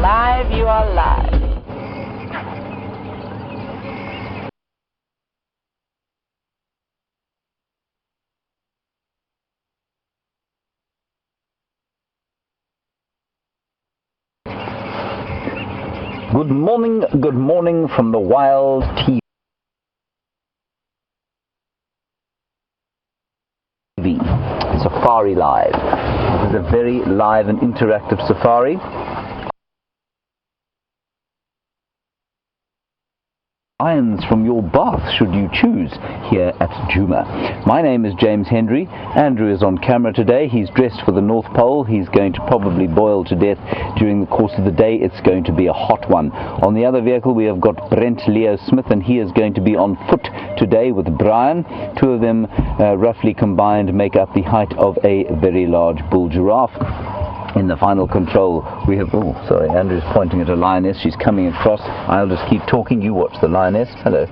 live, you are live. Good morning from the Wild TV. Safari Live. This is a very live and interactive safari. Lions from your bath, should you choose, here at Djuma. My name is James Hendry. Andrew is on camera today. He's dressed for the North Pole. He's going to probably boil to death during the course of the day. It's going to be a hot one. On the other vehicle we have got Brent Leo Smith, and he is going to be on foot today with Brian. Two of them roughly combined make up the height of a very large bull giraffe. In the final control we have, oh sorry, Andrew's pointing at a lioness. She's coming across. I'll just keep talking, you watch the lioness. Hello.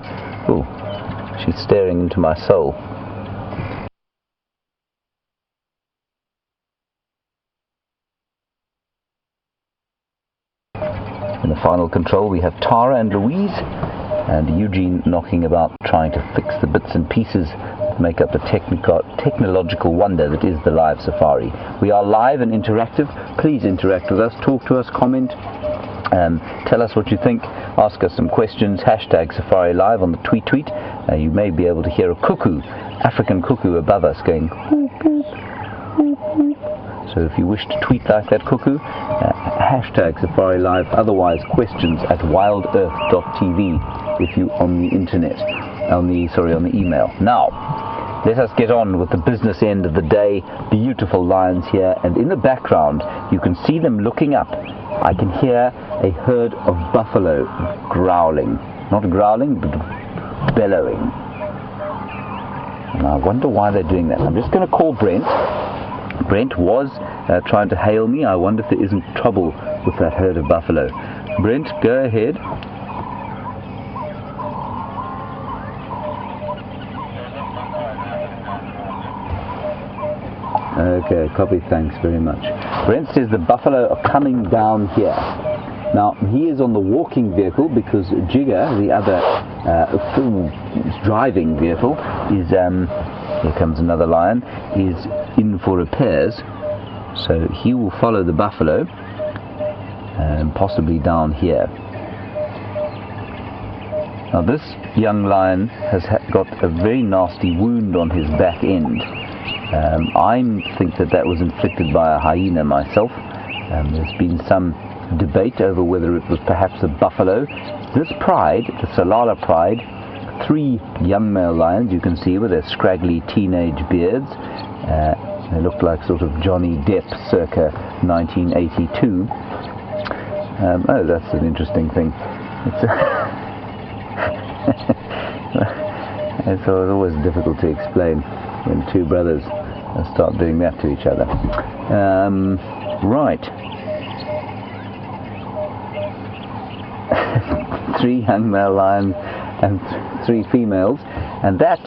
Oh, she's staring into my soul. In the final control we have Tara and Louise, and Eugene knocking about trying to fix the bits and pieces to make up the technological wonder that is the live safari. We are live and interactive. Please interact with us, talk to us, comment, tell us what you think, ask us some questions. Hashtag Safari Live on the tweet. You may be able to hear a cuckoo, African cuckoo above us going boop, boop, boop, boop. So if you wish to tweet like that cuckoo, hashtag Safari Live. Otherwise, questions at wildearth.tv if you on the internet, on the email. Now, let us get on with the business end of the day. Beautiful lions here, and in the background you can see them looking up. I can hear a herd of buffalo growling. Not growling, but bellowing. And I wonder why they're doing that. I'm just going to call Brent. Brent was trying to hail me. I wonder if there isn't trouble with that herd of buffalo. Brent, go ahead. Okay, copy, thanks very much. Brent says the buffalo are coming down here. Now, he is on the walking vehicle because Jigger, the other driving vehicle, is, here comes another lion, is in for repairs. So he will follow the buffalo, possibly down here. Now, this young lion has got a very nasty wound on his back end. I think that was inflicted by a hyena myself. There's been some debate over whether it was perhaps a buffalo. This pride, the Tsalala pride, 3 young male lions you can see with their scraggly teenage beards. They look like sort of Johnny Depp circa 1982. Oh, that's an interesting thing. It's always difficult to explain when 2 brothers start doing that to each other. Right. 3 young male lions and 3 females, and that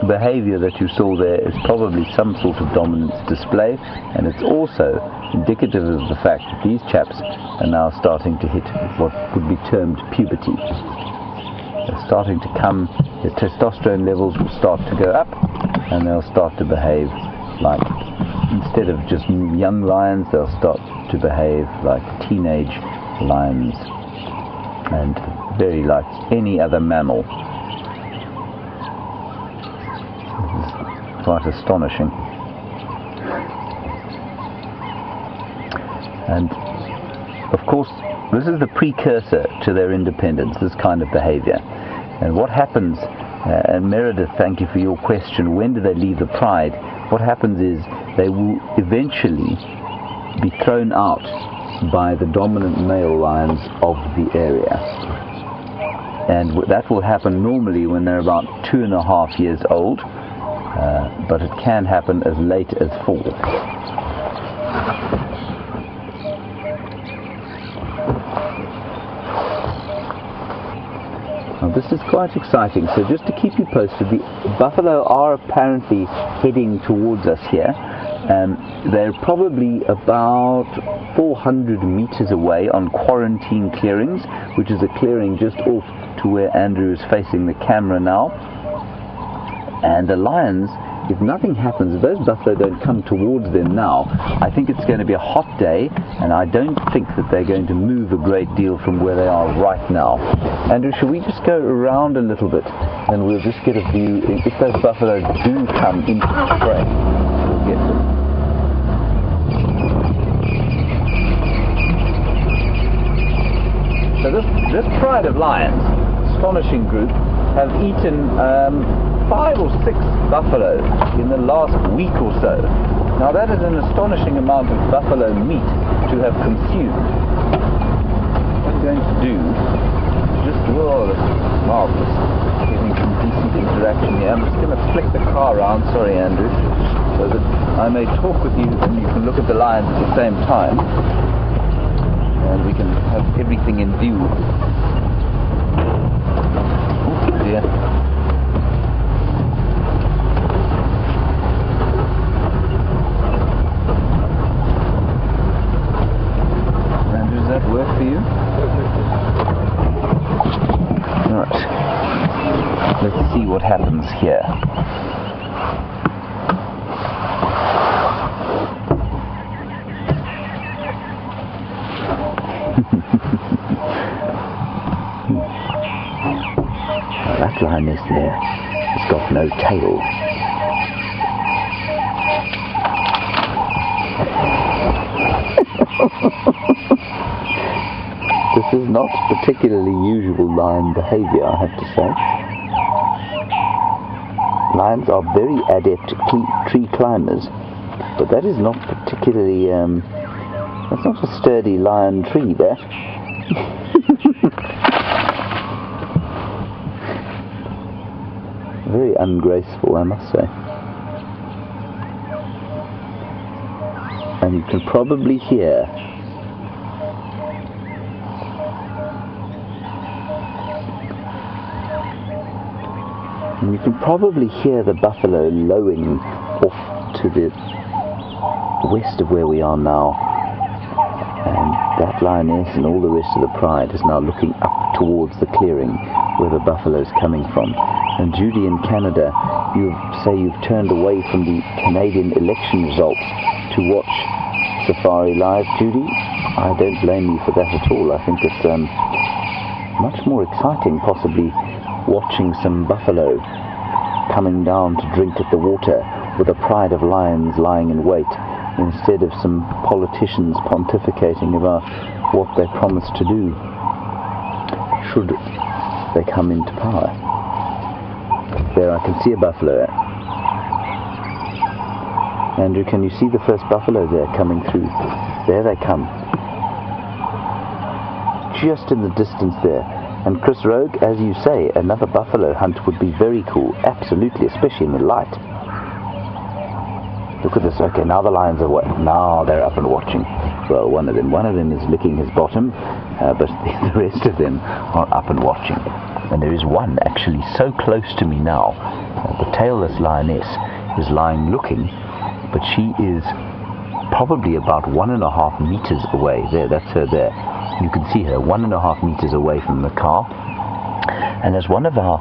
behavior that you saw there is probably some sort of dominance display, and it's also indicative of the fact that these chaps are now starting to hit what would be termed puberty. They're starting to come, their testosterone levels will start to go up, and they'll start to behave like, instead of just young lions, they'll start to behave like teenage lions, and very like any other mammal. This is quite astonishing. And of course, this is the precursor to their independence, this kind of behavior. And what happens, and Meredith, thank you for your question, when do they leave the pride? What happens is they will eventually be thrown out by the dominant male lions of the area. And that will happen normally when they're about 2.5 years old, but it can happen as late as 4. Now this is quite exciting, so just to keep you posted, the buffalo are apparently heading towards us here. they're probably about 400 meters away on quarantine clearings, which is a clearing just off to where Andrew is facing the camera now. And the lions, if nothing happens, if those buffalo don't come towards them now, I think it's going to be a hot day, and I don't think that they're going to move a great deal from where they are right now. Andrew, should we just go around a little bit, and we'll just get a view? If those buffalo do come into the frame, we'll get them. So this pride of lions, astonishing group, have eaten 5 or 6 buffalo in the last week or so. Now that is an astonishing amount of buffalo meat to have consumed. What I'm going to do is just, whoa, that's marvelous. Getting some decent interaction here. I'm just going to flick the car around, sorry Andrew, so that I may talk with you and you can look at the lions at the same time. And we can have everything in view. Oh dear. And does that work for you? Alright. Let's see what happens here. That lioness there has got no tail. This is not particularly usual lion behavior, I have to say. Lions are very adept tree climbers, but that is not particularly, that's not a sturdy lion tree there. Very ungraceful, I must say. And you can probably hear the buffalo lowing off to the west of where we are now. And that lioness and all the rest of the pride is now looking up towards the clearing where the buffalo's coming from. And Judy in Canada, you say you've turned away from the Canadian election results to watch Safari Live. Judy, I don't blame you for that at all. I think it's much more exciting possibly watching some buffalo coming down to drink at the water with a pride of lions lying in wait, instead of some politicians pontificating about what they promised to do should they come into power. There, I can see a buffalo. Andrew, can you see the first buffalo there coming through? There they come. Just in the distance there. And Chris Rogue, as you say, another buffalo hunt would be very cool. Absolutely, especially in the light. Look at this. Okay, now the lions are away. Now they're up and watching. Well, one of them is licking his bottom, but the rest of them are up and watching. And there is one actually so close to me now. The tailless lioness is lying looking, but she is probably about 1.5 meters away. There, that's her there. You can see her 1.5 meters away from the car. And as one of our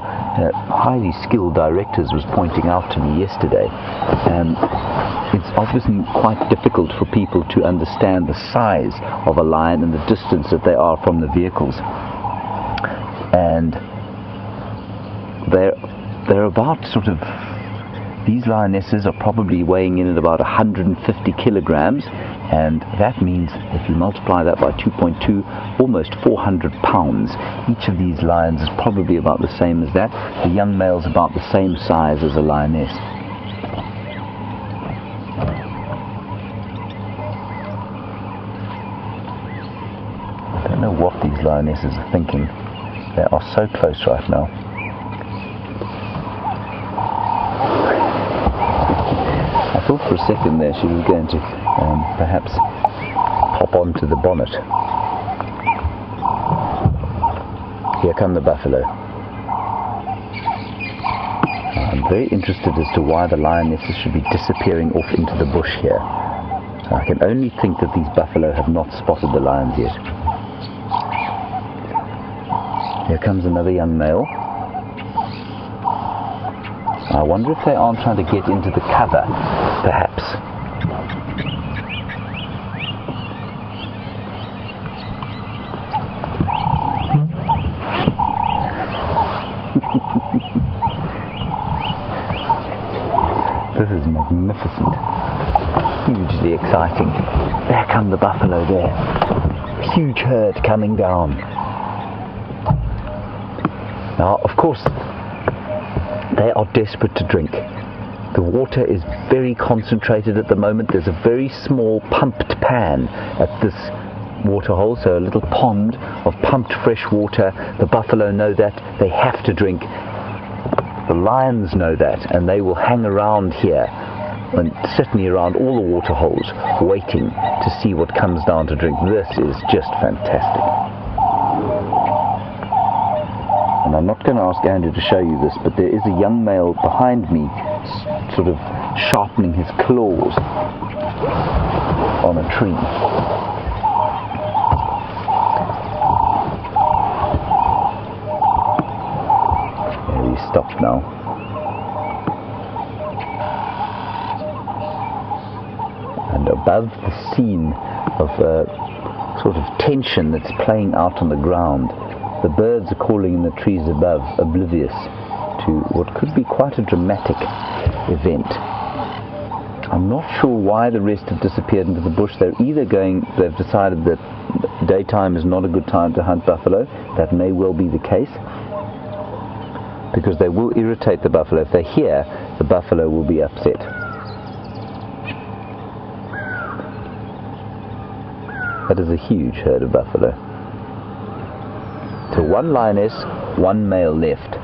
highly skilled directors was pointing out to me yesterday, it's obviously quite difficult for people to understand the size of a lion and the distance that they are from the vehicles. And they're about sort of, these lionesses are probably weighing in at about 150 kilograms, and that means if you multiply that by 2.2, almost 400 pounds. Each of these lions is probably about the same as that. The young male's about the same size as a lioness. I don't know what these lionesses are thinking. They are so close right now. I thought for a second there she was going to perhaps pop onto the bonnet. Here come the buffalo. I'm very interested as to why the lionesses should be disappearing off into the bush here. I can only think that these buffalo have not spotted the lions yet. Here comes another young male. I wonder if they aren't trying to get into the cover, perhaps. This is magnificent. Hugely exciting. There come the buffalo there. Huge herd coming down. Now, of course, they are desperate to drink. The water is very concentrated at the moment. There's a very small pumped pan at this waterhole, so a little pond of pumped fresh water. The buffalo know that. They have to drink. The lions know that, and they will hang around here, and certainly around all the water holes, waiting to see what comes down to drink. This is just fantastic. And I'm not going to ask Andrew to show you this, but there is a young male behind me, sort of sharpening his claws on a tree. There, he's stopped now. Above the scene of sort of tension that's playing out on the ground, the birds are calling in the trees above, oblivious to what could be quite a dramatic event. I'm not sure why the rest have disappeared into the bush. They've decided that daytime is not a good time to hunt buffalo. That may well be the case, because they will irritate the buffalo. If they're here, the buffalo will be upset. That is a huge herd of buffalo. So one lioness, one male left.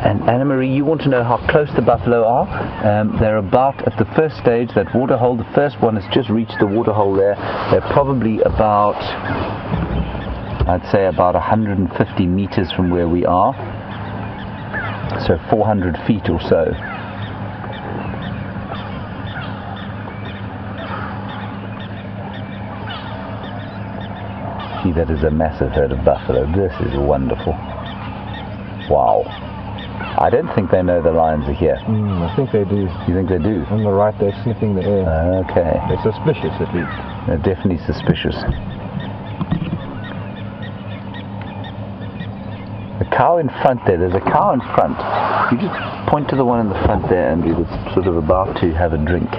And Anna-Marie, you want to know how close the buffalo are? They're about at the first stage, that waterhole. The first one has just reached the waterhole there. They're probably about, I'd say about 150 meters from where we are. So 400 feet or so. See, that is a massive herd of buffalo. This is wonderful. Wow. I don't think they know the lions are here. I think they do. You think they do? On the right, they're sniffing the air. Okay. They're suspicious, at least. They're definitely suspicious. The cow in front there. There's a cow in front. You just point to the one in the front there, Andrew, that's sort of about to have a drink.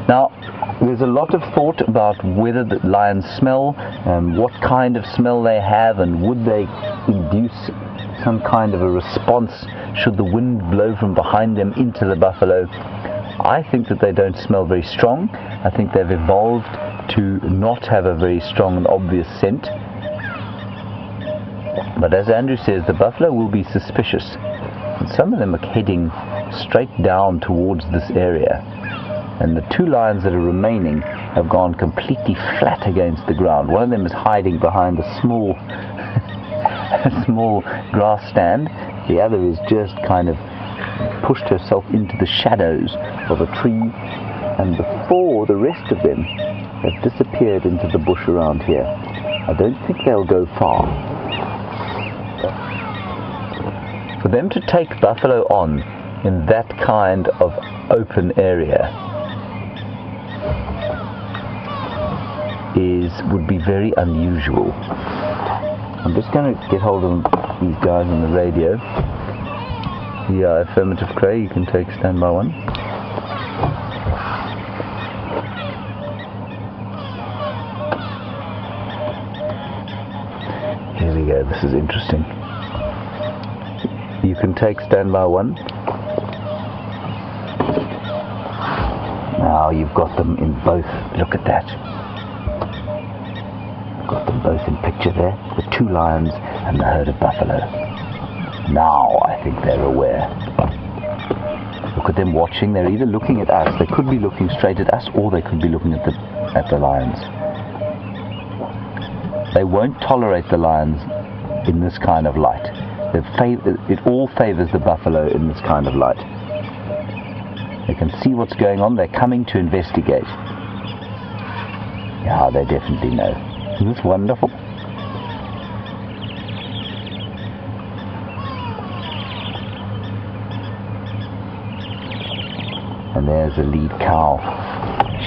Now, there's a lot of thought about whether the lions smell, what kind of smell they have, and would they induce some kind of a response should the wind blow from behind them into the buffalo. I think that they don't smell very strong. I think they've evolved to not have a very strong and obvious scent. But as Andrew says, the buffalo will be suspicious. And some of them are heading straight down towards this area. And the two lions that are remaining have gone completely flat against the ground. One of them is hiding behind a small grass stand. The other is just kind of pushed herself into the shadows of a tree. And before the rest of them have disappeared into the bush around here, I don't think they'll go far. For them to take buffalo on in that kind of open area would be very unusual. I'm just going to get hold of these guys on the radio. Yeah, affirmative, Craig. You can take standby one. Here we go. This is interesting. You can take standby one. Now you've got them in both. Look at that. Got them both in picture there, the two lions and the herd of buffalo. Now I think they're aware. Look at them watching. They're either looking at us, they could be looking straight at us, or they could be looking at the lions. They won't tolerate the lions in this kind of light. It all favors the buffalo in this kind of light. They can see what's going on. They're coming to investigate. Yeah, they definitely know. Isn't this wonderful? And there's the lead cow.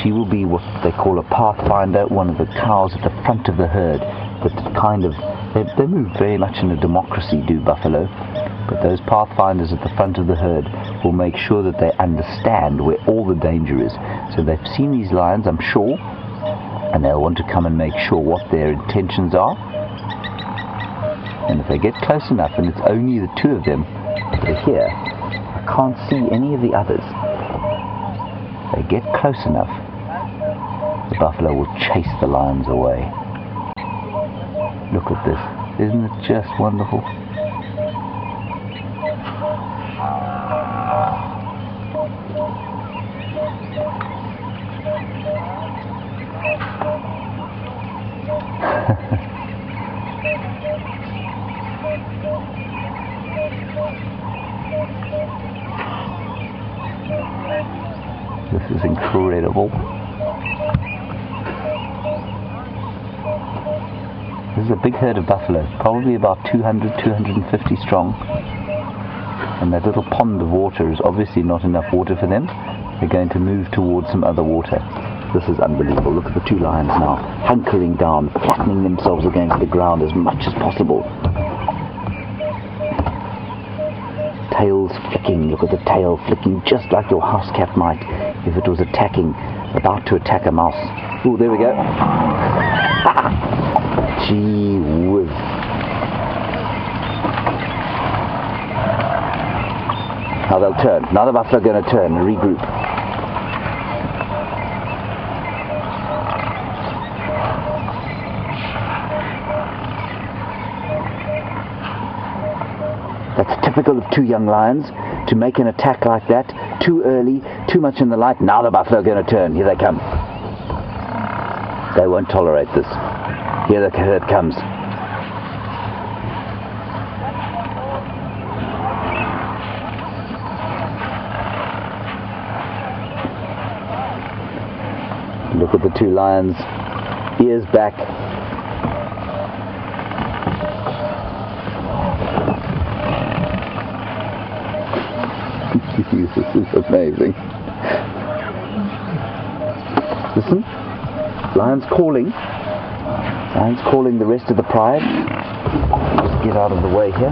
She will be what they call a pathfinder, one of the cows at the front of the herd. That kind of, they move very much in a democracy, do buffalo. But those pathfinders at the front of the herd will make sure that they understand where all the danger is. So they've seen these lions, I'm sure, and they'll want to come and make sure what their intentions are. And if they get close enough, and it's only the two of them that are here, I can't see any of the others. They get close enough, the buffalo will chase the lions away. Look at this. Isn't it just wonderful? This is incredible. This is a big herd of buffalo, probably about 200, 250 strong. And that little pond of water is obviously not enough water for them. They're going to move towards some other water. This is unbelievable. Look at the two lions now, hunkering down, flattening themselves against the ground as much as possible. Tails flicking. Look at the tail flicking, just like your house cat might if it was about to attack a mouse. Oh, there we go. Gee whiz. Now they'll turn. Now the buffalo are going to turn and regroup. That's typical of two young lions, to make an attack like that, too early, too much in the light. Now the buffalo are going to turn. Here they come. They won't tolerate this. Here the herd comes. Look at the two lions, ears back. This is amazing. Listen, lion's calling. Lion's calling the rest of the pride. Just get out of the way here.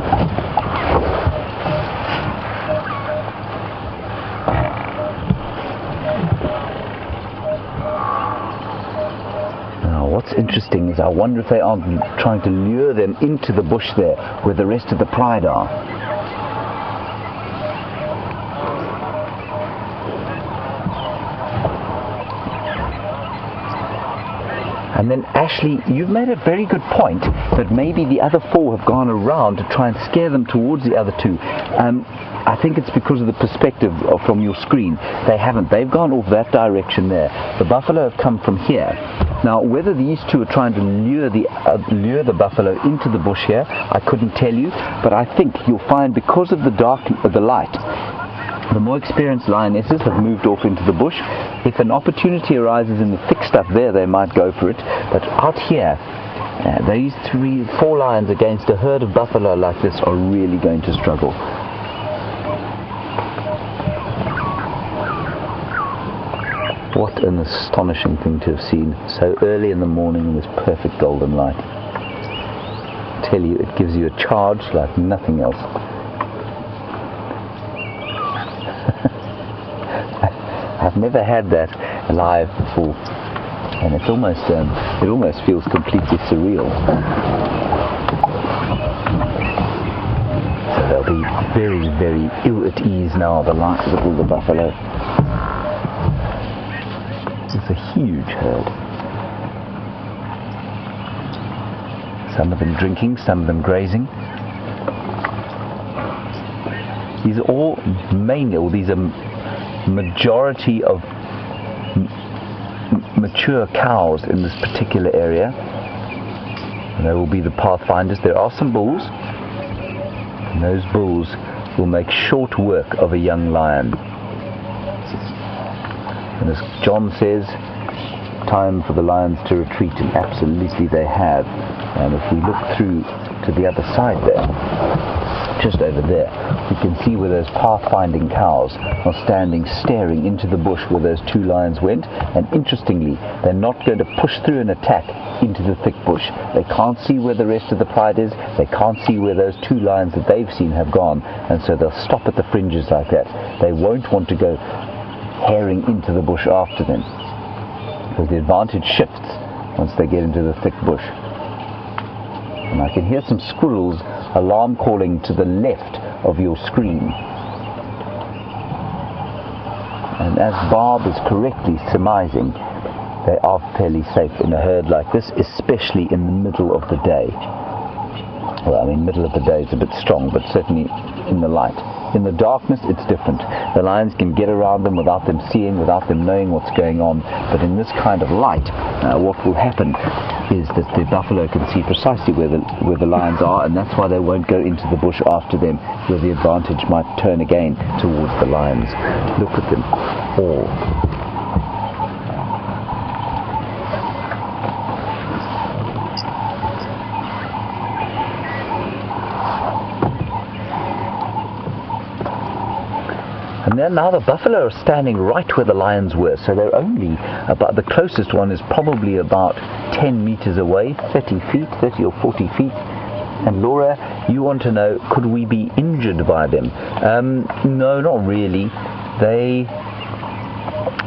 Now, what's interesting is I wonder if they aren't trying to lure them into the bush there, where the rest of the pride are. And then, Ashley, you've made a very good point that maybe the other four have gone around to try and scare them towards the other two. I think it's because of the perspective from your screen. They haven't. They've gone off that direction there. The buffalo have come from here. Now, whether these two are trying to lure the buffalo into the bush here, I couldn't tell you. But I think you'll find, because of the light, the more experienced lionesses have moved off into the bush. If an opportunity arises in the thick stuff there, they might go for it. But out here, these 4 lions against a herd of buffalo like this are really going to struggle. What an astonishing thing to have seen so early in the morning in this perfect golden light. I tell you, it gives you a charge like nothing else. I've never had that live before, and it almost feels completely surreal. So they'll be very, very ill at ease now, the little buffalo. It's a huge herd. Some of them drinking, some of them grazing. These are all these are majority of mature cows in this particular area. And they will be the pathfinders. There are some bulls, And those bulls will make short work of a young lion. And as John says, time for the lions to retreat, and absolutely they have. And if we look through to the other side there, just over there, we can see where those pathfinding cows are standing staring into the bush where those two lions went. And interestingly, they're not going to push through and attack into the thick bush. They can't see where the rest of the pride is. They can't see where those two lions that they've seen have gone, and so they'll stop at the fringes like that. They won't want to go herring into the bush after them, because the advantage shifts once they get into the thick bush. And I can hear some squirrels alarm calling to the left of your screen. And as Barb is correctly surmising, they are fairly safe in a herd like this, especially in the middle of the day. Well, I mean, middle of the day is a bit strong, but certainly in the light. In the darkness, it's different. The lions can get around them without them seeing, without them knowing what's going on. But in this kind of light, what will happen is that the buffalo can see precisely where the lions are, and that's why they won't go into the bush after them, where the advantage might turn again towards the lions. Look at them all. And then now the buffalo are standing right where the lions were, so they're only about, the closest one is probably about 10 meters away, 30 or 40 feet. And Laura, you want to know, could we be injured by them? No, not really.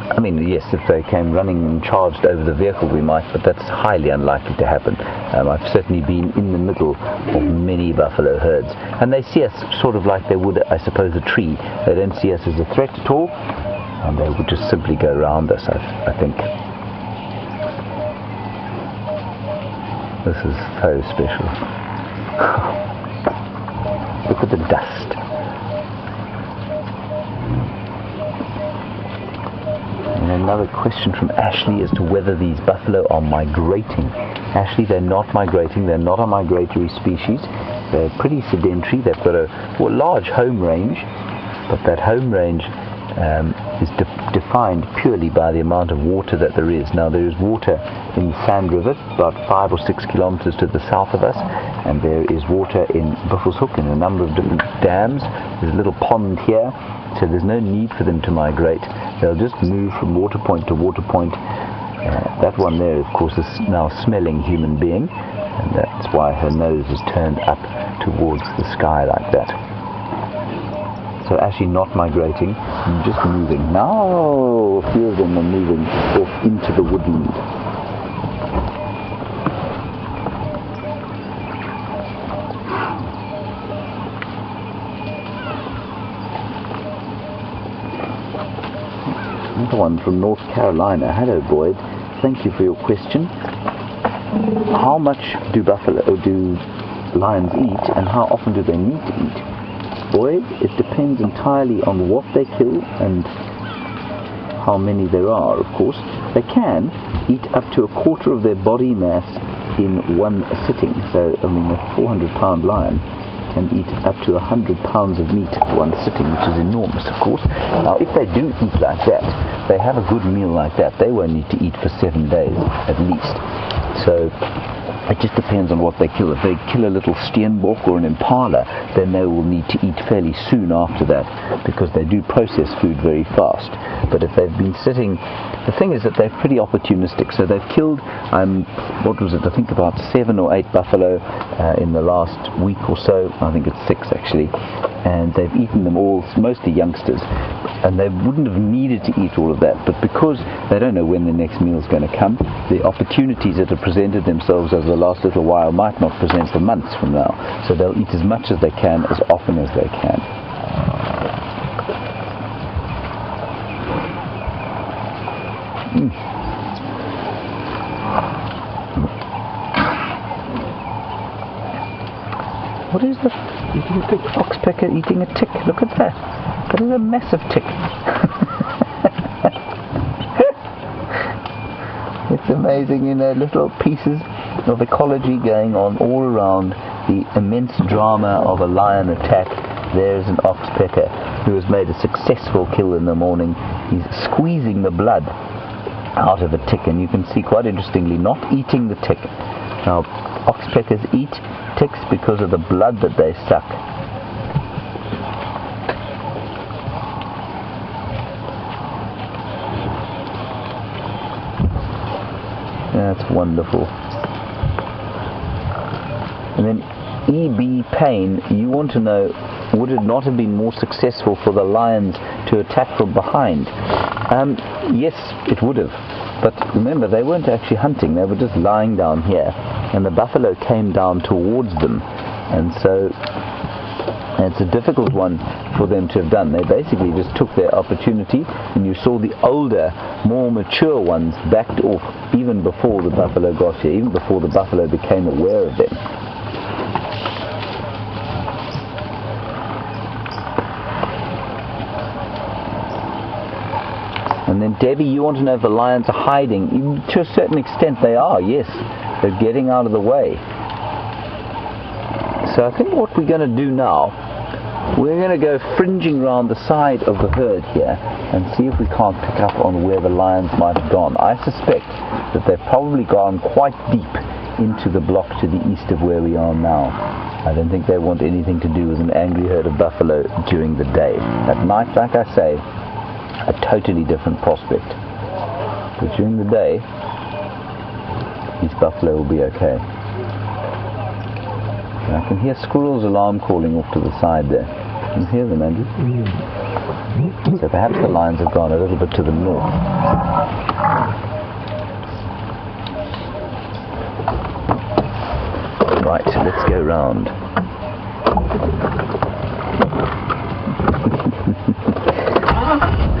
I mean, yes, if they came running and charged over the vehicle we might, but that's highly unlikely to happen. I've certainly been in the middle of many buffalo herds, and they see us sort of like they would, I suppose, a tree. They don't see us as a threat at all, and they would just simply go around us, I think. This is so special. Look at the dust. And another question from Ashley as to whether these buffalo are migrating. Ashley, they're not migrating. They're not a migratory species. They're pretty sedentary. They've got a large home range, but that home range is defined purely by the amount of water that there is. Now, there is water in the Sand River, about 5 or 6 kilometers to the south of us, and there is water in Buffelshoek in a number of different dams. There's a little pond here, so there's no need for them to migrate. They'll just move from water point to water point. That one there, of course, is now smelling human being, and that's why her nose is turned up towards the sky like that. So actually not migrating, just moving. Now a few of them are moving off into the woodland. Another one from North Carolina. Hello, Boyd. Thank you for your question. How much do lions eat, and how often do they need to eat? Boyd, it depends entirely on what they kill and how many there are, of course. They can eat up to a quarter of their body mass in one sitting. So, I mean, a 400-pound lion can eat up to 100 pounds of meat at one sitting, which is enormous, of course. Now, if they do eat like that, they have a good meal like that, they won't need to eat for 7 days at least. So it just depends on what they kill. If they kill a little steenbok or an impala, then they will need to eat fairly soon after that, because they do process food very fast. But if they've been sitting, the thing is that they're pretty opportunistic. So they've killed, what was it, I think about 7 or 8 buffalo in the last week or so. I think it's 6 actually. And they've eaten them all, mostly youngsters. And they wouldn't have needed to eat all of that, but because they don't know when the next meal is going to come, the opportunities that have presented themselves over the last little while might not present for months from now. So they'll eat as much as they can, as often as they can. What is the big foxpecker eating a tick? Look at that. That is a massive tick. It's amazing, little pieces of ecology going on all around the immense drama of a lion attack, there's an oxpecker who has made a successful kill in the morning. He's squeezing the blood out of a tick, and you can see quite interestingly not eating the tick. Now, oxpeckers eat ticks because of the blood that they suck. That's wonderful. And then E.B. Payne, you want to know, would it not have been more successful for the lions to attack from behind? Yes, it would have. But remember, they weren't actually hunting, they were just lying down here, and the buffalo came down towards them. And so it's a difficult one for them to have done. They basically just took their opportunity, and you saw the older, more mature ones backed off even before the buffalo got here, even before the buffalo became aware of them. And then Debbie, you want to know if the lions are hiding. To a certain extent they are, yes. They're getting out of the way. So I think what we're going to do now, we're going to go fringing around the side of the herd here and see if we can't pick up on where the lions might have gone. I suspect that they've probably gone quite deep into the block to the east of where we are now. I don't think they want anything to do with an angry herd of buffalo during the day. At night, like I say, a totally different prospect. But during the day, these buffalo will be okay. I can hear squirrels' alarm calling off to the side there. Can you hear them, Andrew? So perhaps the lions have gone a little bit to the north. Right, let's go round.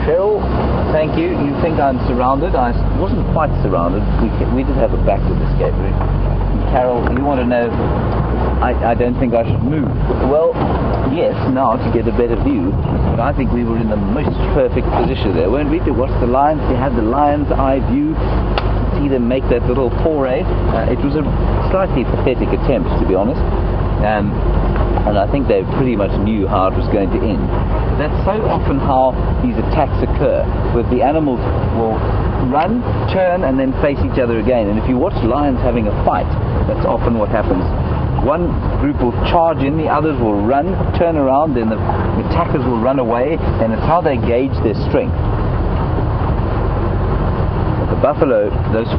Cheryl, thank you. You think I'm surrounded? I wasn't quite surrounded. We did have a backward escape route. Carol, you want to know, I don't think I should move. Well, yes, now to get a better view, but I think we were in the most perfect position there, weren't we, to watch the lions? We had the lion's eye view, see them make that little foray. It was a slightly pathetic attempt, to be honest, and I think they pretty much knew how it was going to end. That's so often how these attacks occur, where the animals will run, turn, and then face each other again. And if you watch lions having a fight, that's often what happens. One group will charge in, the others will run, turn around, then the attackers will run away, and it's how they gauge their strength. But the buffalo, those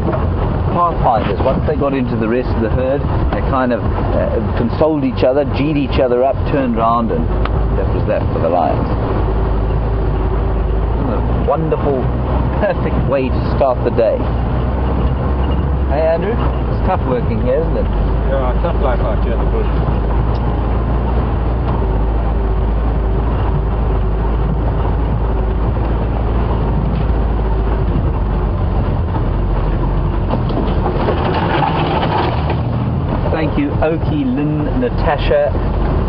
pathfinders, once they got into the rest of the herd, they kind of consoled each other, G'd each other up, turned around, and that was that for the lions. A wonderful, perfect way to start the day. Hey Andrew, it's tough working here, isn't it? Yeah, tough life out here in the bush. Thank you, Oki, Lynn, Natasha,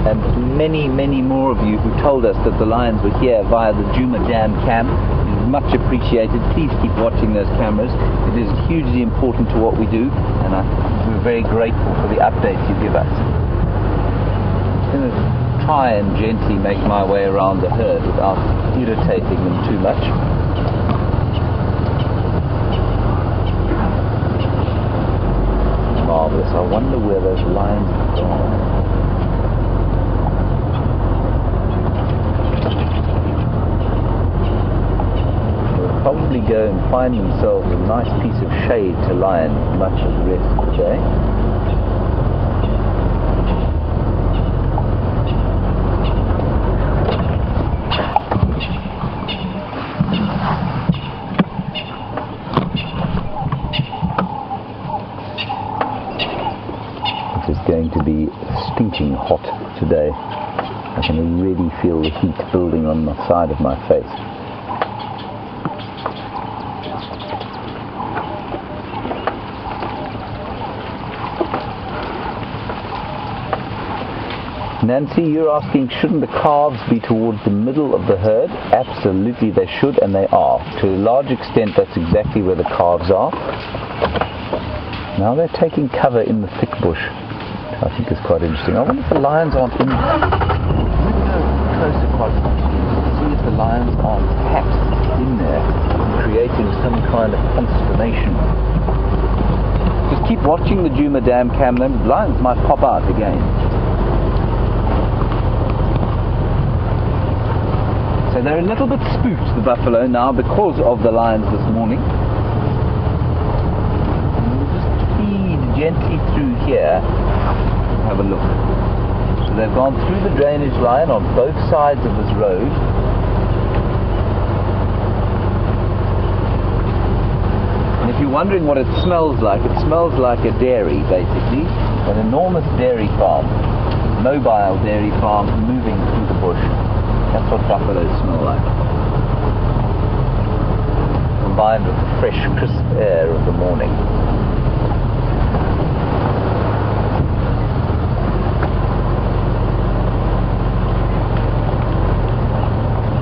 and many, many more of you who told us that the lions were here via the Juma Dam cam. It is much appreciated. Please keep watching those cameras. It is hugely important to what we do, and we're very grateful for the updates you give us. I'm going to try and gently make my way around the herd without irritating them too much. Marvelous. I wonder where those lions have gone. They'll probably go and find themselves a nice piece of shade to lie in much of the rest of the day. Going to be stinking hot today. I can really feel the heat building on the side of my face. Nancy, you're asking, shouldn't the calves be towards the middle of the herd? Absolutely they should, and they are. To a large extent that's exactly where the calves are. Now they're taking cover in the thick bush I think is quite interesting. I wonder if the lions aren't in. Let me go closer, quite see if the lions aren't perhaps in there, creating some kind of consternation. Just keep watching the Juma Dam cam, then the lions might pop out again. So they're a little bit spooked, the buffalo, now because of the lions this morning. We'll just feed gently through here. Have a look. So they've gone through the drainage line on both sides of this road. And if you're wondering what it smells like a dairy, basically. An enormous dairy farm, mobile dairy farm moving through the bush. That's what buffaloes smell like. Combined with the fresh, crisp air of the morning.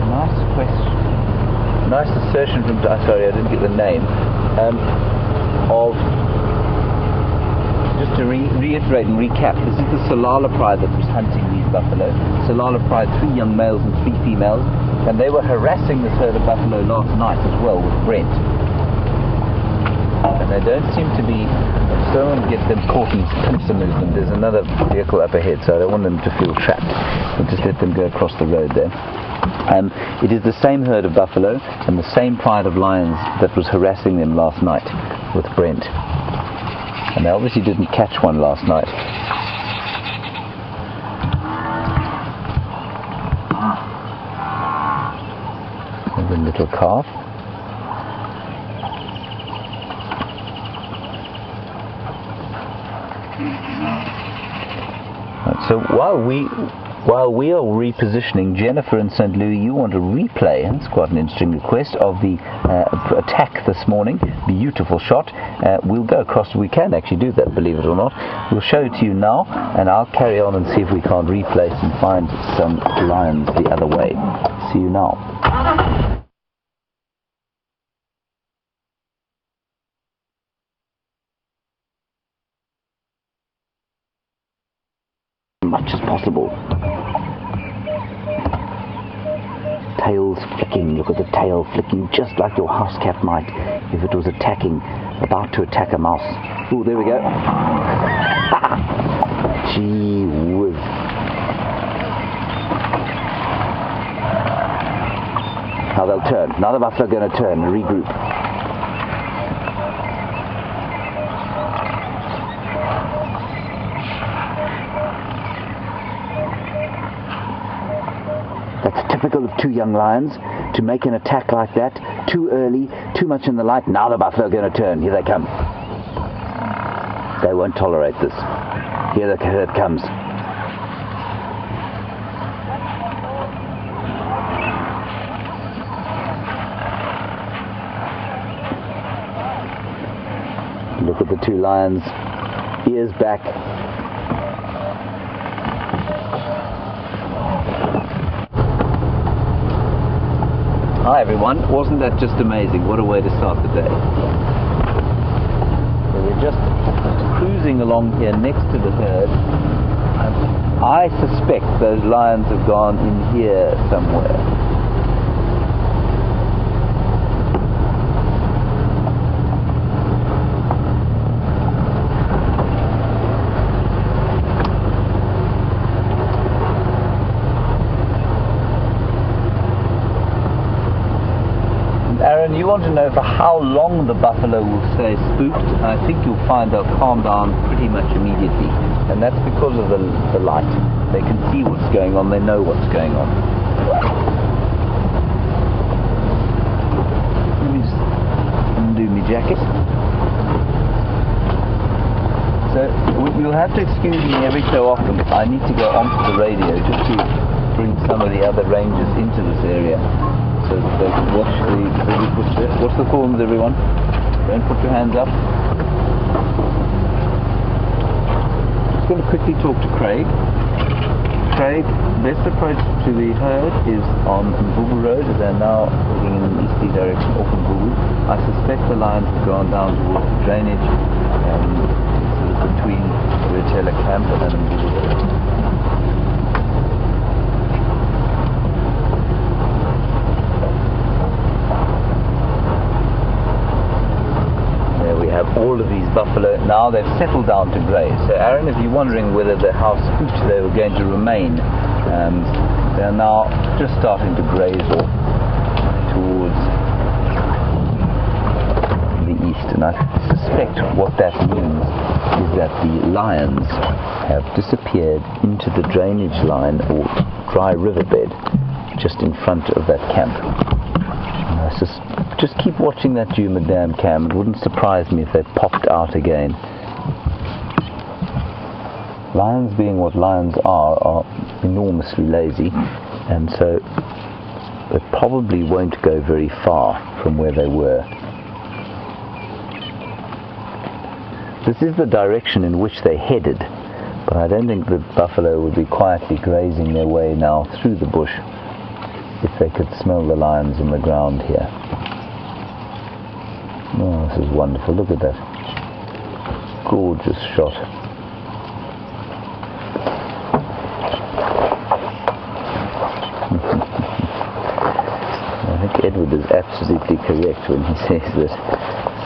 Nice question. Nice assertion from, sorry, I didn't get the name, of, just to reiterate and recap, this is the Tsalala pride that was hunting these buffalo. Tsalala pride, 3 young males and 3 females, and they were harassing this herd of buffalo last night as well with Brent. And they don't seem to be, I just don't want to get them caught in pincer movement. There's another vehicle up ahead, so I don't want them to feel trapped. We'll just let them go across the road there. It is the same herd of buffalo and the same pride of lions that was harassing them last night with Brent. And they obviously didn't catch one last night. There's a little calf. Right, so while we are repositioning, Jennifer in St. Louis, you want a replay, and it's quite an interesting request, of the attack this morning. Beautiful shot. We'll go across, we can actually do that, believe it or not. We'll show it to you now, and I'll carry on and see if we can't replace and find some lions the other way. See you now. Much as possible. Tails flicking, look at the tail flicking just like your house cat might if it was about to attack a mouse. Oh, there we go. Gee whiz. Now they'll turn. Now the buffalo are going to turn and regroup. That's typical of 2 young lions, to make an attack like that, too early, too much in the light. Now the buffalo are going to turn. Here they come. They won't tolerate this. Here the herd comes. Look at the 2 lions, ears back. Hi everyone, wasn't that just amazing? What a way to start the day. So we're just cruising along here next to the herd. I suspect those lions have gone in here somewhere. You want to know for how long the buffalo will stay spooked, and I think you'll find they'll calm down pretty much immediately, and that's because of the light. They can see what's going on, they know what's going on. Let me just undo my jacket. So you'll have to excuse me every so often. I need to go onto the radio just to bring some of the other rangers into this area, so that they can watch watch the films, everyone. Don't put your hands up. Just going to quickly talk to Craig. Craig, the best approach to the herd is on Mvubu Road, as they're now looking in an easterly direction off Mvubu. I suspect the lions have gone down towards the drainage. It's between Retailer Camp and Mbuzi. We have all of these buffalo. Now they've settled down to graze. So Aaron, if you're wondering whether how spooked they were going to remain, they're now just starting to graze off towards the east. And I suspect what that means is that the lions have disappeared into the drainage line or dry riverbed just in front of that camp. Just keep watching that Dam cam. It wouldn't surprise me if they popped out again. Lions, being what lions are enormously lazy, and so they probably won't go very far from where they were. This is the direction in which they headed, but I don't think the buffalo would be quietly grazing their way now through the bush if they could smell the lions on the ground here. Oh, this is wonderful. Look at that. Gorgeous shot. I think Edward is absolutely correct when he says that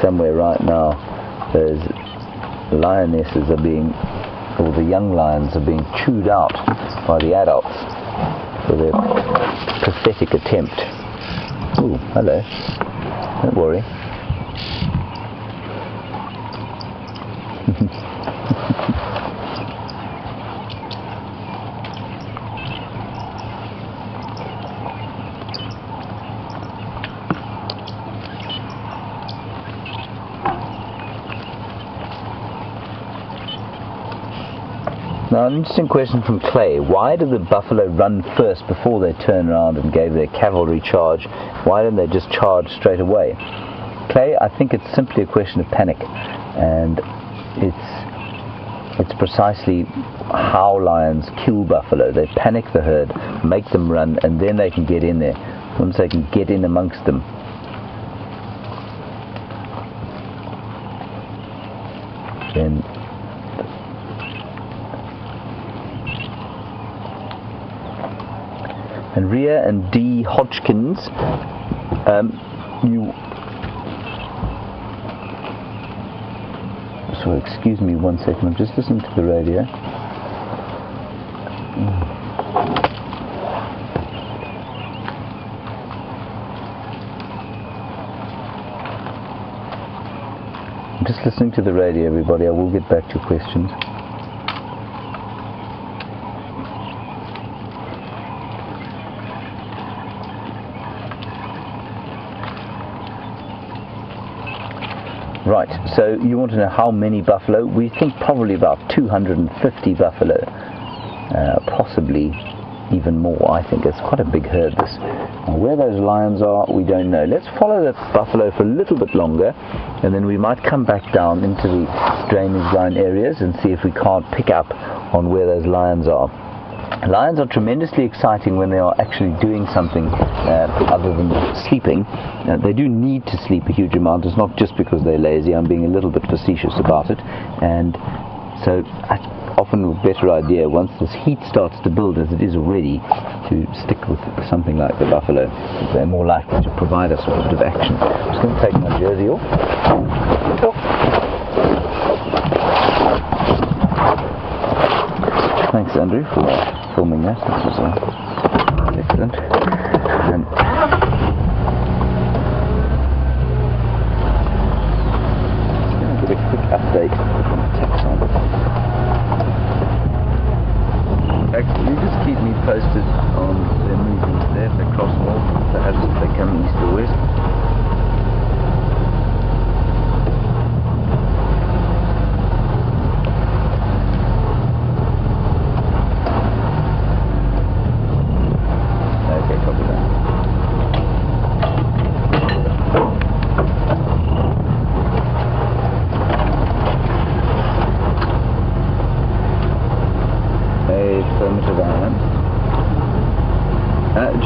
somewhere right now those lionesses are being, or the young lions are being chewed out by the adults for their pathetic attempt. Ooh, hello. Don't worry. Now, an interesting question from Clay. Why did the buffalo run first before they turned around and gave their cavalry charge? Why didn't they just charge straight away? Clay, I think it's simply a question of panic, and it's precisely how lions kill buffalo. They panic the herd, make them run, and then they can get in there. Once they can get in amongst them, then and Rhea and D. Hodgkins, so excuse me 1 second, I'm just listening to the radio. I'm just listening to the radio, everybody. I will get back to your questions. Right, so you want to know how many buffalo? We think probably about 250 buffalo, possibly even more. I think it's quite a big herd, this. Now, where those lions are, we don't know. Let's follow that buffalo for a little bit longer, and then we might come back down into the drainage line areas and see if we can't pick up on where those lions are. Lions are tremendously exciting when they are actually doing something other than sleeping. They do need to sleep a huge amount. It's not just because they're lazy. I'm being a little bit facetious about it. And so often a better idea, once this heat starts to build, as it is already, to stick with something like the buffalo. They're more likely to provide us with a bit of action. I'm just going to take my jersey off. Thanks, Andrew, for filming that. That was excellent. And just going to give a quick update on the taxon. Actually, you just keep me posted on their movements there. If they cross north, perhaps if they come east or west.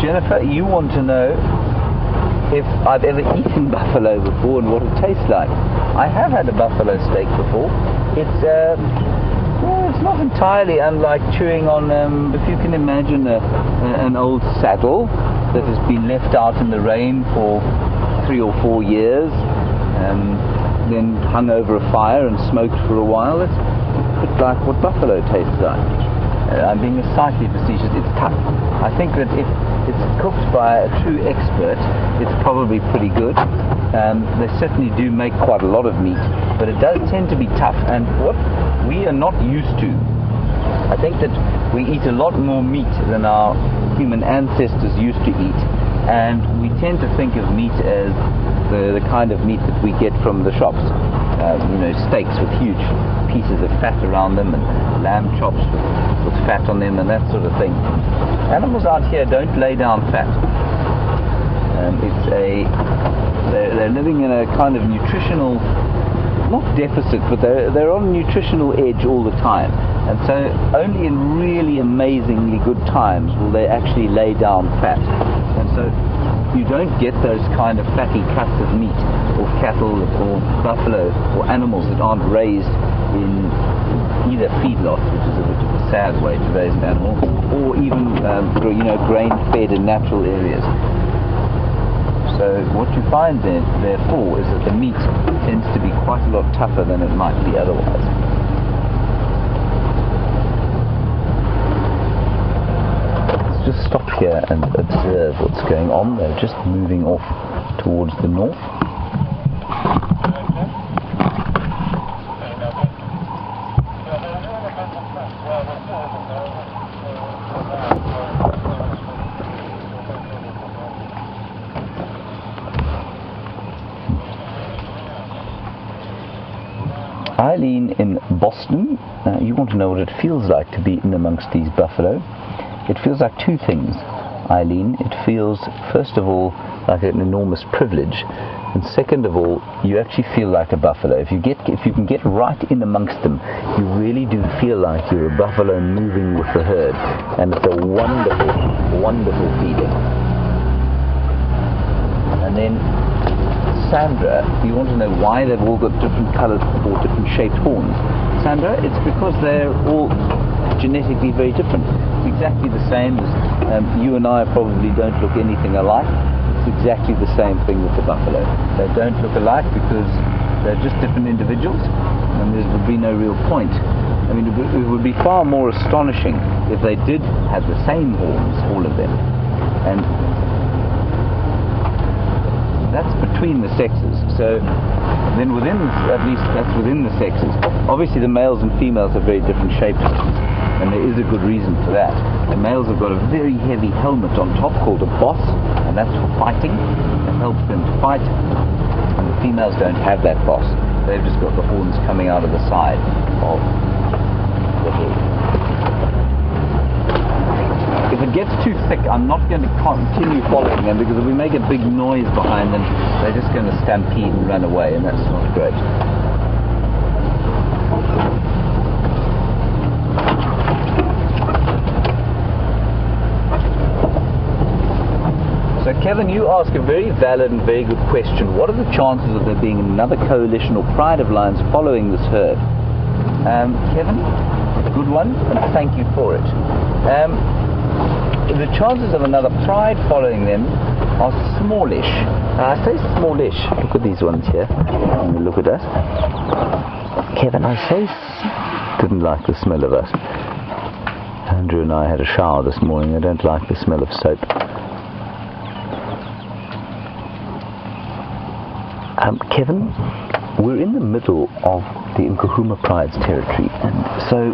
Jennifer, you want to know if I've ever eaten buffalo before and what it tastes like. I have had a buffalo steak before. it's not entirely unlike chewing on, if you can imagine an old saddle that has been left out in the rain for 3 or 4 years, then hung over a fire and smoked for a while. It's a bit like what buffalo tastes like. I'm being slightly facetious. It's tough. I think that if it's cooked by a true expert, it's probably pretty good. They certainly do make quite a lot of meat, but it does tend to be tough. And what we are not used to, I think that we eat a lot more meat than our human ancestors used to eat, and we tend to think of meat as the kind of meat that we get from the shops. Steaks with huge pieces of fat around them, and lamb chops with fat on them, and that sort of thing. Animals out here don't lay down fat. They're living in a kind of nutritional, not deficit, but they're on a nutritional edge all the time. And so only in really amazingly good times will they actually lay down fat. And so you don't get those kind of fatty cuts of meat, or cattle, or buffalo, or animals that aren't raised in either feedlots, which is a bit of a sad way to raise an animal, or even grain-fed in natural areas. So what you find therefore is that the meat tends to be quite a lot tougher than it might be otherwise. Let's just stop here and observe what's going on. They're just moving off towards the north. Eileen in Boston, you want to know what it feels like to be in amongst these buffalo. It feels like two things, Eileen. It feels, first of all, like an enormous privilege, and second of all, you actually feel like a buffalo. If you can get right in amongst them, you really do feel like you're a buffalo moving with the herd, and it's a wonderful, wonderful feeling. And then Sandra, you want to know why they've all got different coloured or different shaped horns. Sandra, it's because they're all genetically very different. It's exactly the same as you and I probably don't look anything alike. It's exactly the same thing with the buffalo. They don't look alike because they're just different individuals, and there would be no real point. I mean, it would be far more astonishing if they did have the same horns, all of them. And that's between the sexes. So then at least that's within the sexes. Obviously the males and females have very different shapes, and there is a good reason for that. The males have got a very heavy helmet on top called a boss, and that's for fighting. It helps them to fight. And the females don't have that boss. They've just got the horns coming out of the side of the head. If it gets too thick, I'm not going to continue following them, because if we make a big noise behind them, they're just going to stampede and run away, and that's not great. So Kevin, you ask a very valid and very good question. What are the chances of there being another coalition or pride of lions following this herd? Kevin, good one, and thank you for it. The chances of another pride following them are smallish. I say smallish. Look at these ones here. Look at us. Kevin, I say didn't like the smell of us. Andrew and I had a shower this morning. I don't like the smell of soap. Kevin, we're in the middle of the Nkuhuma Pride's territory, and so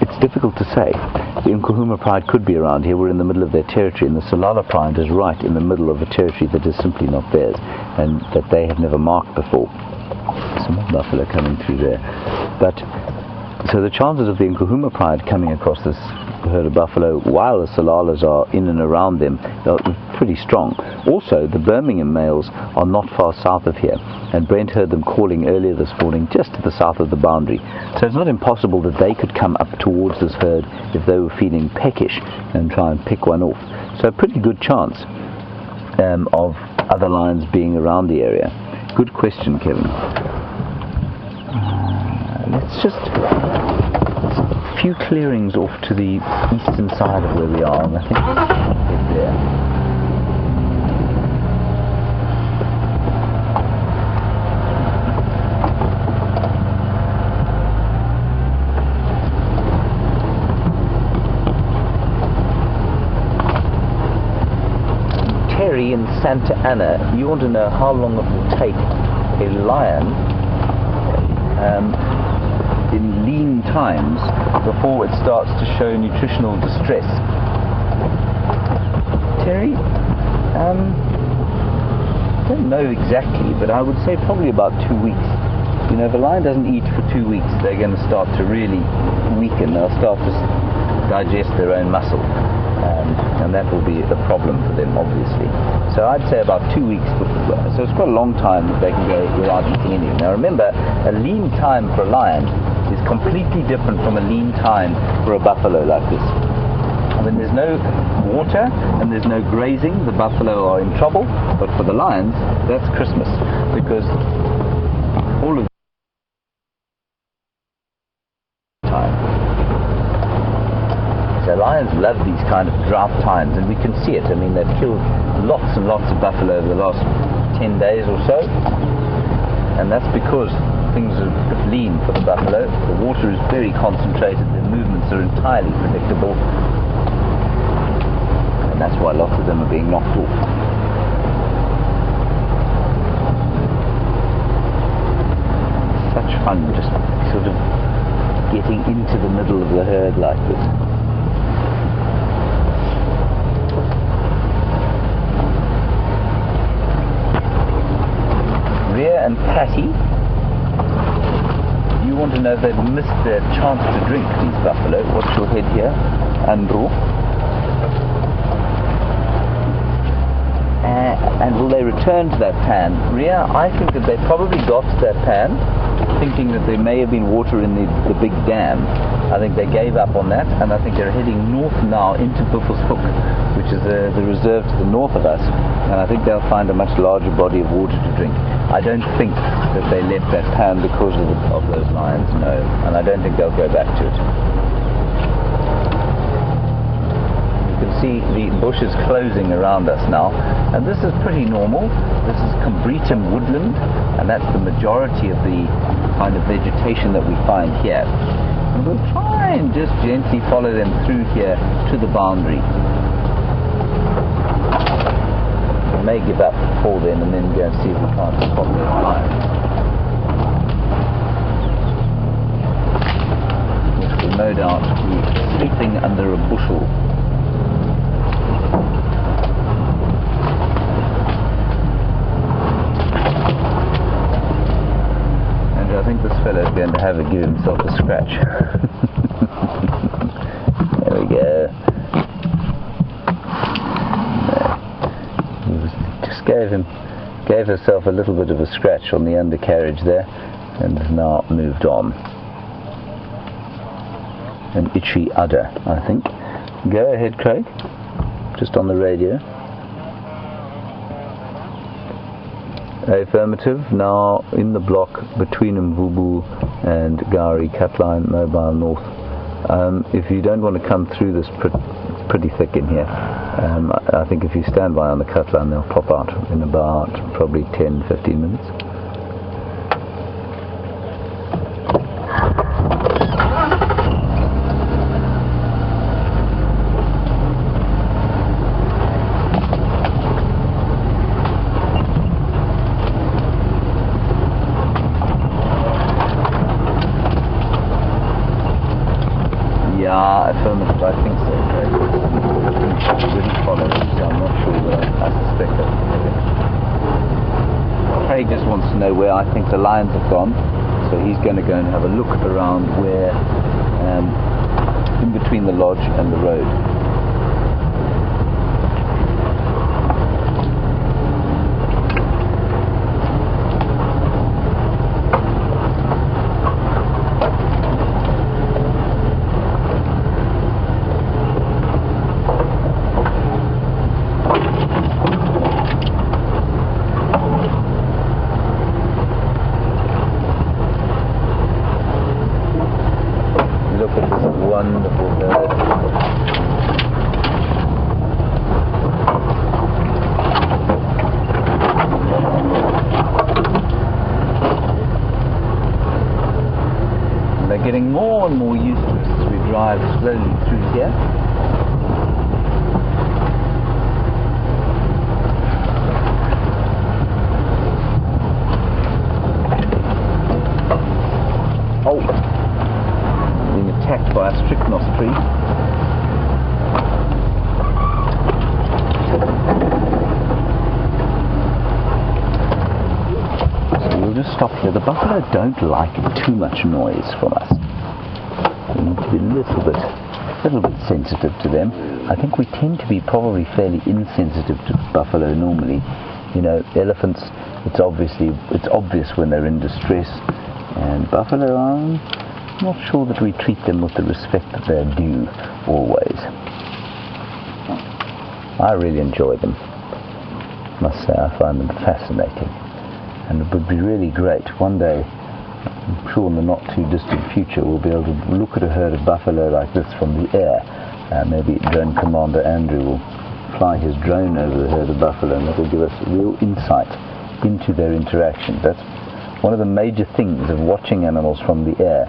it's difficult to say. The Nkuhuma Pride could be around here. We're in the middle of their territory, and the Tsalala Pride is right in the middle of a territory that is simply not theirs, and that they have never marked before. Some more buffalo coming through there. But so the chances of the Nkuhuma Pride coming across this herd of buffalo while the Tsalalas are in and around them are pretty strong. Also, the Birmingham males are not far south of here, and Brent heard them calling earlier this morning just to the south of the boundary. So it's not impossible that they could come up towards this herd if they were feeling peckish and try and pick one off. So a pretty good chance of other lions being around the area. Good question, Kevin. Let's just a few clearings off to the eastern side of where we are, and I think we'll get there. In Santa Ana, you want to know how long it will take a lion in lean times before it starts to show nutritional distress. Terry, I don't know exactly, but I would say probably about 2 weeks. You know, if a lion doesn't eat for 2 weeks, they're going to start to really weaken. They'll start to digest their own muscle. And that will be a problem for them, obviously. So I'd say about 2 weeks before, so it's quite a long time that they can go without eating anything. Now remember, a lean time for a lion is completely different from a lean time for a buffalo like this. When there's no water and there's no grazing, the buffalo are in trouble, but for the lions, that's Christmas, because all of So lions love these kind of drought times, and we can see it. I mean, they've killed lots and lots of buffalo over the last 10 days or so, and that's because things are a bit lean for the buffalo. The water is very concentrated, their movements are entirely predictable, and that's why lots of them are being knocked off. Such fun just sort of getting into the middle of the herd like this. Rhea and Patty, you want to know if they've missed their chance to drink, these buffalo. Watch your head here, Andrew. And will they return to that pan? Rhea, I think that they probably got to that pan thinking that there may have been water in the big dam. I think they gave up on that, and I think they're heading north now into Buffelshoek, which is the reserve to the north of us, and I think they'll find a much larger body of water to drink. I don't think that they left that pan because of those lions, no, and I don't think they'll go back to it. You can see the bushes closing around us now, and this is pretty normal. This is Combretum woodland, and that's the majority of the kind of vegetation that we find here. And we'll try and just gently follow them through here to the boundary. We may give up before then and then go and see if we can't spot those lions, which will no doubt be sleeping under a bushel. And I think this fellow is going to give himself a scratch. There we go. Gave herself a little bit of a scratch on the undercarriage there, and has now moved on. An itchy udder, I think. Go ahead, Craig. Just on the radio. Affirmative. Now in the block between Mvubu and Gari, Cutline, Mobile North. If you don't want to come through this, it's pretty thick in here. I think if you stand by on the cut line, they'll pop out in about probably 10-15 minutes. Yeah, affirmative, I think so. I didn't follow it, so I'm not sure, but I suspect that. Craig just wants to know where I think the lions have gone, so he's going to go and have a look around where, in between the lodge and the road. getting more and more used to this as we drive slowly through here. Oh, being attacked by a strychnos tree. So we'll just stop here. The buffalo don't like too much noise from us. We need to be a little bit sensitive to them. I think we tend to be probably fairly insensitive to buffalo normally. You know, elephants, it's obvious when they're in distress. And buffalo, I'm not sure that we treat them with the respect that they're due always. I really enjoy them. I must say, I find them fascinating. And it would be really great. One day, I'm sure in the not too distant future, we'll be able to look at a herd of buffalo like this from the air. Maybe Drone Commander Andrew will fly his drone over the herd of buffalo, and that will give us real insight into their interaction. That's one of the major things of watching animals from the air,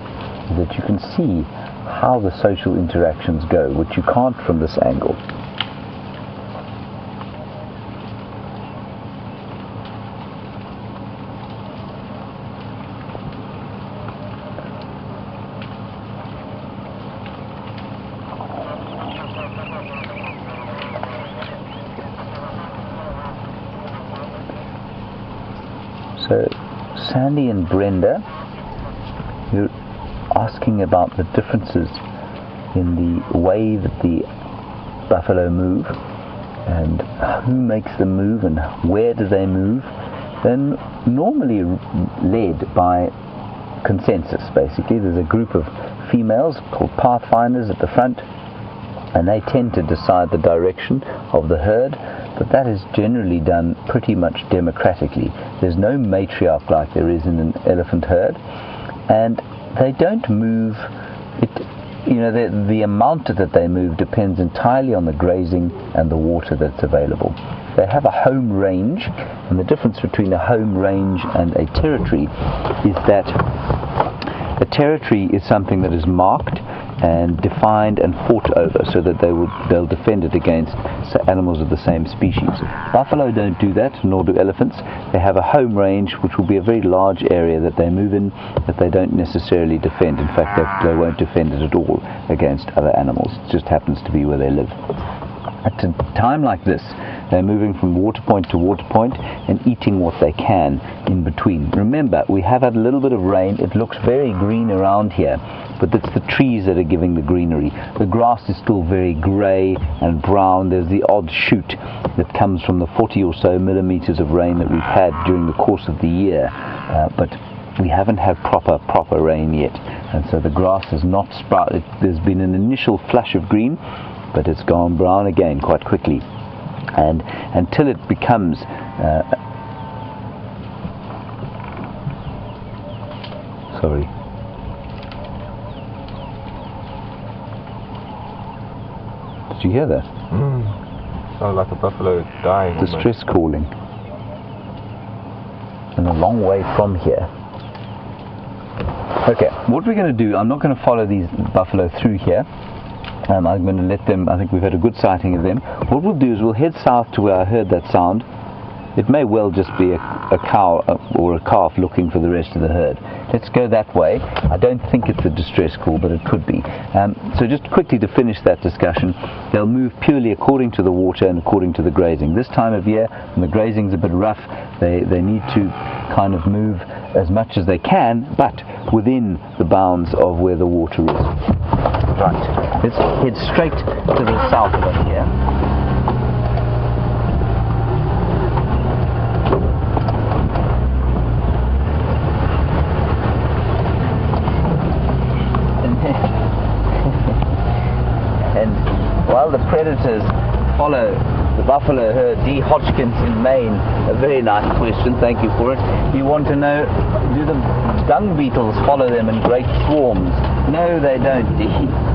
is that you can see how the social interactions go, which you can't from this angle. So Sandy and Brenda, you're asking about the differences in the way that the buffalo move and who makes them move and where do they move. They're normally led by consensus, basically. There's a group of females called pathfinders at the front, and they tend to decide the direction of the herd, but that is generally done pretty much democratically. There's no matriarch like there is in an elephant herd, and they don't move. The amount that they move depends entirely on the grazing and the water that's available. They have a home range, and the difference between a home range and a territory is that a territory is something that is marked and defined and fought over, so that they'll defend it against animals of the same species. Buffalo don't do that, nor do elephants. They have a home range, which will be a very large area that they move in, that they don't necessarily defend. In fact, they won't defend it at all against other animals. It just happens to be where they live. At a time like this, they're moving from water point to water point and eating what they can in between. Remember, we have had a little bit of rain. It looks very green around here, but it's the trees that are giving the greenery. The grass is still very grey and brown. There's the odd shoot that comes from the 40 or so millimeters of rain that we've had during the course of the year, but we haven't had proper rain yet, and so the grass has not sprouted. There's been an initial flush of green, but it's gone brown again quite quickly, and until it becomes sorry. Did you hear that? Sounds like a buffalo dying. Distress calling. And a long way from here. Okay, what we're going to do, I'm not going to follow these buffalo through here. I'm going to let them, I think we've had a good sighting of them. What we'll do is we'll head south to where I heard that sound. It may well just be a cow or a calf looking for the rest of the herd. Let's go that way. I don't think it's a distress call, but it could be. So just quickly to finish that discussion, they'll move purely according to the water and according to the grazing. This time of year, when the grazing's a bit rough, they need to kind of move as much as they can, but within the bounds of where the water is. Right, let's head straight to the south of us here. And while the predators follow the buffalo herd? D. Hodgkins in Maine, a very nice question, thank you for it. You want to know, do the dung beetles follow them in great swarms? No, they don't, D.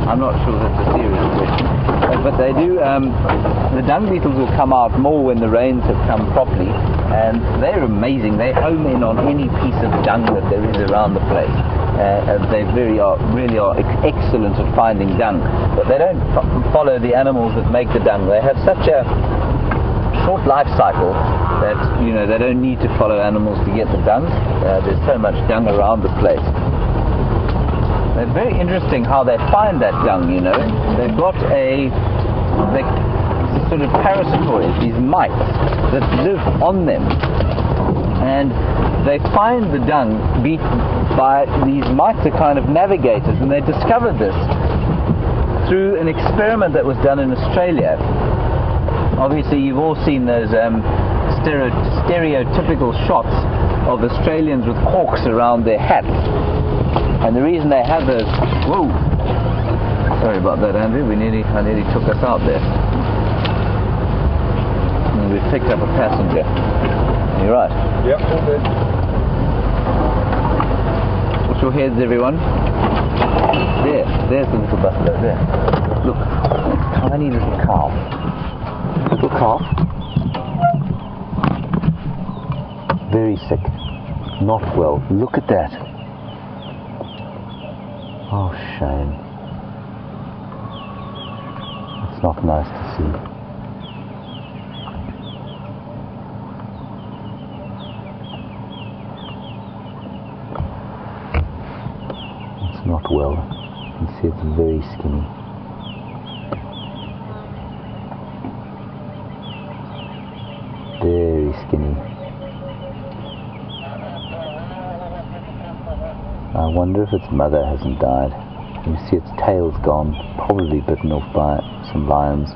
I'm not sure that's a serious question. But they do, the dung beetles will come out more when the rains have come properly, and they're amazing. They home in on any piece of dung that there is around the place. They really are excellent at finding dung, but they don't follow the animals that make the dung. They have such a short life cycle that, you know, they don't need to follow animals to get the dung. There's so much dung around the place. It's very interesting how they find that dung, you know. They've got they sort of parasitoids, these mites that live on them, and they find the dung by these mites are kind of navigators, and they discovered this through an experiment that was done in Australia. Obviously you've all seen those stereotypical shots of Australians with corks around their hats, and the reason they have those, whoa, sorry about that, Andrew, I nearly took us out there. And we've picked up a passenger. You're right. Yep, all good. Watch your heads, everyone. There's the little buffalo there. Look, tiny little calf. Little calf. Very sick. Not well. Look at that. Oh, shame. It's not nice to see. It's not well. You can see it's very skinny. Very skinny. I wonder if its mother hasn't died. You see its tail's gone, probably bitten off by some lions.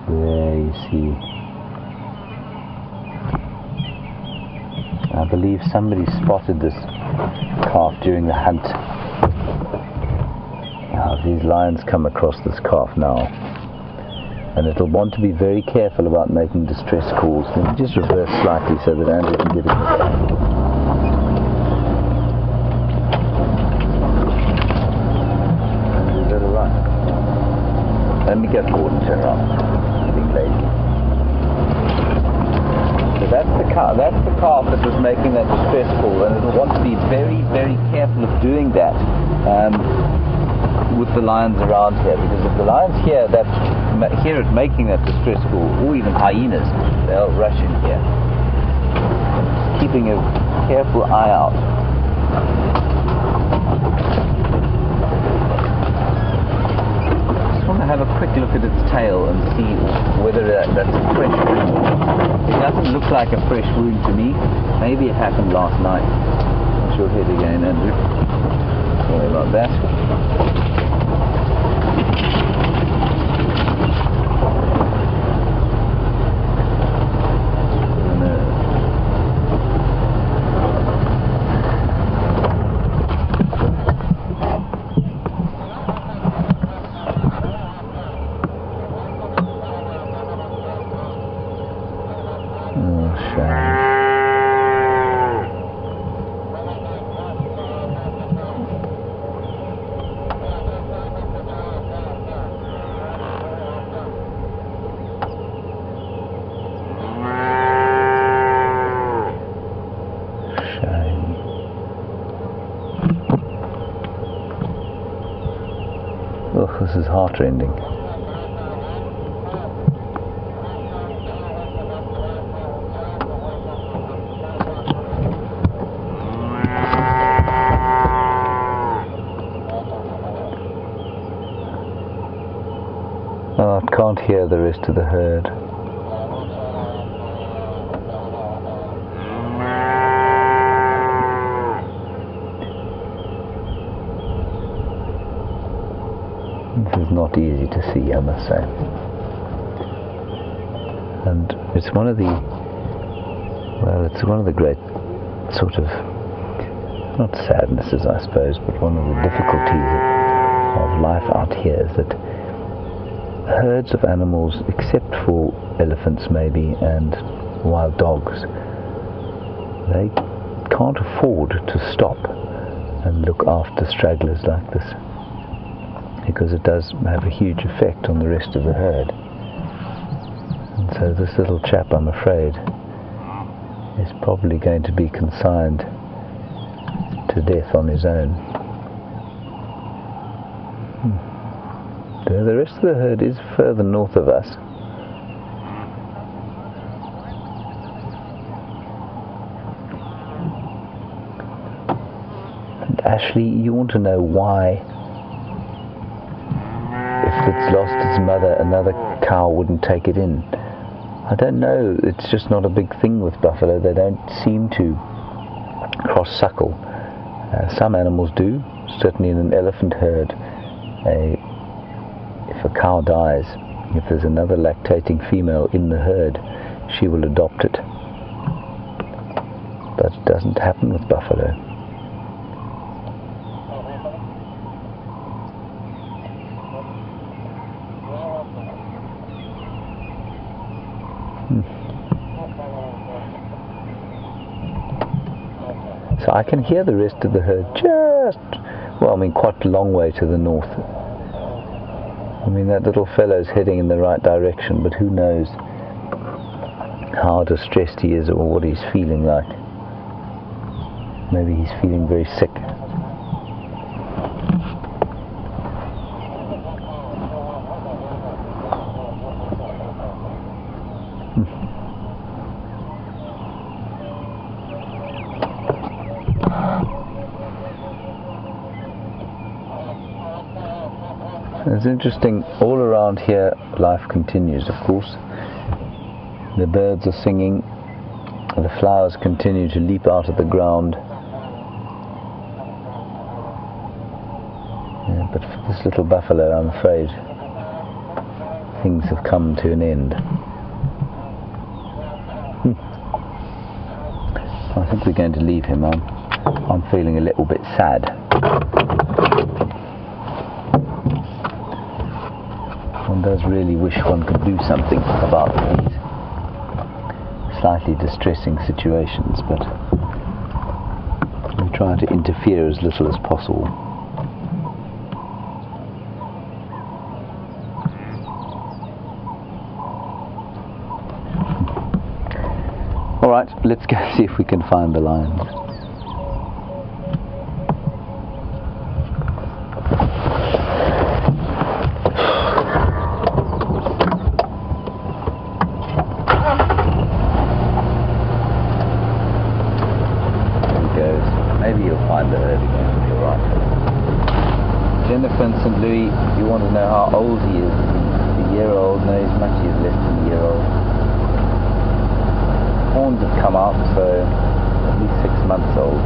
There you see. I believe somebody spotted this calf during the hunt. Now, these lions come across this calf now, and it'll want to be very careful about making distress calls. Let me just reverse slightly so that Andrew can get it. Is that alright? Let me go forward and turn around. I'm being lazy. So that's the calf that was making that distress call, and it'll want to be very, very careful of doing that with the lions around here, because if the lions hear it making that distress call, or even hyenas, they'll rush in here. Keeping a careful eye out. Just want to have a quick look at its tail and see whether that's a fresh wound. It doesn't look like a fresh wound to me. Maybe it happened last night. Watch your head again, Andrew. Sorry about that. Oh, this is heart-rending. Oh, I can't hear the rest of the herd. This is not easy to see, I must say. And it's one of Well, it's one of the great sort of, not sadnesses I suppose, but one of the difficulties of life out here is that herds of animals, except for elephants maybe and wild dogs, they can't afford to stop and look after stragglers like this, because it does have a huge effect on the rest of the herd. And so this little chap, I'm afraid, is probably going to be consigned to death on his own. The rest of the herd is further north of us. And Ashley, you want to know why, if it's lost its mother, another cow wouldn't take it in? I don't know. It's just not a big thing with buffalo. They don't seem to cross-suckle. Some animals do. Certainly in an elephant herd, if a cow dies, if there's another lactating female in the herd, she will adopt it. But it doesn't happen with buffalo. So I can hear the rest of the herd quite a long way to the north. I mean, that little fellow's heading in the right direction, but who knows how distressed he is or what he's feeling like. Maybe he's feeling very sick. It's interesting, all around here life continues, of course. The birds are singing, the flowers continue to leap out of the ground. Yeah, but for this little buffalo, I'm afraid things have come to an end. I think we're going to leave him on. I'm feeling a little bit sad. One does really wish one could do something about these slightly distressing situations, but we try to interfere as little as possible. Alright, let's go see if we can find the lions. St. Louis, you want to know how old he is. He's a year old. No, he's much less than a year old. Horns have come out, so at least 6 months old.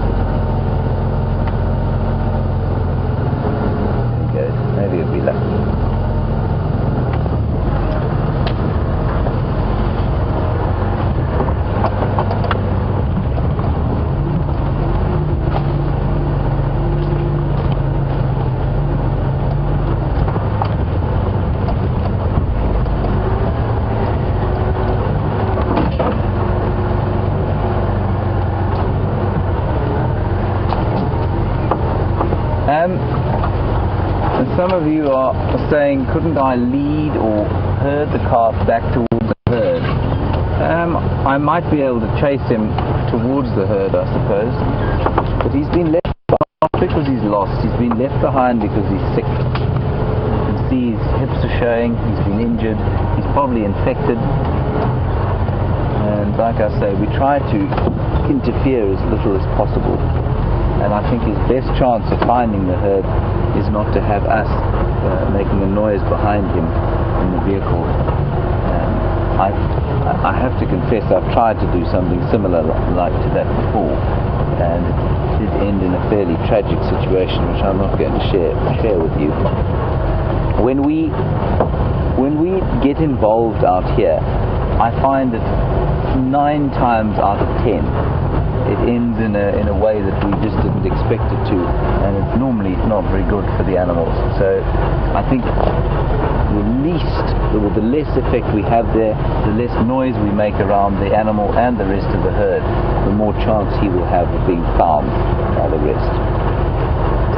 There he goes. Maybe he'll be lucky. And some of you are saying, couldn't I lead or herd the calf back towards the herd? I might be able to chase him towards the herd, I suppose, but he's been left behind because he's lost. He's been left behind because he's sick. You can see his hips are showing, he's been injured, he's probably infected, and like I say, we try to interfere as little as possible. And I think his best chance of finding the herd is not to have us making a noise behind him in the vehicle. I have to confess, I've tried to do something similar like to that before, and it did end in a fairly tragic situation, which I'm not going to share with you. When we get involved out here, I find that 9 times out of 10 it ends in a way that we just didn't expect it to, and it's normally not very good for the animals. So I think the less effect we have there, the less noise we make around the animal and the rest of the herd, the more chance he will have of being found by the rest.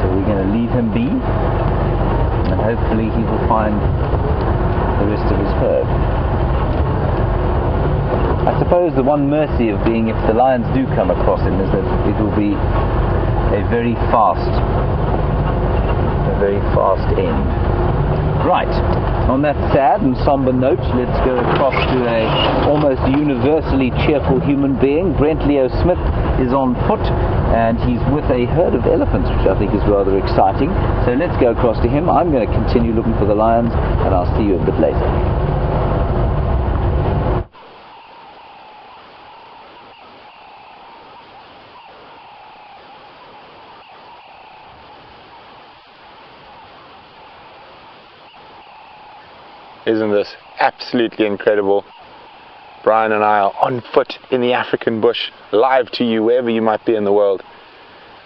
So we're going to leave him be, and hopefully he will find the rest of his herd. I suppose the one mercy of being, if the lions do come across him, is that it will be a very fast end. Right, on that sad and somber note, let's go across to a almost universally cheerful human being. Brent Leo Smith is on foot, and he's with a herd of elephants, which I think is rather exciting. So let's go across to him. I'm going to continue looking for the lions, and I'll see you a bit later. Isn't this absolutely incredible? Brian and I are on foot in the African bush, live to you wherever you might be in the world.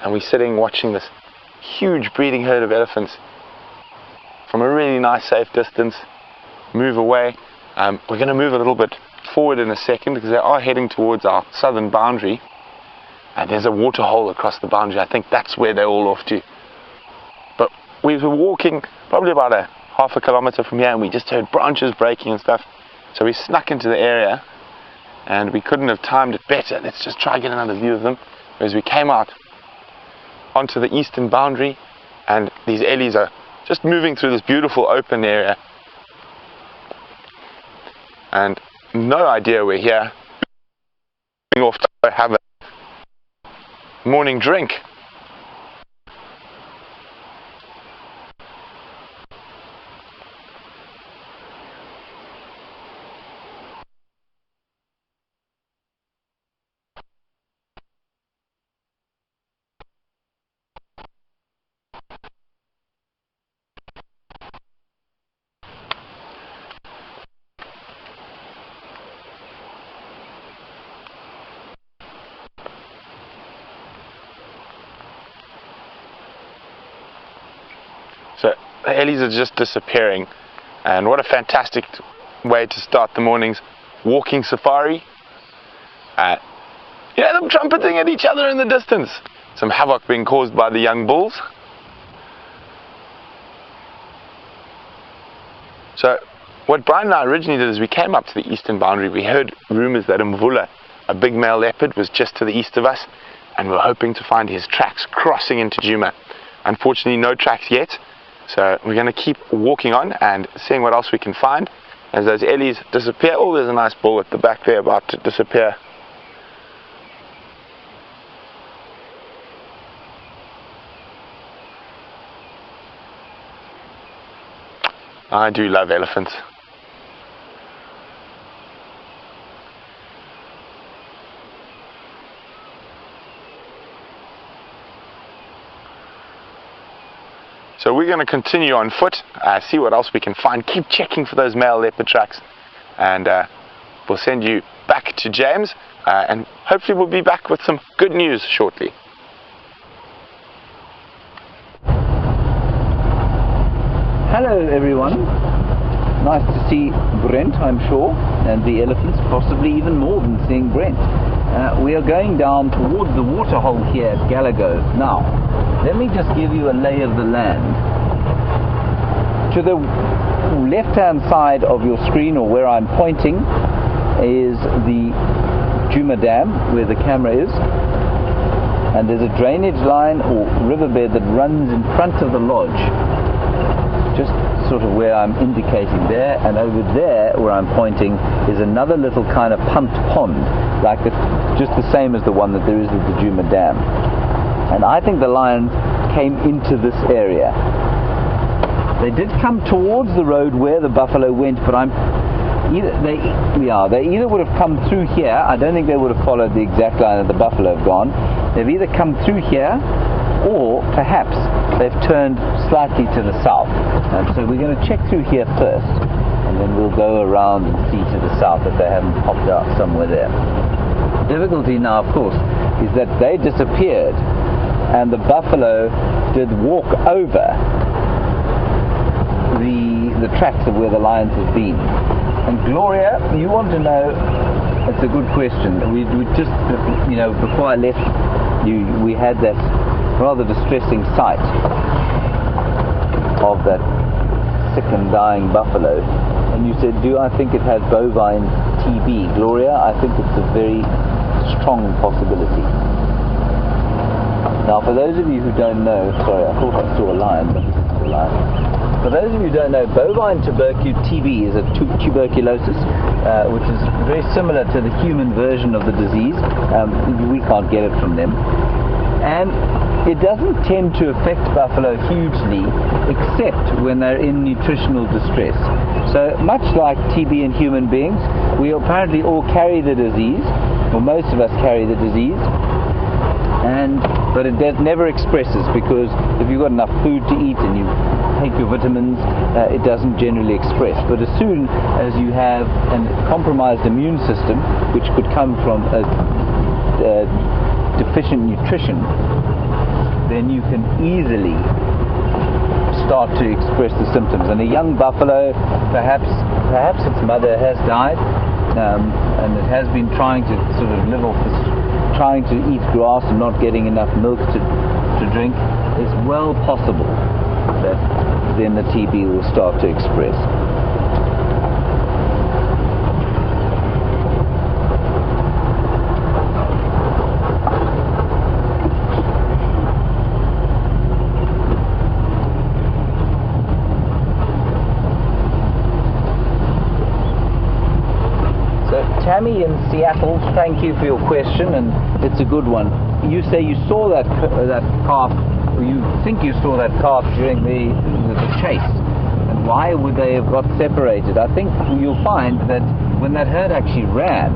And we're sitting watching this huge breeding herd of elephants from a really nice safe distance move away. We're going to move a little bit forward in a second because they are heading towards our southern boundary. And there's a water hole across the boundary. I think that's where they're all off to. But we were walking probably about half a kilometer from here, and we just heard branches breaking and stuff. So we snuck into the area, and we couldn't have timed it better. Let's just try and get another view of them. As we came out onto the eastern boundary, and these ellies are just moving through this beautiful open area. And no idea we're here. Going off to have a morning drink. So the ellies are just disappearing, and what a fantastic way to start the morning's walking safari. You know, them trumpeting at each other in the distance. Some havoc being caused by the young bulls. So what Brian and I originally did is we came up to the eastern boundary. We heard rumours that Mvula, a big male leopard, was just to the east of us, and we were hoping to find his tracks crossing into Djuma. Unfortunately, no tracks yet. So we're going to keep walking on and seeing what else we can find as those ellies disappear. Oh, there's a nice bull at the back there about to disappear. I do love elephants. So we're going to continue on foot, see what else we can find, keep checking for those male leopard tracks, and we'll send you back to James, and hopefully we'll be back with some good news shortly. Hello everyone, nice to see Brent, I'm sure, and the elephants, possibly even more than seeing Brent. We are going down towards the waterhole here at Gallagher. Now, let me just give you a lay of the land. To the left-hand side of your screen, or where I'm pointing, is the Djuma Dam, where the camera is. And there's a drainage line or riverbed that runs in front of the lodge. Just sort of where I'm indicating there, and over there where I'm pointing is another little kind of pumped pond, like just the same as the one that there is with the Djuma Dam. And I think the lions came into this area. They did come towards the road where the buffalo went, but they either would have come through here. I don't think they would have followed the exact line that the buffalo have gone. They've either come through here, or perhaps they've turned slightly to the south. And so we're going to check through here first, and and then we'll go around and see to the south if they haven't popped out somewhere there. The difficulty now, of course, is that they disappeared and the buffalo did walk over the tracks of where the lions have been. And Gloria, you want to know, it's a good question. We just, before I left you, we had that rather distressing sight of that sick and dying buffalo. And you said, do I think it had bovine TB? Gloria, I think it's a very strong possibility. Now, for those of you who don't know, sorry, I thought I saw a lion, but this is a lion. For those of you who don't know, bovine TB is a tuberculosis, which is very similar to the human version of the disease. We can't get it from them. And it doesn't tend to affect buffalo hugely, except when they're in nutritional distress. So much like TB in human beings, we apparently all carry the disease, or most of us carry the disease. But it never expresses, because if you've got enough food to eat and you take your vitamins, it doesn't generally express. But as soon as you have a compromised immune system, which could come from a deficient nutrition, then you can easily start to express the symptoms. And a young buffalo, perhaps its mother has died, and it has been trying to sort of live off this, trying to eat grass and not getting enough milk to drink. It's well possible that then the TB will start to express. Tammy in Seattle, thank you for your question, and it's a good one. You say you saw that calf, or you think you saw that calf during the chase, and why would they have got separated? I think you'll find that when that herd actually ran,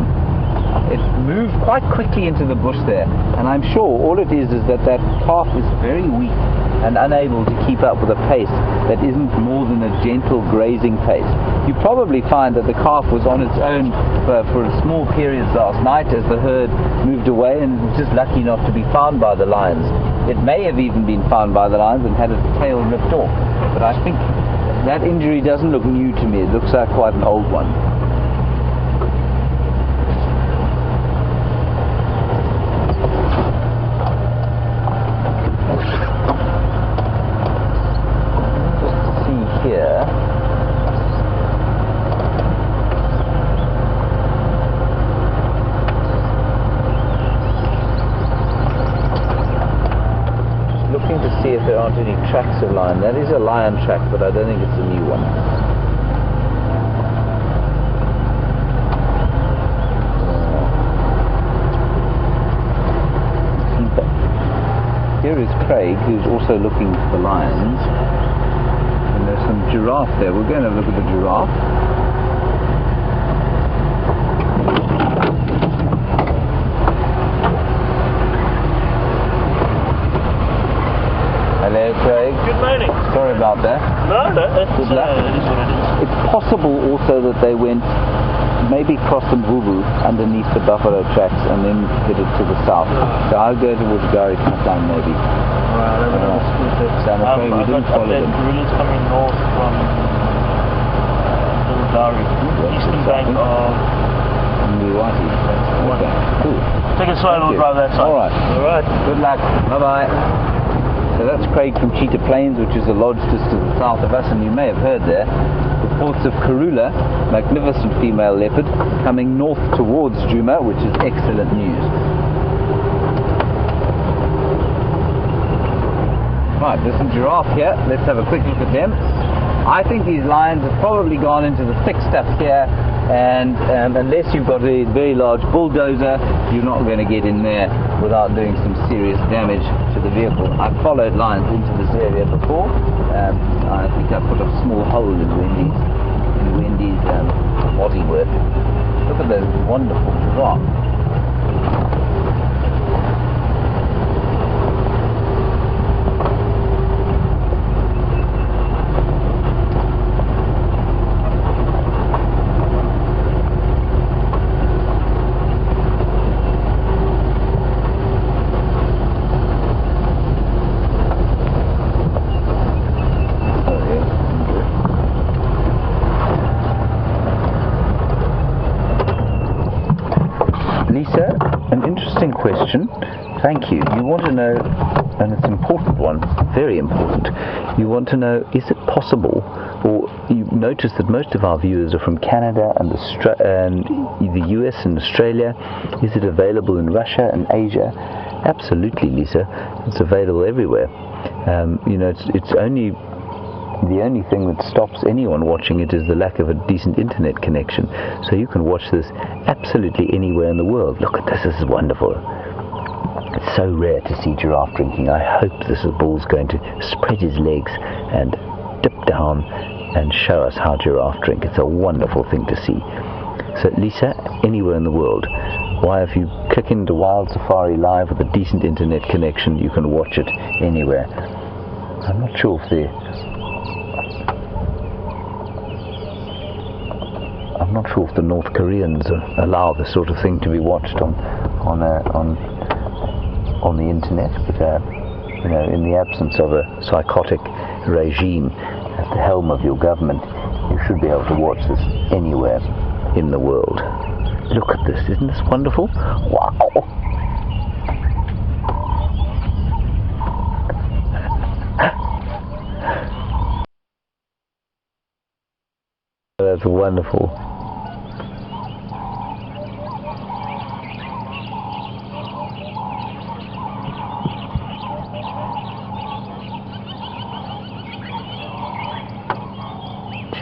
it moved quite quickly into the bush there, and I'm sure all it is that calf is very weak and unable to keep up with a pace that isn't more than a gentle grazing pace. You probably find that the calf was on its own for small periods last night as the herd moved away, and was just lucky not to be found by the lions. It may have even been found by the lions and had its tail ripped off, but I think that injury doesn't look new to me. It looks like quite an old one. See if there aren't any tracks of lion. That is a lion track, but I don't think it's a new one. Here is Craig, who's also looking for lions, and there's some giraffe there. We're going to look at the giraffe. Hello, Craig. Good morning. Sorry about that. No, that's Good luck. it is what it is. It's possible also that they went, maybe crossed the Mvubu underneath the buffalo tracks and then headed to the south. So I'll go towards Gari Katan maybe. Alright, So I'm afraid we didn't follow them. Karula's coming north from Little Dari, eastern bank of Mwiwati. Okay, cool. Take it slow and we'll drive that side. Alright. Good luck. Bye-bye. So that's Craig from Cheetah Plains, which is a lodge just to the south of us, and you may have heard there reports of Karula, magnificent female leopard, coming north towards Djuma, which is excellent news. Right, there's some giraffe here. Let's have a quick look at them. I think these lions have probably gone into the thick stuff here, and unless you've got a very large bulldozer, you're not going to get in there without doing some serious damage to the vehicle. I've followed lions into this area before. I think I put a small hole in Wendy's bodywork. Look at those wonderful giraffe. question. Thank you. You want to know, and it's an important one, very important. You want to know, is it possible, or you notice that most of our viewers are from Canada and the US and Australia. Is it available in Russia and Asia? Absolutely, Lisa. It's available everywhere. It's only the only thing that stops anyone watching it is the lack of a decent internet connection. So you can watch this absolutely anywhere in the world. Look at this. This is wonderful. It's so rare to see giraffe drinking. I hope this bull's going to spread his legs and dip down and show us how giraffe drink. It's a wonderful thing to see. So Lisa, anywhere in the world, why, if you click into WildSafari Live with a decent internet connection, you can watch it anywhere. I'm not sure if the North Koreans allow this sort of thing to be watched on the internet, but in the absence of a psychotic regime at the helm of your government, you should be able to watch this anywhere in the world. Look at this, isn't this wonderful? Wow! That's wonderful.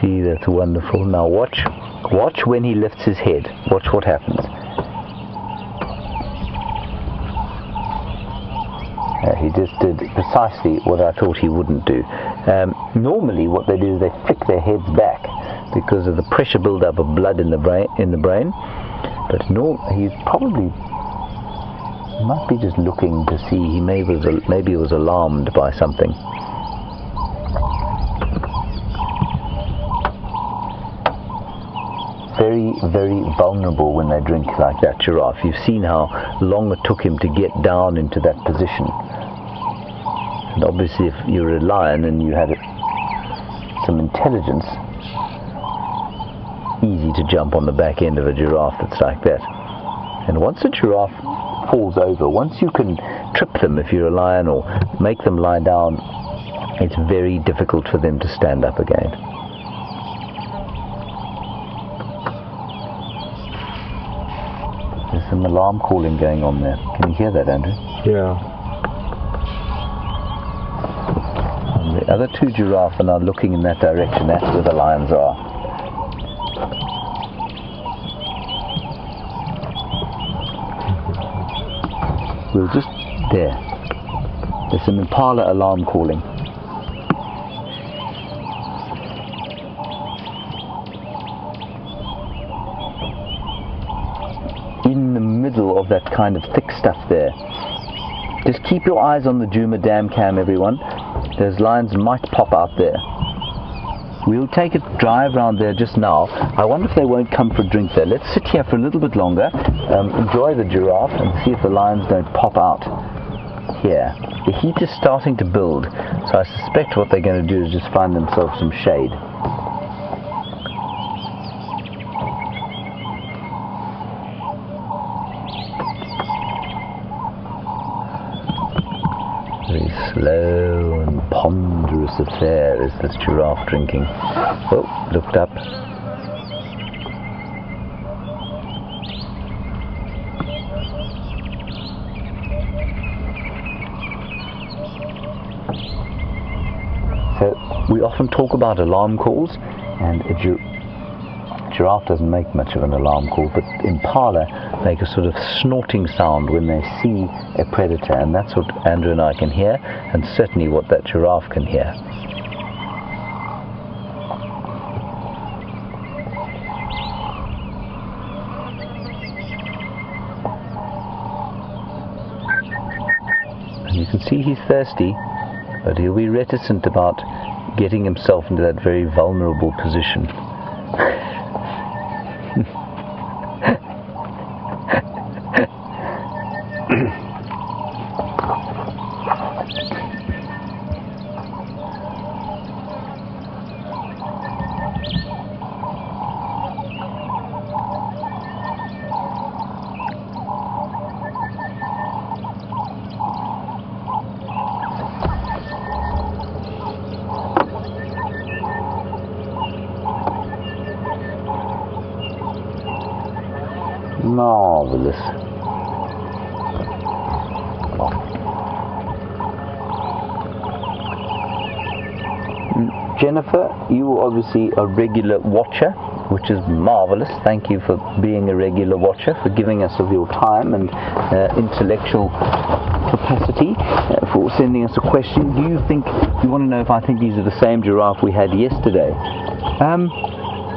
Gee, that's wonderful. Now watch when he lifts his head. Watch what happens. He just did precisely what I thought he wouldn't do. Normally what they do is they flick their heads back because of the pressure build-up of blood in the brain. But he's probably might be just looking to see. Maybe he was alarmed by something. Very, very vulnerable when they drink like that, giraffe. You've seen how long it took him to get down into that position. And obviously if you're a lion and you had some intelligence, easy to jump on the back end of a giraffe that's like that. And once a giraffe falls over, once you can trip them if you're a lion or make them lie down, it's very difficult for them to stand up again. There's some alarm calling going on there. Can you hear that, Andrew? Yeah. And the other two giraffes are now looking in that direction. That's where the lions are. We'll just... there. There's some impala alarm calling. In the middle of that kind of thick stuff there. Just keep your eyes on the Djuma Dam cam, everyone. Those lions might pop out there. We'll take a drive around there just now. I wonder if they won't come for a drink there. Let's sit here for a little bit longer, enjoy the giraffe and see if the lions don't pop out here. The heat is starting to build, so I suspect what they're going to do is just find themselves some shade. Very slow and ponderous affair is this giraffe drinking. Oh, looked up. So we often talk about alarm calls, and a giraffe doesn't make much of an alarm call, but impala make a sort of snorting sound when they see a predator, and that's what Andrew and I can hear, and certainly what that giraffe can hear. And you can see he's thirsty, but he'll be reticent about getting himself into that very vulnerable position. Marvelous. Jennifer, you are obviously a regular watcher, which is marvelous. Thank you for being a regular watcher, for giving us of your time and intellectual capacity, for sending us a question. Do you think, you want to know if I think these are the same giraffe we had yesterday?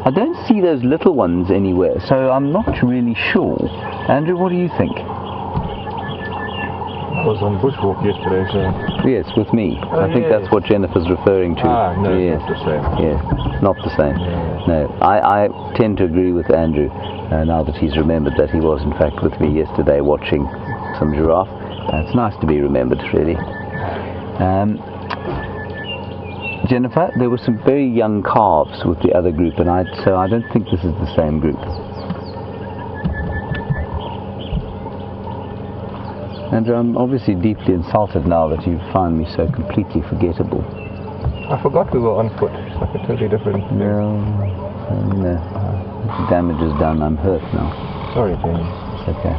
I don't see those little ones anywhere, so I'm not really sure. Andrew, what do you think? I was on bushwalk yesterday, so... Yes, with me. Oh, I think yes. that's what Jennifer's referring to. No, yes. it's not the same. Yes, not the same. Yeah. No, I tend to agree with Andrew, now that he's remembered that he was in fact with me yesterday watching some giraffe. It's nice to be remembered, really. Jennifer, there were some very young calves with the other group, and so I don't think this is the same group. Andrew, I'm obviously deeply insulted now that you find me so completely forgettable. I forgot we were on foot. It's like a totally different thing. No. The damage is done. I'm hurt now. Sorry, Jamie. It's okay.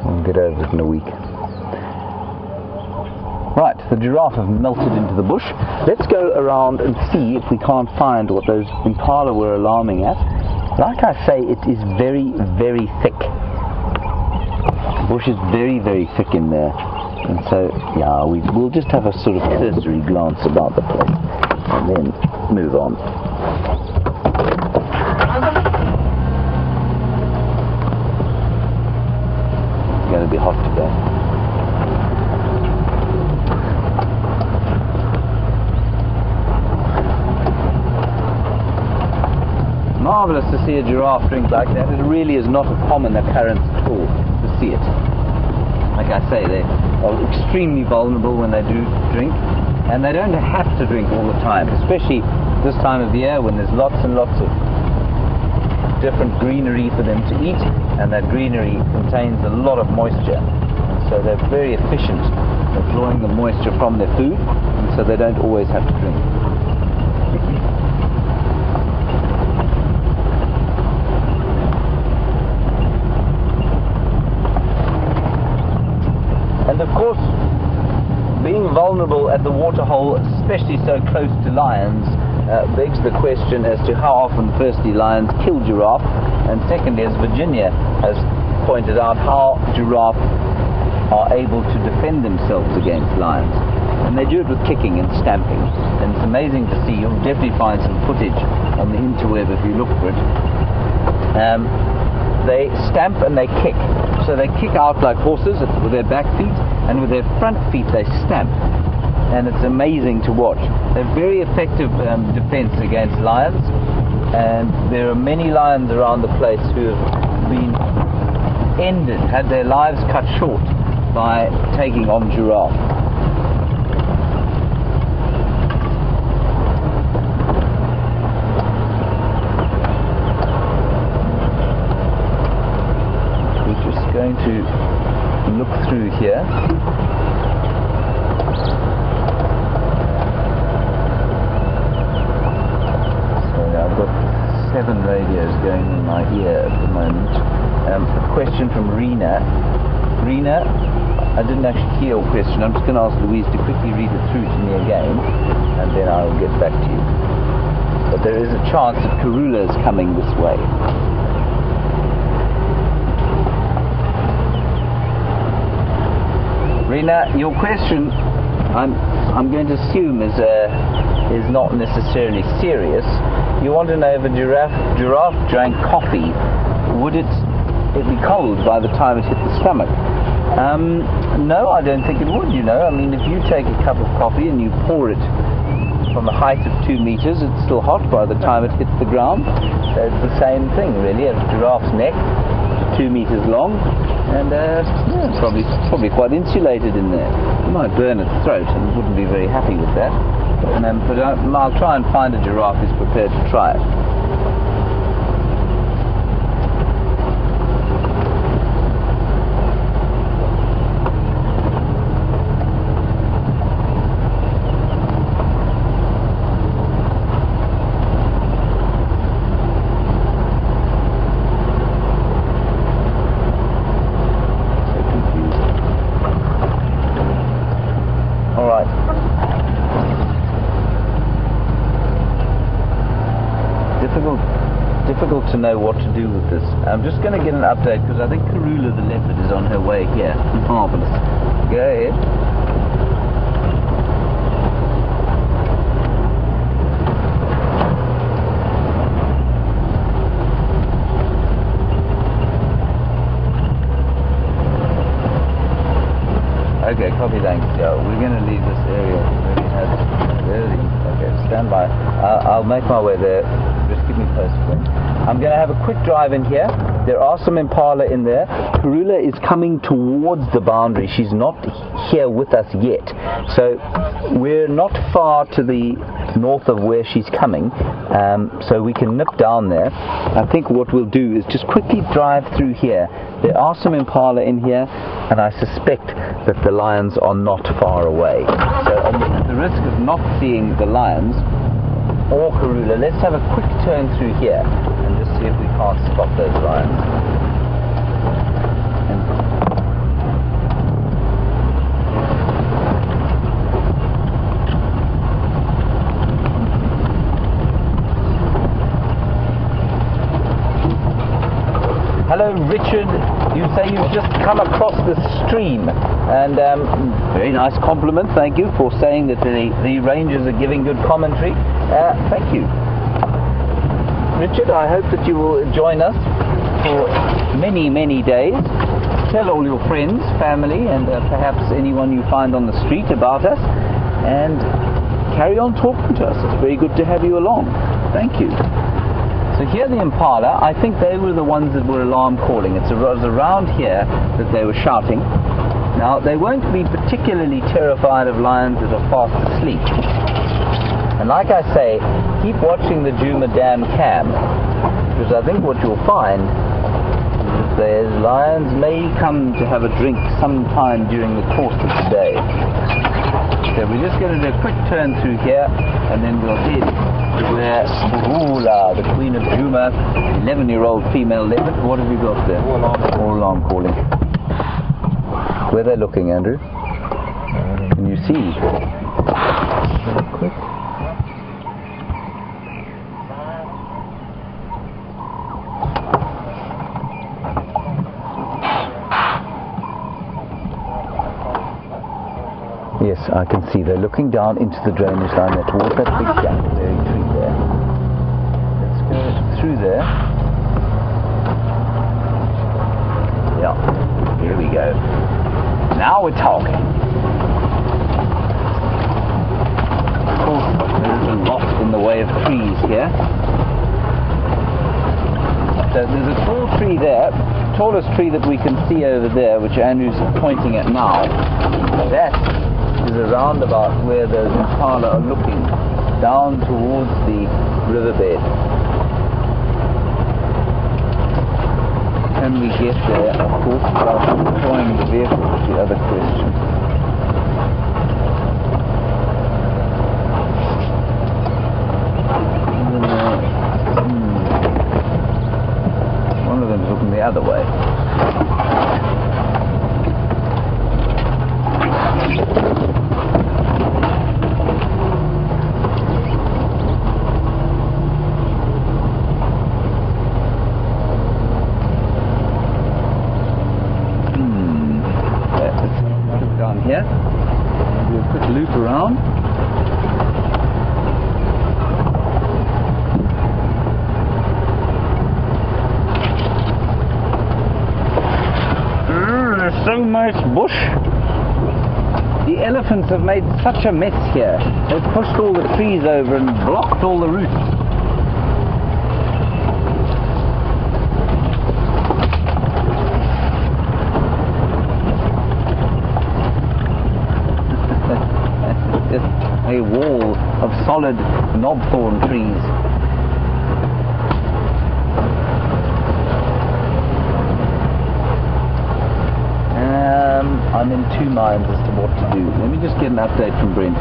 We'll get over it in a week. Right, the giraffe have melted into the bush. Let's go around and see if we can't find what those impala were alarming at. Like I say, it is very, very thick. The bush is very, very thick in there. And so, yeah, we'll just have a sort of cursory glance about the place and then move on. It's going to be hot today. Marvelous to see a giraffe drink like that. It really is not a common occurrence at all to see it. Like I say, they are extremely vulnerable when they do drink, and they don't have to drink all the time, especially this time of year when there's lots and lots of different greenery for them to eat, and that greenery contains a lot of moisture, and so they're very efficient at drawing the moisture from their food, and so they don't always have to drink. And of course, being vulnerable at the waterhole, especially so close to lions, begs the question as to how often, firstly, lions kill giraffe, and secondly, as Virginia has pointed out, how giraffe are able to defend themselves against lions. And they do it with kicking and stamping, and it's amazing to see. You'll definitely find some footage on the interweb if you look for it. They stamp and they kick. So they kick out like horses with their back feet, and with their front feet they stamp. And it's amazing to watch. They're very effective defense against lions, and there are many lions around the place who have been had their lives cut short by taking on giraffe. Going to look through here. So I've got 7 radios going in my ear at the moment. A question from Rena. Rena, I didn't actually hear your question. I'm just going to ask Louise to quickly read it through to me again, and then I will get back to you. But there is a chance that Karula is coming this way. Rena, your question, I'm going to assume is not necessarily serious. You want to know if a giraffe drank coffee, would it be cold by the time it hit the stomach? No, I don't think it would, you know. I mean, if you take a cup of coffee and you pour it from a height of 2 meters, it's still hot by the time it hits the ground. So it's the same thing, really. A giraffe's neck, 2 meters long, and yeah, probably quite insulated in there. It might burn its throat, and it wouldn't be very happy with that. But I'll try and find a giraffe who's prepared to try it. difficult to know what to do with this. I'm just going to get an update because I think Karula the leopard is on her way here. Marvelous. Go ahead. Okay, copy, thanks. Yeah, we're going to leave this area. Okay, stand by. I'll make my way there. Just keep me posted. I'm going to have a quick drive in here. There are some impala in there. Karula is coming towards the boundary. She's not here with us yet. So we're not far to the north of where she's coming. So we can nip down there. I think what we'll do is just quickly drive through here. There are some impala in here, and I suspect that the lions are not far away. So at the risk of not seeing the lions or Karula, let's have a quick turn through here and just see if we can't spot those lions. Hello Richard, you say you've just come across the stream, and very nice compliment, thank you for saying that the rangers are giving good commentary. Thank you. Richard, I hope that you will join us for many, many days. Tell all your friends, family, and perhaps anyone you find on the street about us, and carry on talking to us. It's very good to have you along. Thank you. So here the impala, I think they were the ones that were alarm calling. It was around here that they were shouting. Now, they won't be particularly terrified of lions that are fast asleep. And like I say, keep watching the Djuma Dam cam, because I think what you'll find is that the lions may come to have a drink sometime during the course of the day. So we're just going to do a quick turn through here, and then we'll head to where Karula, the Queen of Djuma, 11-year-old female leopard. What have you got there? All alarm calling. Where are they looking, Andrew? Can you see? Quick. Yes, I can see. They're looking down into the drainage line there towards that big jackberry tree there. Let's go through there. Yeah, here we go. Now we're talking. Of course, there's a lot in the way of trees here. So there's a tall tree there, tallest tree that we can see over there, which Andrew's pointing at now. That is a roundabout where the impala are looking down towards the riverbed. Can we get there? Of course, without deploying the vehicle is the other question. One of them's looking the other way. Here, do a quick loop around. There's so much bush. The elephants have made such a mess here. They've pushed all the trees over and blocked all the roots. A wall of solid knobthorn trees. I'm in two minds as to what to do. Let me just get an update from Brent.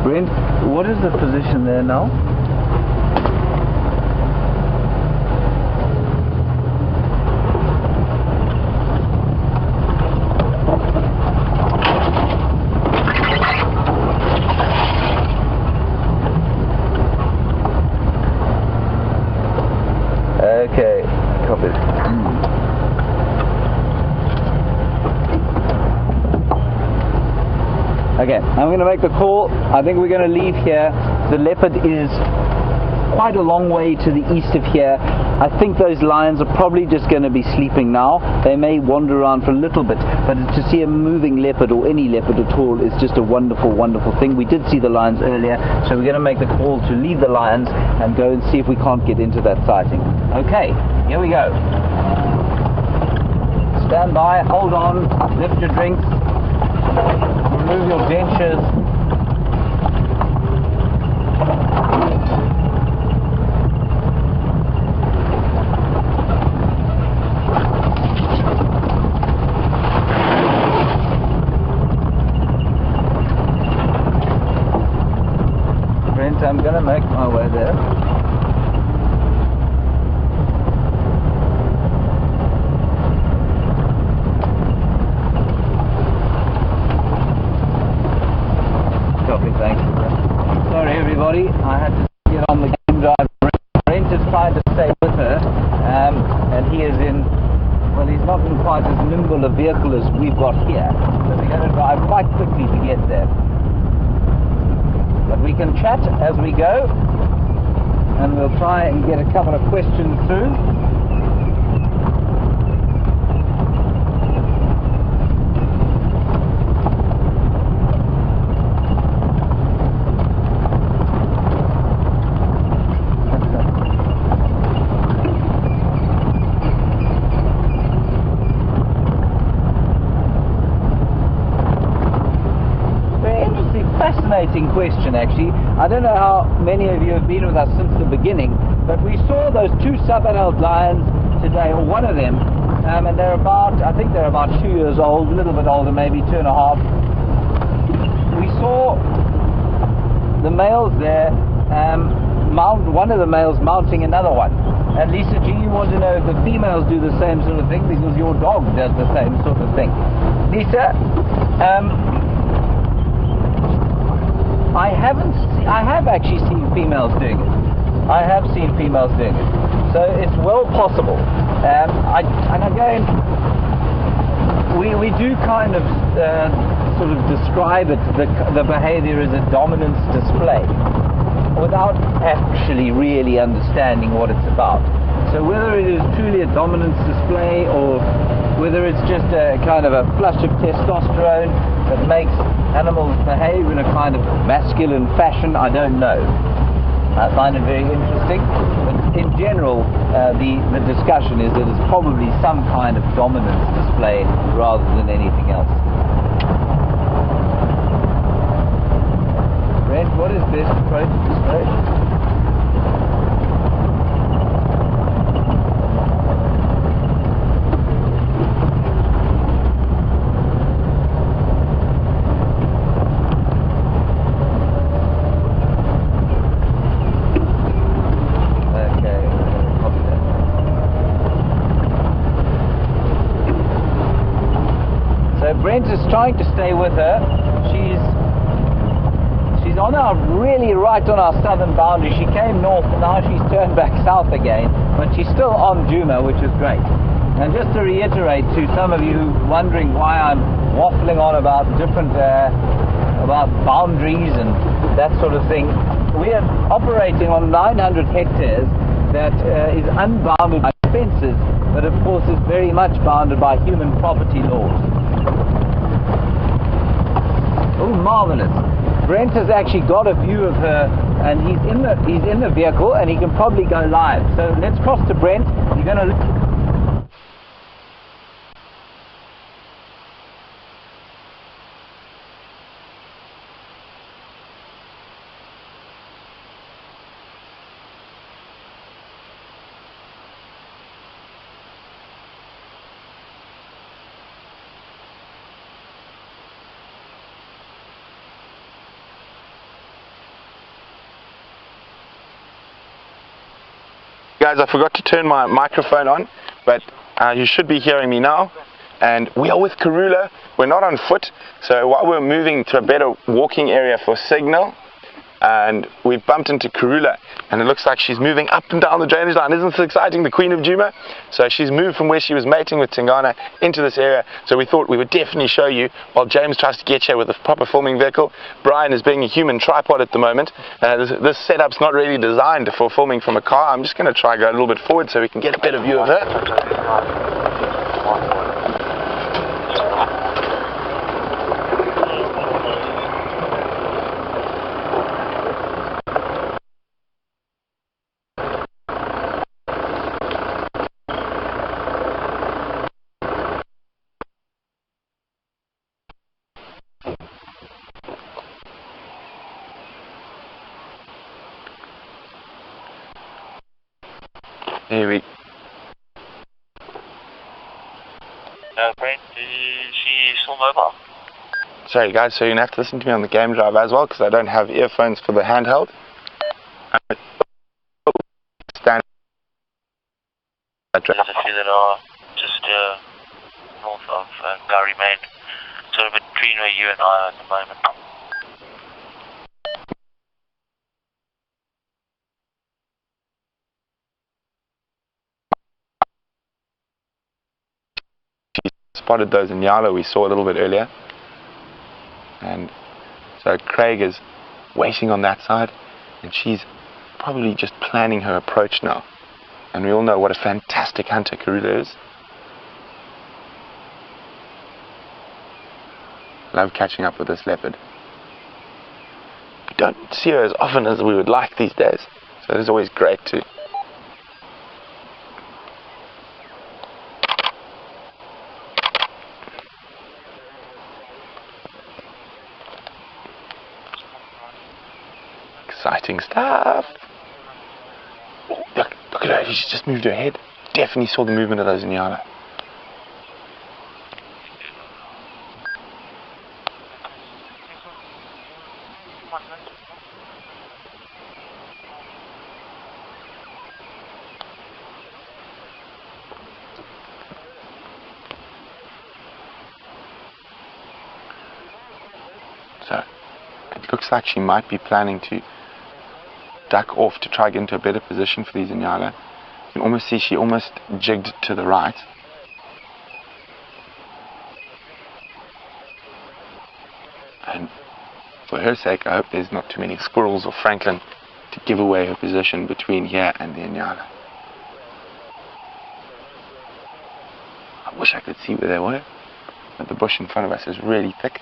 Brent, what is the position there now? Okay, I'm going to make the call. I think we're going to leave here. The leopard is quite a long way to the east of here. I think those lions are probably just going to be sleeping now. They may wander around for a little bit, but to see a moving leopard or any leopard at all is just a wonderful, wonderful thing. We did see the lions earlier, so we're going to make the call to leave the lions and go and see if we can't get into that sighting. Okay, here we go. Stand by, hold on, lift your drinks, remove your dentures. Brent, I'm going to make my way there. Thank you. Sorry everybody, I had to get on the game drive. Brent is trying to stay with her, and he is in, well, he's not in quite as nimble a vehicle as we've got here, so we're going to drive quite quickly to get there. But we can chat as we go, and we'll try and get a couple of questions through. Fascinating question, actually. I don't know how many of you have been with us since the beginning, but we saw those two southern-held lions today, or one of them, and they're about, I think they're about 2 years old, a little bit older, maybe 2.5. We saw the males there mount, one of the males mounting another one. And Lisa G, you want to know if the females do the same sort of thing, because your dog does the same sort of thing. Lisa, I have actually seen females doing it. I have seen females doing it. So it's well possible. And again, we do kind of sort of describe it, the behavior as a dominance display, without actually really understanding what it's about. So whether it is truly a dominance display, or whether it's just a kind of a flush of testosterone that makes animals behave in a kind of masculine fashion, I don't know. I find it very interesting, but in general the discussion is that it's probably some kind of dominance display rather than anything else. Brent, what is best approach to display? Brent is trying to stay with her. She's on our, really right on our southern boundary. She came north and now she's turned back south again, but she's still on Djuma, which is great. And just to reiterate to some of you wondering why I'm waffling on about different about boundaries and that sort of thing, we are operating on 900 hectares that is unbounded by fences, but of course is very much bounded by human property laws. Oh, marvelous! Brent has actually got a view of her, and he's in the vehicle, and he can probably go live. So let's cross to Brent. You're going to. Guys, I forgot to turn my microphone on, but you should be hearing me now. And we are with Karula. We're not on foot, so while we're moving to a better walking area for signal, and we've bumped into Karula, and it looks like she's moving up and down the drainage line. Isn't this exciting? The Queen of Djuma. So she's moved from where she was mating with Tingana into this area. So we thought we would definitely show you while James tries to get here with a proper filming vehicle. Brian is being a human tripod at the moment. This setup's not really designed for filming from a car. I'm just going to try go a little bit forward so we can get a better view of her. Here we Brent, is she still mobile? Sorry guys, so you're going to have to listen to me on the game drive as well because I don't have earphones for the handheld. Stand. There's a few that are just north of Gary Main, sort of between where you and I are at the moment. Spotted those in Yala we saw a little bit earlier, and so Craig is waiting on that side, and she's probably just planning her approach now, and we all know what a fantastic hunter Karula is. Love catching up with this leopard. We don't see her as often as we would like these days, so it's always great to exciting stuff. Oh, look at her, she's just moved her head. Definitely saw the movement of those Inyala. So, it looks like she might be planning to duck off to try to get into a better position for these Inyala. You can almost see she almost jigged to the right. And for her sake, I hope there's not too many squirrels or Franklin to give away her position between here and the Inyala. I wish I could see where they were, but the bush in front of us is really thick.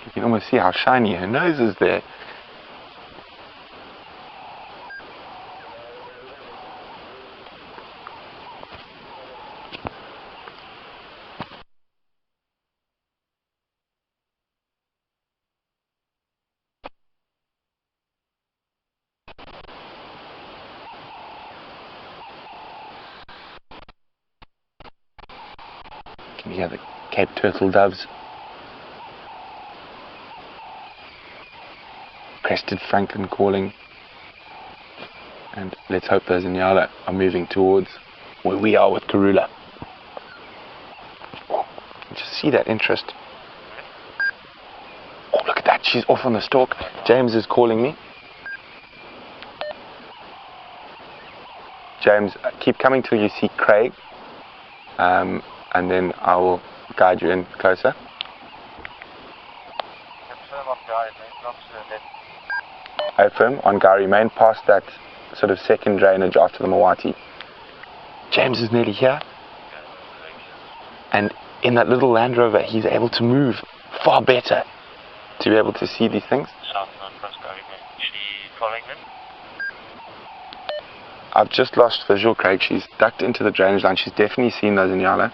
You can almost see how shiny her nose is there. You can hear the Cape turtle doves. Crested Franklin calling, and let's hope those Inyala are moving towards where we are with Karula. Just see that interest. Oh, look at that, she's off on the stalk. James is calling me. James, keep coming till you see Craig, and then I will guide you in closer. Firm on Gary Main, past that sort of second drainage after the Mawati. James is nearly here, and in that little Land Rover he's able to move far better to be able to see these things. South northwest Gary Main. Is she following them? I've just lost visual, Craig. She's ducked into the drainage line. She's definitely seen those Inyala.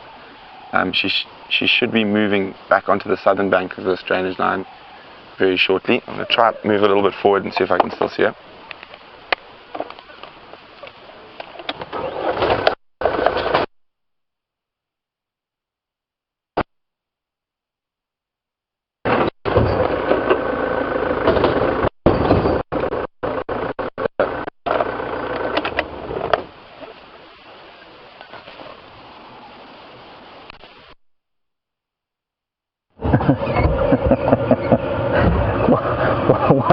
She should be moving back onto the southern bank of this drainage line very shortly. I'm going to try and move a little bit forward and see if I can still see her.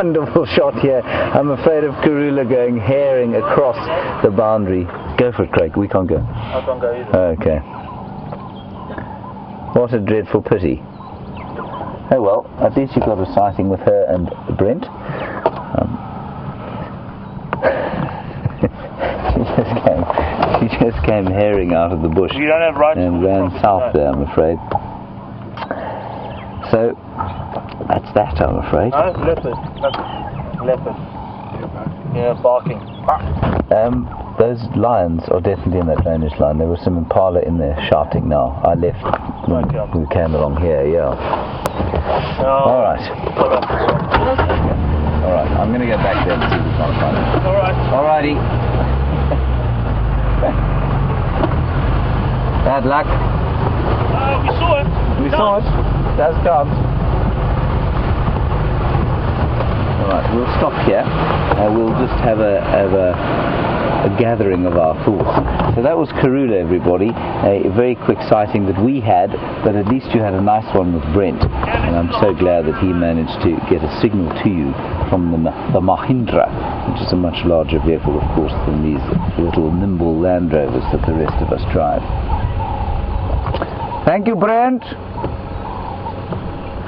wonderful shot here. I'm afraid of Karula going herring across the boundary. Go for it, Craig. We can't go. I can't go either. Okay. What a dreadful pity. Oh well, at least you got a sighting with her and Brent. She just came herring out of the bush You don't have rights and to ran cross, south no. there, I'm afraid. So, that's that, I'm afraid. No, leopard. Leopard. Yeah, barking. Those lions are definitely in that drainage line. There was some impala in there shouting now. I left when we came along here, yeah. Alright. Alright, I'm going to go back there and see if we can't find it. Alright. Alrighty. Bad luck. We saw it. We saw it. Does come. Alright, we'll stop here. We'll just have a gathering of our thoughts. So that was Karula, everybody. A very quick sighting that we had, but at least you had a nice one with Brent. And I'm so glad that he managed to get a signal to you from the Mahindra, which is a much larger vehicle, of course, than these little nimble Land Rovers that the rest of us drive. Thank you, Brent.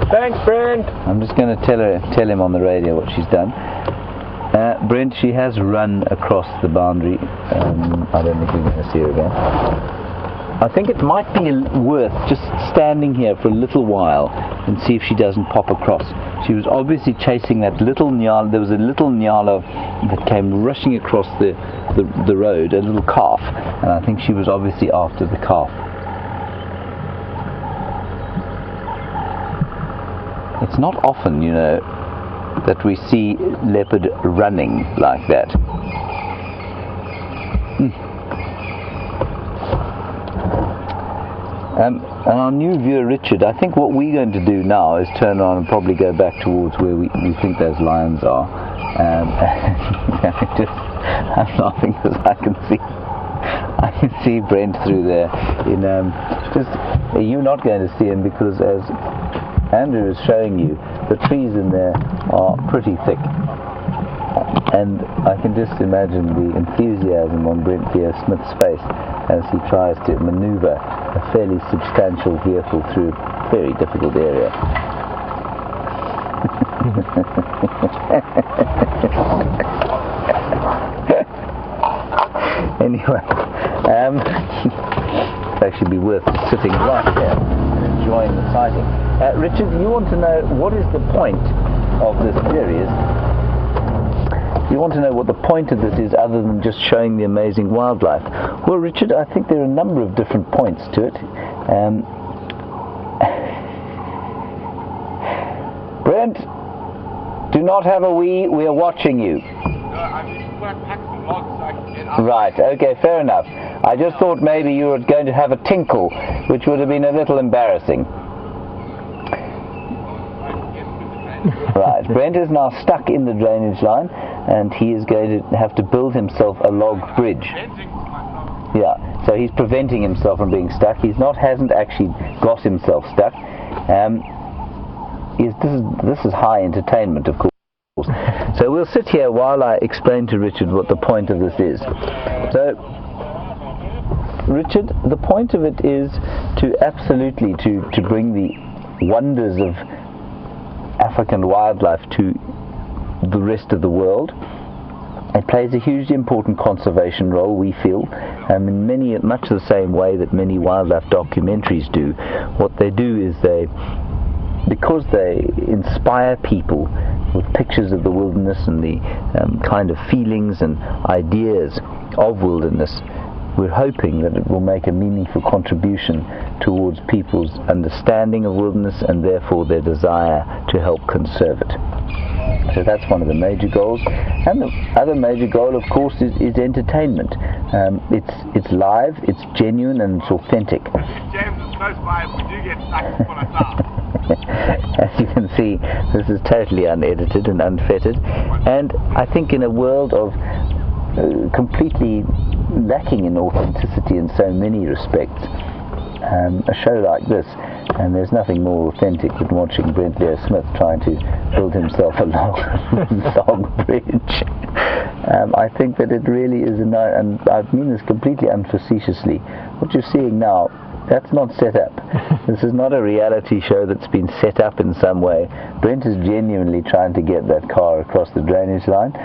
Thanks, Brent. I'm just going to tell him on the radio what she's done. Brent, she has run across the boundary. I don't think we're going to see her again. I think it might be worth just standing here for a little while and see if she doesn't pop across. She was obviously chasing that little nyala. There was a little nyala that came rushing across the road, a little calf, and I think she was obviously after the calf. It's not often, you know, that we see leopard running like that. And our new viewer Richard, I think what we're going to do now is turn around and probably go back towards where we think those lions are. I'm laughing because I can see Brent through there. You're not going to see him because, as Andrew is showing you, the trees in there are pretty thick, and I can just imagine the enthusiasm on Brent Smith's face as he tries to maneuver a fairly substantial vehicle through a very difficult area. Anyway, it'd actually be worth sitting right there and enjoying the sighting. Richard, you want to know what is the point of this series? You want to know what the point of this is other than just showing the amazing wildlife? Well, Richard, I think there are a number of different points to it. Brent, do not have a wee, we are watching you. Right, okay, fair enough. I just thought maybe you were going to have a tinkle, which would have been a little embarrassing. Right, Brent is now stuck in the drainage line, and he is going to have to build himself a log bridge. Yeah, so he's preventing himself from being stuck. He hasn't actually got himself stuck. This is high entertainment, of course. So we'll sit here while I explain to Richard what the point of this is. So, Richard, the point of it is to bring the wonders of African wildlife to the rest of the world. It plays a hugely important conservation role, we feel, in much the same way that many wildlife documentaries do. What they do is because they inspire people with pictures of the wilderness and the kind of feelings and ideas of wilderness, we're hoping that it will make a meaningful contribution towards people's understanding of wilderness and therefore their desire to help conserve it. So that's one of the major goals. And the other major goal, of course, is entertainment. It's live, it's genuine, and it's authentic. As you can see, this is totally unedited and unfettered. And I think in a world of completely lacking in authenticity in so many respects, a show like this, and there's nothing more authentic than watching Brent Smith trying to build himself a long bridge. I think that it really is and I mean this completely unfacetiously. What you're seeing now, that's not set up. This is not a reality show that's been set up in some way. Brent is genuinely trying to get that car across the drainage line,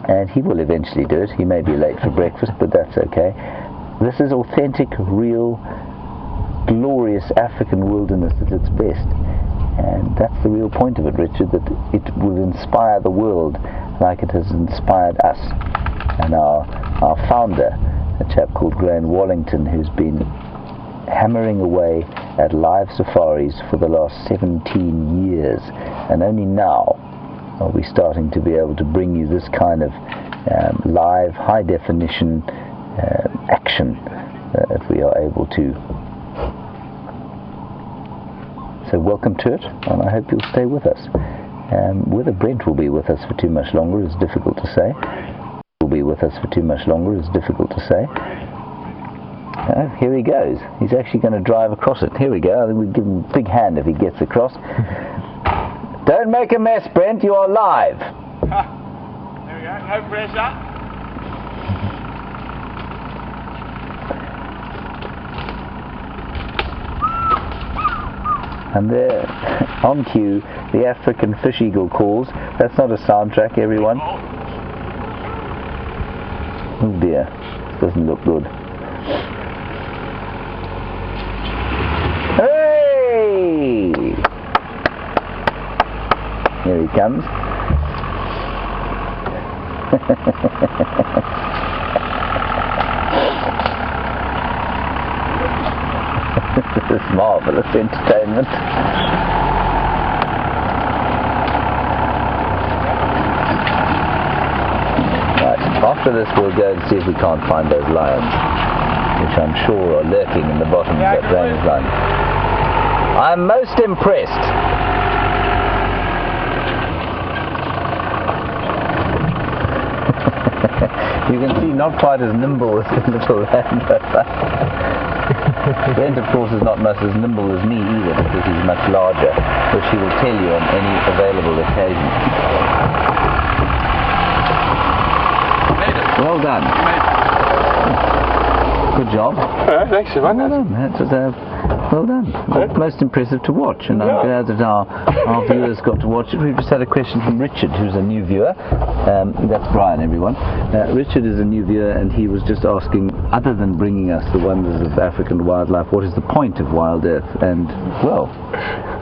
and he will eventually do it. He may be late for breakfast, but that's okay. This is authentic, real, glorious African wilderness at its best. And that's the real point of it, Richard, that it will inspire the world like it has inspired us. And our founder, a chap called Graham Wallington, who's been hammering away at live safaris for the last 17 years, and only now are we starting to be able to bring you this kind of live, high definition action that we are able to. So welcome to it, and I hope you'll stay with us. Whether Brent will be with us for too much longer is difficult to say. Here he goes. He's actually going to drive across it. Here we go. I think we'd give him a big hand if he gets across. Don't make a mess, Brent. You are live. There we go. No pressure. And there, on cue, the African fish eagle calls. That's not a soundtrack, everyone. Oh dear, this doesn't look good. Hey! Here he comes. This is marvelous entertainment. Right, after this we'll go and see if we can't find those lions, which I'm sure are lurking in the bottom of that drainage line. I'm most impressed. You can see not quite as nimble as the little Land Rover. Brent, of course, is not much as nimble as me either, because he's much larger, which he will tell you on any available occasion. Well done. Good job. Thanks, Siobhan. Well done. Most impressive to watch, and I'm glad that our viewers got to watch it. We've just had a question from Richard, who's a new viewer. That's Brian, everyone. Richard is a new viewer, and he was just asking, other than bringing us the wonders of African wildlife, what is the point of WildEarth? And, well,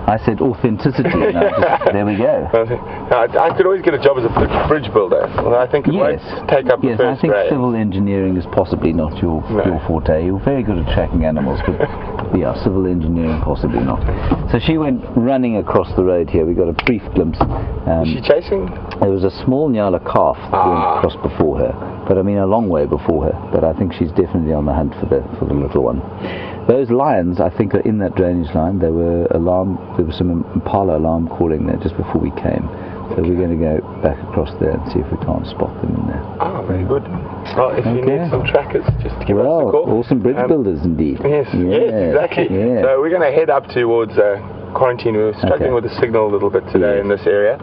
I said authenticity. There we go. I could always get a job as a bridge builder. Well, I think it won't take up the first I think grade. civil engineering is possibly not your forte. You're very good at tracking animals, but yeah, civil engineering possibly not. So she went running across the road here. We got a brief glimpse. Is she chasing? There was a small Nyala calf that went across before her, but I mean a long way before her. But I think she's definitely on the hunt for the little one. Those lions, I think, are in that drainage line. There were some impala alarm calling there just before we came. So we're going to go back across there and see if we can't spot them in there. Oh, very good. Well, if you need some trackers, just give us a call. Awesome bridge builders indeed. Yes, exactly. Yeah. So we're going to head up towards quarantine. We were struggling with the signal a little bit today in this area.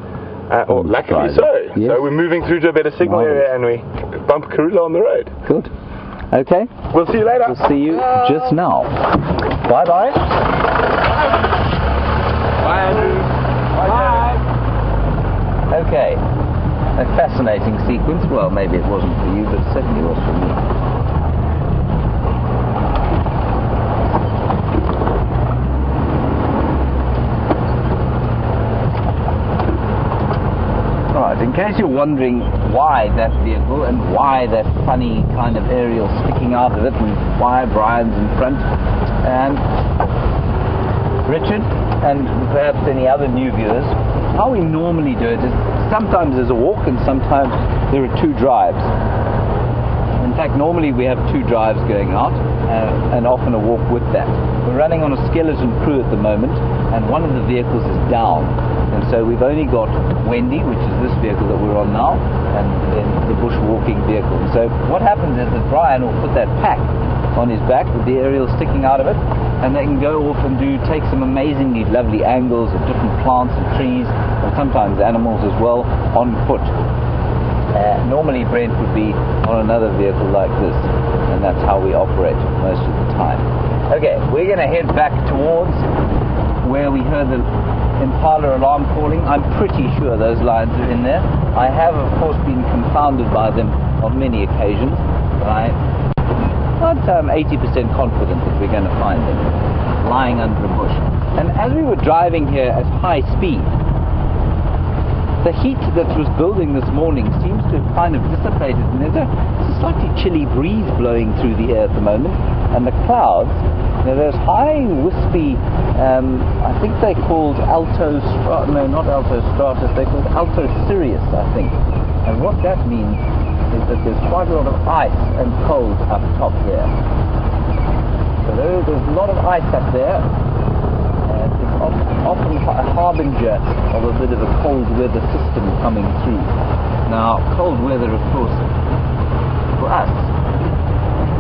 Or luckily so. Yes. So we're moving through to a better signal area, and we bump Karula on the road. Good. Okay. We'll see you later. We'll see you just now. Bye-bye. Bye, Andrew. Bye. Okay. A fascinating sequence. Well, maybe it wasn't for you, but it certainly was for me. Right, in case you're wondering why that vehicle and why that funny kind of aerial sticking out of it and why Brian's in front, and Richard and perhaps any other new viewers, how we normally do it is sometimes there's a walk and sometimes there are two drives. In fact, normally we have two drives going out and often a walk with that. We're running on a skeleton crew at the moment, and one of the vehicles is down. And so we've only got Wendy, which is this vehicle that we're on now, and then the bushwalking vehicle. And so what happens is that Brian will put that pack on his back with the aerial sticking out of it, and they can go off and take some amazingly lovely angles of different plants and trees, and sometimes animals as well, on foot. Normally Brent would be on another vehicle like this, and that's how we operate most of the time. Okay, we're going to head back towards where we heard the Impala alarm calling. I'm pretty sure those lines are in there. I have, of course, been confounded by them on many occasions, but I'm not 80% confident that we're going to find them lying under a bush. And as we were driving here at high speed, the heat that was building this morning seems to have kind of dissipated, and there's a slightly chilly breeze blowing through the air at the moment, and the clouds, those high wispy, I think they're called alto stratus, no, not alto stratus, they're called alto cirrus, I think. And what that means is that there's quite a lot of ice and cold up top here. So there's a lot of ice up there, and it's often a harbinger of a bit of a cold weather system coming through. Now, cold weather, of course, for us,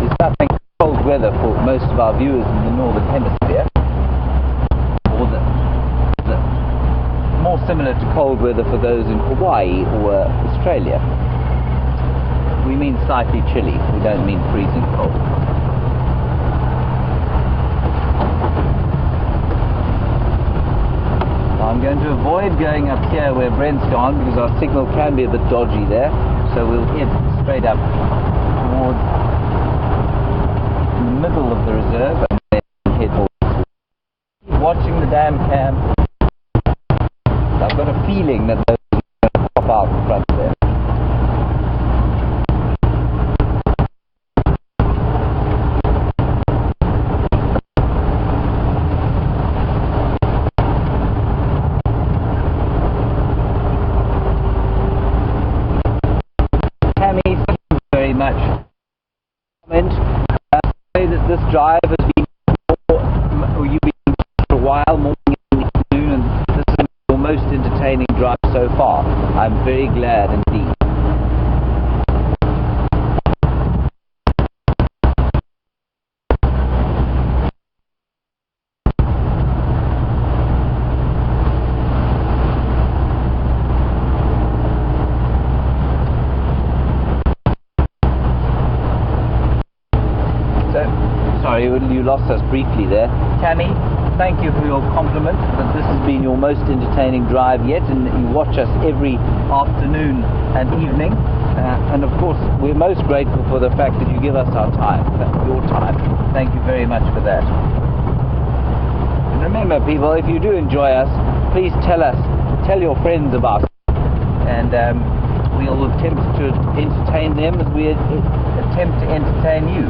is nothing cold weather for most of our viewers in the northern hemisphere, or the more similar to cold weather for those in Hawaii or Australia. We mean slightly chilly, we don't mean freezing cold. I'm going to avoid going up here where Brent's gone, because our signal can be a bit dodgy there, so we'll head straight up towards the middle of the reserve and then head north. Watching the dam cam, I've got a feeling that those are going to pop out in front there. This drive has been, you've been for a while, morning and afternoon, and this is your most entertaining drive so far. I'm very glad indeed. Sorry, you lost us briefly there. Tammy, thank you for your compliment that this has been your most entertaining drive yet, and that you watch us every afternoon and evening. And of course, we're most grateful for the fact that you give us our time, your time. Thank you very much for that. And remember, people, if you do enjoy us, please tell your friends about us, and we'll attempt to entertain them as we attempt to entertain you.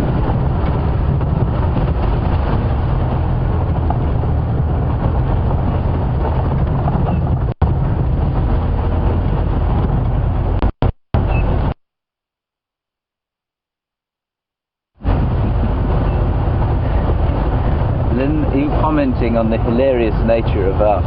Commenting on the hilarious nature of our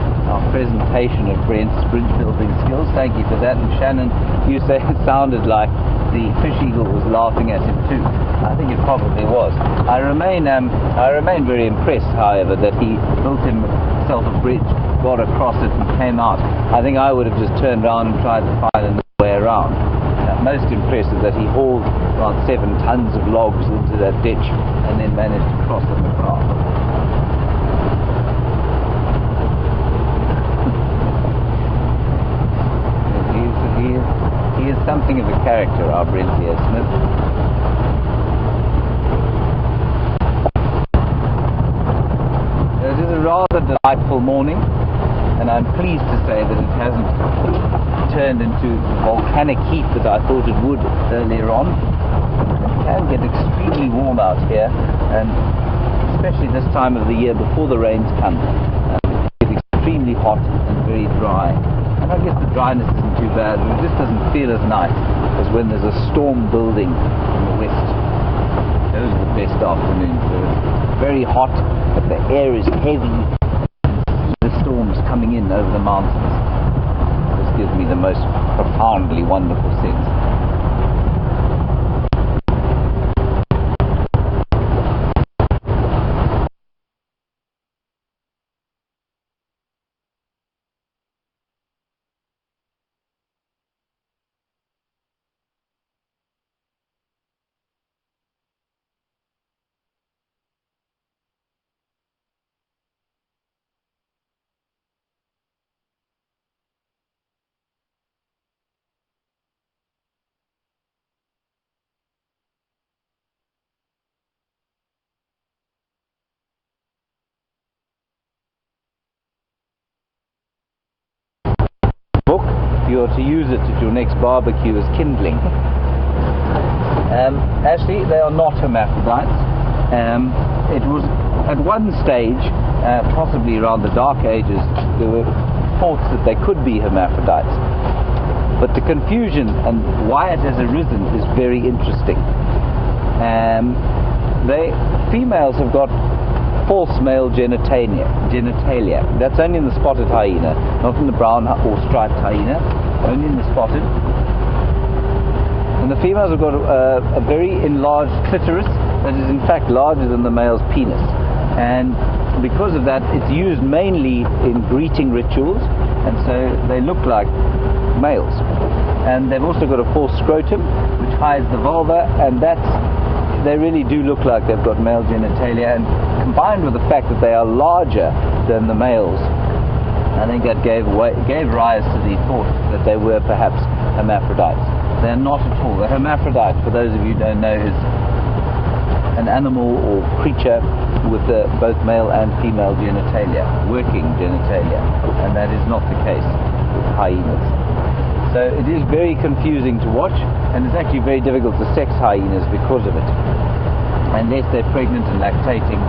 presentation of Brent's bridge building skills. Thank you for that. And Shannon, you say it sounded like the fish eagle was laughing at him too. I think it probably was. I remain very impressed, however, that he built himself a bridge, got across it and came out. I think I would have just turned around and tried to find another way around. Most impressive that he hauled around 7 tons of logs into that ditch and then managed to cross them across. He is something of a character, our Brent here, Smith. It is a rather delightful morning, and I'm pleased to say that it hasn't turned into the volcanic heat that I thought it would earlier on. It can get extremely warm out here, and especially this time of the year before the rains come. It gets extremely hot and very dry. And I guess the dryness isn't too bad, but it just doesn't feel as nice as when there's a storm building in the west. Those are the best afternoons. It's very hot, but the air is heavy. The storms coming in over the mountains. This gives me the most profoundly wonderful sense. you are to use it at your next barbecue as kindling. Actually, they are not hermaphrodites. It was at one stage, possibly around the Dark Ages, there were thoughts that they could be hermaphrodites. But the confusion and why it has arisen is very interesting. Females have got false male genitalia. That's only in the spotted hyena, not in the brown or striped hyena, only in the spotted. And the females have got a very enlarged clitoris that is in fact larger than the male's penis. And because of that, it's used mainly in greeting rituals, and so they look like males. And they've also got a false scrotum, which hides the vulva, and they really do look like they've got male genitalia, and combined with the fact that they are larger than the males, I think that gave rise to the thought that they were perhaps hermaphrodites. They're not at all. A hermaphrodite, for those of you who don't know, is an animal or creature with both male and female genitalia, working genitalia, and that is not the case with hyenas. So it is very confusing to watch, and it's actually very difficult to sex hyenas because of it, unless they're pregnant and lactating,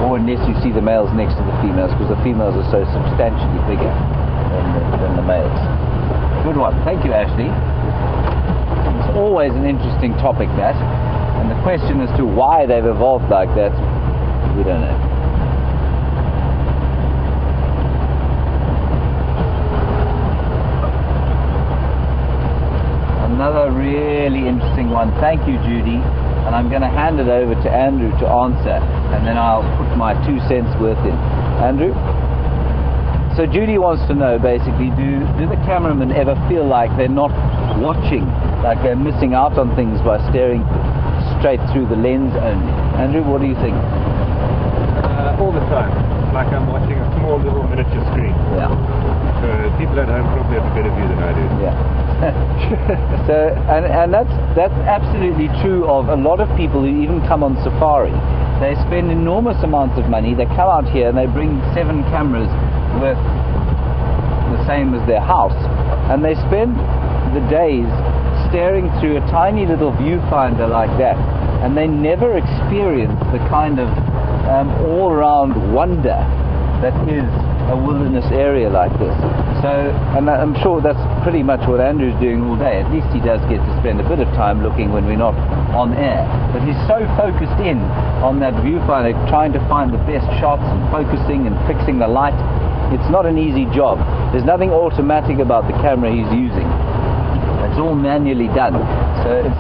or unless you see the males next to the females, because the females are so substantially bigger than the males. Good one. Thank you, Ashley. It's always an interesting topic, that, and the question as to why they've evolved like that, we don't know. Another really interesting one. Thank you, Judy. And I'm going to hand it over to Andrew to answer, and then I'll put my 2 cents worth in. Andrew? So Judy wants to know, basically, do the cameramen ever feel like they're not watching, like they're missing out on things by staring straight through the lens only? Andrew, what do you think? All the time. Like I'm watching a small little miniature screen. Yeah. People at home probably have a better view than I do. Yeah. So, and that's absolutely true of a lot of people who even come on safari. They spend enormous amounts of money. They come out here and they bring 7 cameras worth the same as their house, and they spend the days staring through a tiny little viewfinder like that, and they never experience the kind of all-round wonder that is a wilderness area like this. So, and I'm sure that's pretty much what Andrew's doing all day. At least he does get to spend a bit of time looking when we're not on air. But he's so focused in on that viewfinder, trying to find the best shots and focusing and fixing the light. It's not an easy job. There's nothing automatic about the camera he's using. It's all manually done. So it's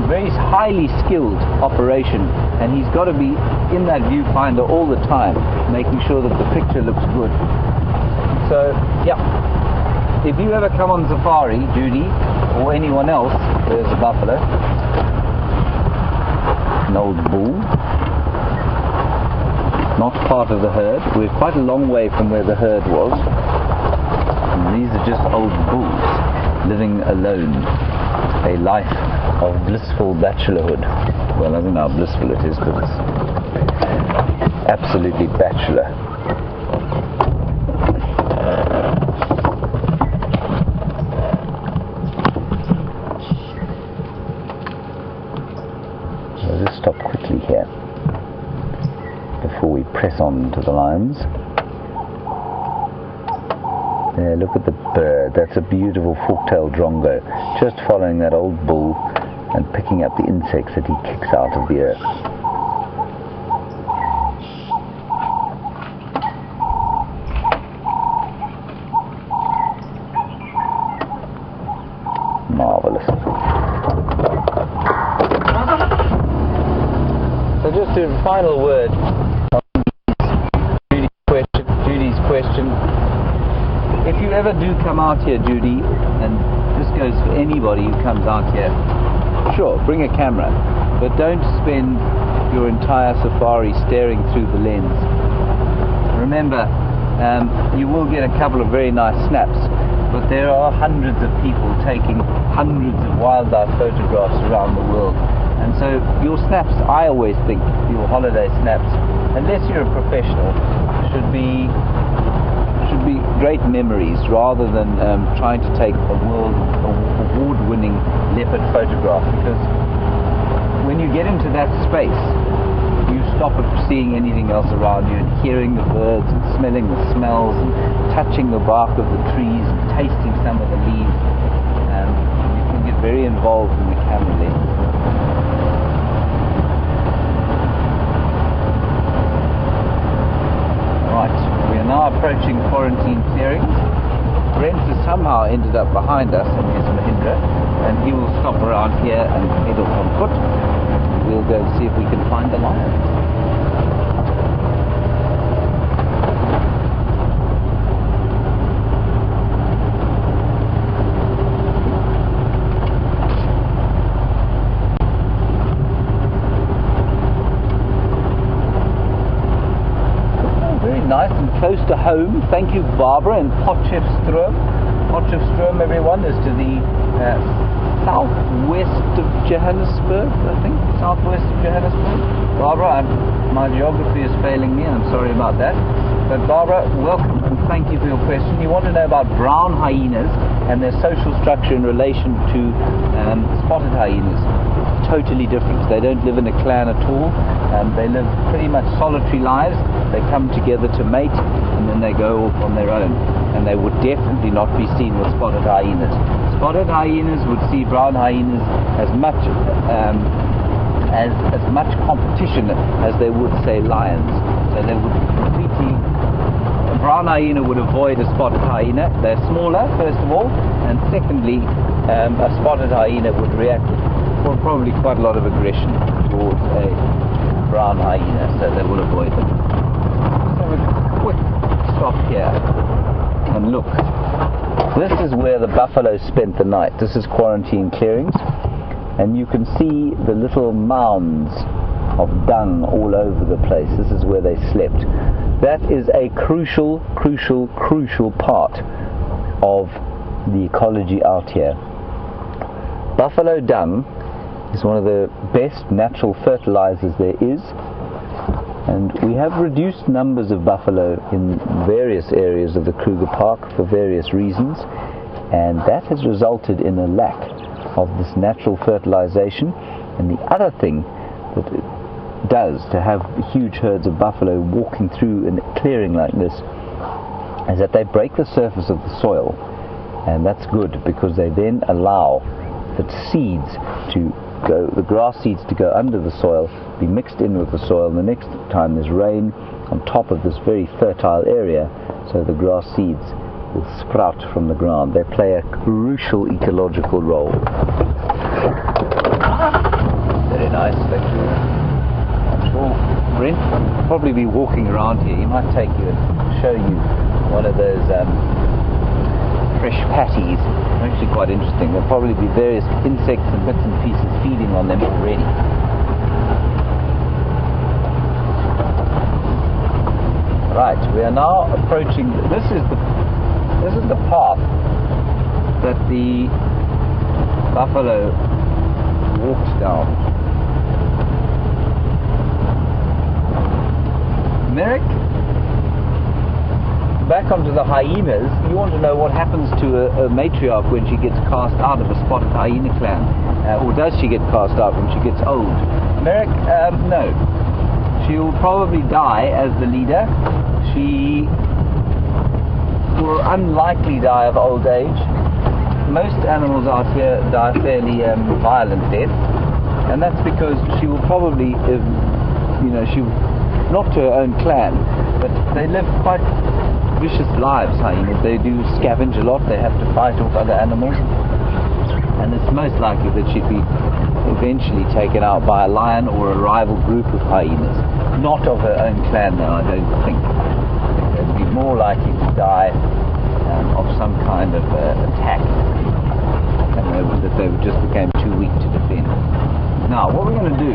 a very highly skilled operation, and he's got to be in that viewfinder all the time, making sure that the picture looks good. So, yeah, if you ever come on safari, Judy, or anyone else, there's a buffalo, an old bull, not part of the herd. We're quite a long way from where the herd was, and these are just old bulls living alone, a life of blissful bachelorhood. Well, I don't know how blissful it is, but it's absolutely bachelor. I'll just stop quickly here before we press on to the lions. There, look at the bird. That's a beautiful fork-tailed drongo, just following that old bull and picking up the insects that he kicks out of the earth. Marvelous. So just a final word on Judy's question. If you ever do come out here, Judy, and this goes for anybody who comes out here, sure, bring a camera, but don't spend your entire safari staring through the lens. Remember, you will get a couple of very nice snaps, but there are hundreds of people taking hundreds of wildlife photographs around the world. And so your snaps, I always think, your holiday snaps, unless you're a professional, should be should be great memories rather than trying to take a award-winning leopard photograph, because when you get into that space you stop at seeing anything else around you and hearing the birds and smelling the smells and touching the bark of the trees and tasting some of the leaves, and you can get very involved in the camera lens. Right, we are now approaching quarantine clearings. Brent has somehow ended up behind us in his Mahindra, and he will stop around here and head off on foot. We'll go and see if we can find the lions. Nice and close to home. Thank you, Barbara, in Potchefstroom. Potchefstroom, everyone, is to the southwest of Johannesburg, I think. Southwest of Johannesburg. Barbara, my geography is failing me. I'm sorry about that. But Barbara, welcome and thank you for your question. You want to know about brown hyenas and their social structure in relation to spotted hyenas. Totally different. They don't live in a clan at all. They live pretty much solitary lives. They come together to mate and then they go off on their own. And they would definitely not be seen with spotted hyenas. Spotted hyenas would see brown hyenas as much as much competition as they would, say, lions. So they would completely. A brown hyena would avoid a spotted hyena. They're smaller, first of all, and secondly, a spotted hyena would react with probably quite a lot of aggression towards a brown hyena, so they will avoid them. Let's have a quick stop here and look. This is where the buffalo spent the night. This is quarantine clearings, and you can see the little mounds of dung all over the place. This is where they slept. That is a crucial part of the ecology out here. Buffalo dung is one of the best natural fertilizers there is, and we have reduced numbers of buffalo in various areas of the Kruger Park for various reasons, and that has resulted in a lack of this natural fertilization. And the other thing that it does to have huge herds of buffalo walking through a clearing like this is that they break the surface of the soil, and that's good because they then allow the seeds to go, the grass seeds to go under the soil, be mixed in with the soil. The next time there's rain on top of this very fertile area, so the grass seeds will sprout from the ground. They play a crucial ecological role. Very nice, thank you. I'm sure Brent will probably be walking around here. He might take you and show you one of those fresh patties. They're actually quite interesting. There'll probably be various insects and bits and pieces feeding on them already. Right, we are now approaching. This is the path that the buffalo walks down. Merrick, back onto the hyenas. You want to know what happens to a matriarch when she gets cast out of a spotted hyena clan, or does she get cast out when she gets old? Merrick, no. She will probably die as the leader. She will unlikely die of old age. Most animals out here die fairly violent deaths, and that's because she will probably, she will, not to her own clan, but they live quite vicious lives, hyenas. They do scavenge a lot. They have to fight off other animals, and it's most likely that she'd be eventually taken out by a lion or a rival group of hyenas. Not of her own clan, though, I don't think. They'd be more likely to die of some kind of attack, and that they just became too weak to defend. Now, what we're going to do,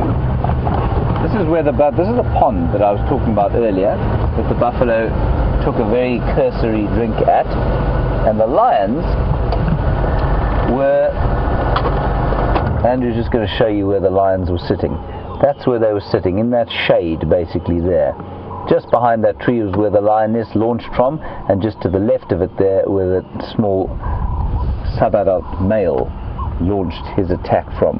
this is a pond that I was talking about earlier, that the buffalo took a very cursory drink at, and the lions were, Andrew's just going to show you where the lions were sitting. That's where they were sitting, in that shade basically there, just behind that tree was where the lioness launched from, and just to the left of it there where the small sub-adult male launched his attack from.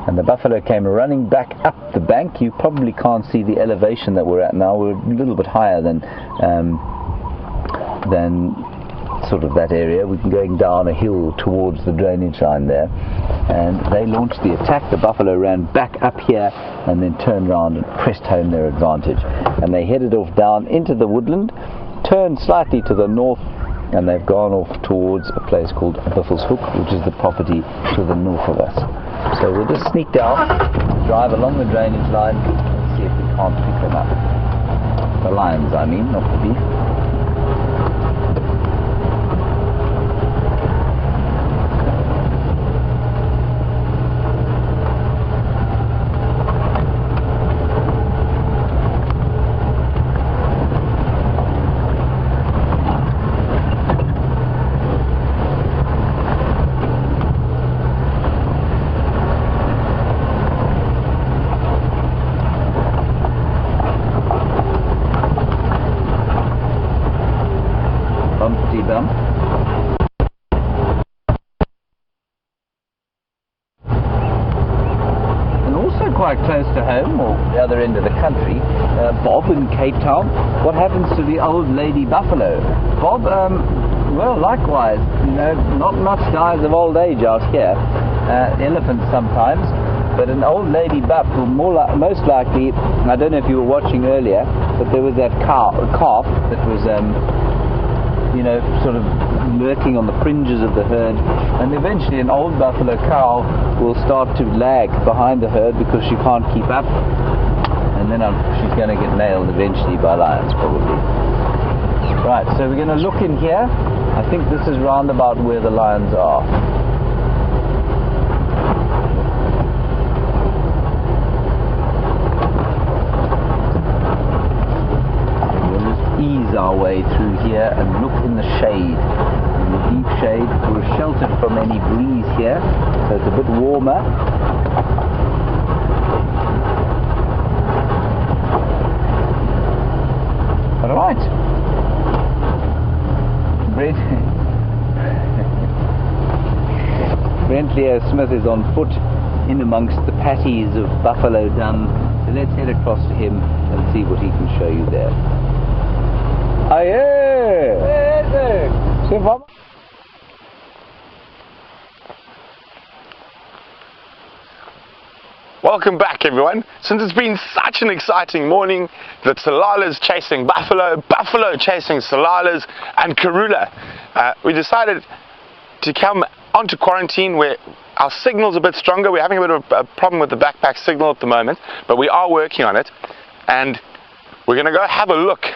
And the buffalo came running back up the bank. You probably can't see the elevation that we're at now. We're a little bit higher than sort of that area. We're going down a hill towards the drainage line there, and they launched the attack. The buffalo ran back up here and then turned around and pressed home their advantage, and they headed off down into the woodland, turned slightly to the north, and they've gone off towards a place called Buffelshoek, which is the property to the north of us. So we'll just sneak down, drive along the drainage line, and see if we can't pick them up. The lions, I mean, not the beef. Bump. And also quite close to home, or the other end of the country, Bob in Cape Town. What happens to the old lady buffalo? Bob, well, likewise, you know, not much dies of old age out here. Elephants sometimes, but an old lady buff will most likely, I don't know if you were watching earlier, but there was that calf that was you know, sort of lurking on the fringes of the herd, and eventually an old buffalo cow will start to lag behind the herd because she can't keep up, and then she's going to get nailed eventually by lions, probably. Right, so we're going to look in here. I think this is round about where the lions are. Ease our way through here and look in the shade. In the deep shade, we're sheltered from any breeze here, so it's a bit warmer. Alright. Brent Leo Smith is on foot in amongst the patties of buffalo dung, so let's head across to him and see what he can show you there. Welcome back, everyone. Since it's been such an exciting morning, the Tsalalas chasing buffalo, buffalo chasing Tsalalas, and Karula, we decided to come onto quarantine where our signal's a bit stronger. We're having a bit of a problem with the backpack signal at the moment, but we are working on it, and we're going to go have a look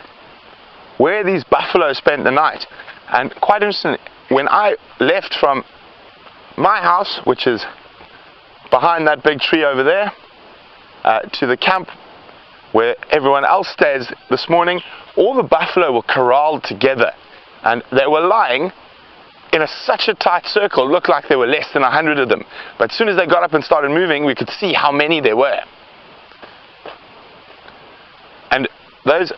where these buffalo spent the night. And quite interesting, when I left from my house, which is behind that big tree over there, to the camp where everyone else stays this morning, all the buffalo were corralled together, and they were lying in such a tight circle. It looked like there were less than 100 of them, but as soon as they got up and started moving, we could see how many there were. And those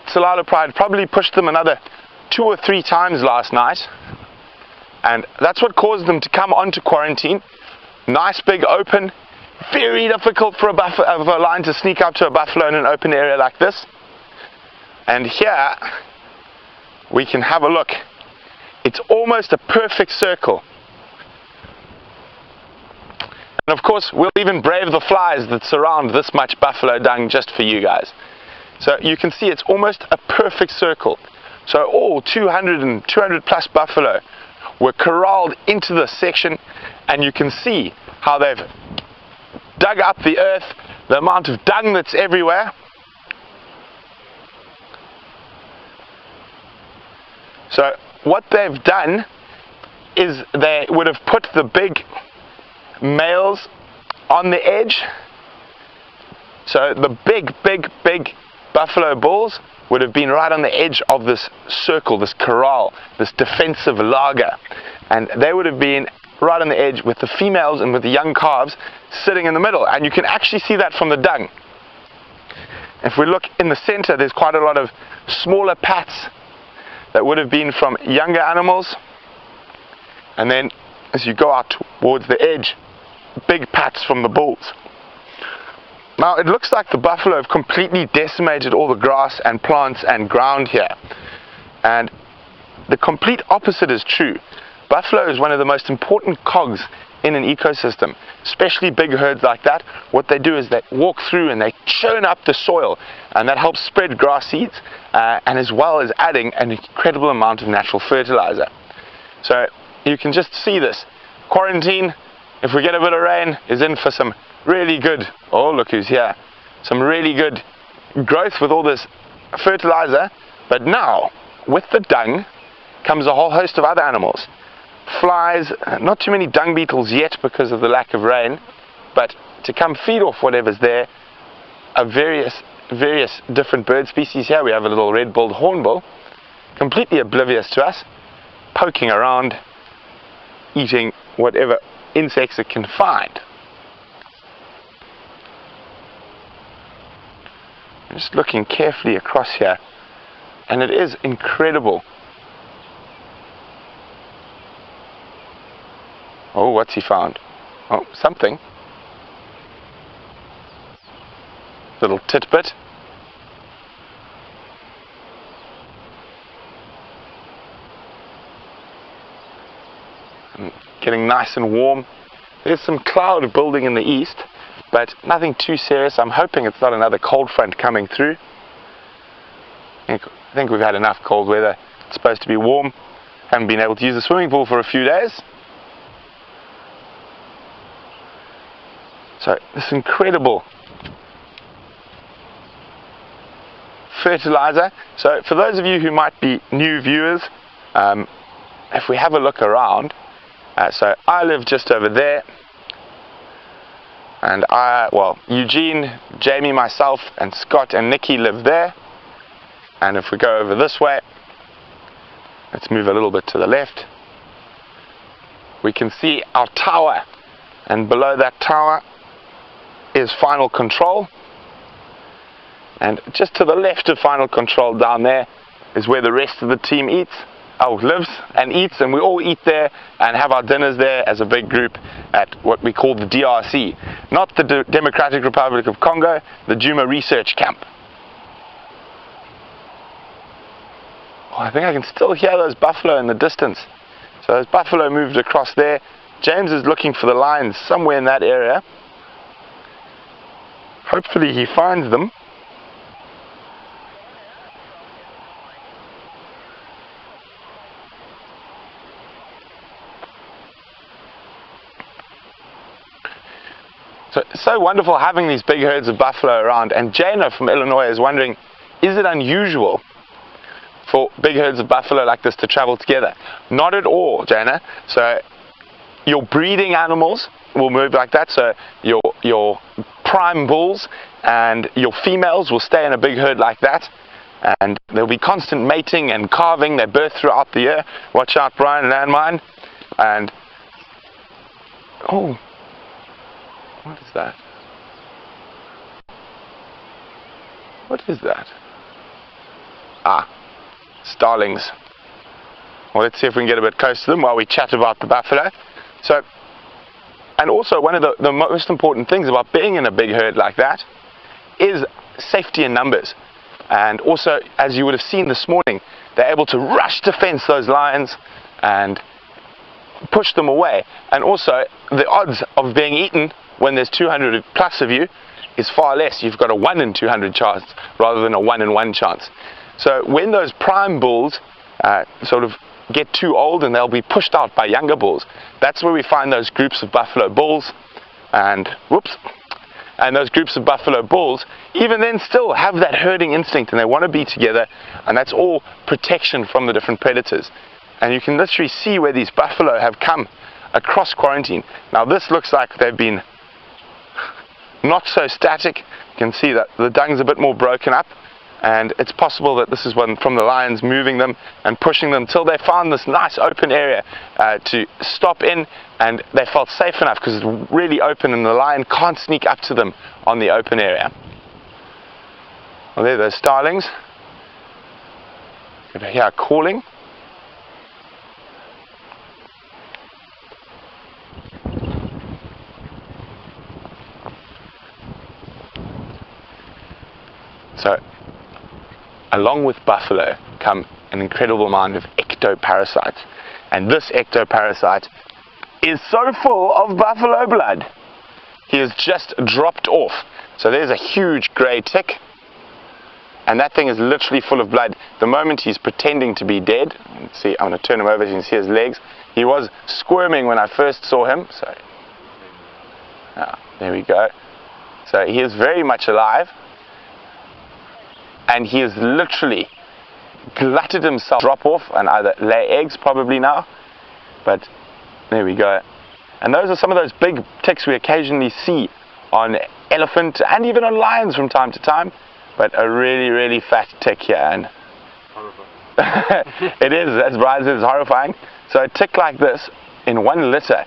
Tsalala pride probably pushed them another 2 or 3 times last night, and that's what caused them to come onto quarantine. Nice big open, very difficult for a lion to sneak up to a buffalo in an open area like this. And here we can have a look. It's almost a perfect circle. And of course we'll even brave the flies that surround this much buffalo dung just for you guys. So you can see it's almost a perfect circle. So all 200 plus buffalo were corralled into this section, and you can see how they've dug up the earth, the amount of dung that's everywhere. So what they've done is they would have put the big males on the edge. So the big buffalo bulls would have been right on the edge of this circle, this corral, this defensive laager, and they would have been right on the edge with the females and with the young calves sitting in the middle, and you can actually see that from the dung. if we look in the center, there's quite a lot of smaller pats that would have been from younger animals. And then as you go out towards the edge, big pats from the bulls. Now it looks like the buffalo have completely decimated all the grass and plants and ground here. And the complete opposite is true. Buffalo is one of the most important cogs in an ecosystem, especially big herds like that. What they do is they walk through and they churn up the soil, and that helps spread grass seeds and as well as adding an incredible amount of natural fertilizer. So you can just see this. Quarantine, if we get a bit of rain, is in for some really good, oh look who's here, some really good growth with all this fertilizer. But now with the dung comes a whole host of other animals. Flies, not too many dung beetles yet because of the lack of rain, but to come feed off whatever's there are various different bird species here. We have a little red-billed hornbill, completely oblivious to us, poking around, eating whatever insects it can find. I'm just looking carefully across here, and it is incredible. Oh, what's he found? Oh, something. Little titbit. And getting nice and warm. There's some cloud building in the east, but nothing too serious. I'm hoping it's not another cold front coming through. I think we've had enough cold weather. It's supposed to be warm. Haven't been able to use the swimming pool for a few days. So this incredible fertilizer. So for those of you who might be new viewers, if we have a look around, so I live just over there, and Eugene, Jamie, myself and Scott and Nikki live there. And if we go over this way, let's move a little bit to the left, we can see our tower, and below that tower is final control, and just to the left of final control down there is where the rest of the team lives and eats, and we all eat there and have our dinners there as a big group at what we call the DRC, not the Democratic Republic of Congo, the Juma Research Camp. Oh, I think I can still hear those buffalo in the distance. So those buffalo moved across there. James is looking for the lions somewhere in that area. Hopefully he finds them. So it's so wonderful having these big herds of buffalo around. And Jana from Illinois is wondering, is it unusual for big herds of buffalo like this to travel together? Not at all, Jana. So your breeding animals will move like that. So your prime bulls and your females will stay in a big herd like that, and there'll be constant mating and calving. They birth throughout the year. Watch out, Brian, landmine. And oh, what is that? What is that? Ah, starlings. Well, let's see if we can get a bit close to them while we chat about the buffalo. So, and also one of the most important things about being in a big herd like that is safety in numbers. And also, as you would have seen this morning, they're able to rush to fence those lions and push them away. And also, the odds of being eaten when there's 200 plus of you is far less. You've got a 1 in 200 chance rather than a 1 in 1 chance. So when those prime bulls sort of get too old and they'll be pushed out by younger bulls, that's where we find those groups of buffalo bulls, and those groups of buffalo bulls even then still have that herding instinct and they want to be together, and that's all protection from the different predators. And you can literally see where these buffalo have come across quarantine. Now this looks like they've been not so static. You can see that the dung's a bit more broken up, and it's possible that this is one from the lions moving them and pushing them till they found this nice open area to stop in, and they felt safe enough because it's really open and the lion can't sneak up to them on the open area. Well, there, those starlings. You can hear calling. So, along with buffalo come an incredible amount of ectoparasites. And this ectoparasite is so full of buffalo blood. He has just dropped off. So there's a huge grey tick. And that thing is literally full of blood. The moment he's pretending to be dead, see, I'm going to turn him over so you can see his legs. He was squirming when I first saw him. So, there we go. So he is very much alive. And he has literally glutted himself, drop off, and either lay eggs probably now. But there we go. And those are some of those big ticks we occasionally see on elephant and even on lions from time to time. But a really, really fat tick here. And it is, as Brian says, horrifying. So a tick like this in one litter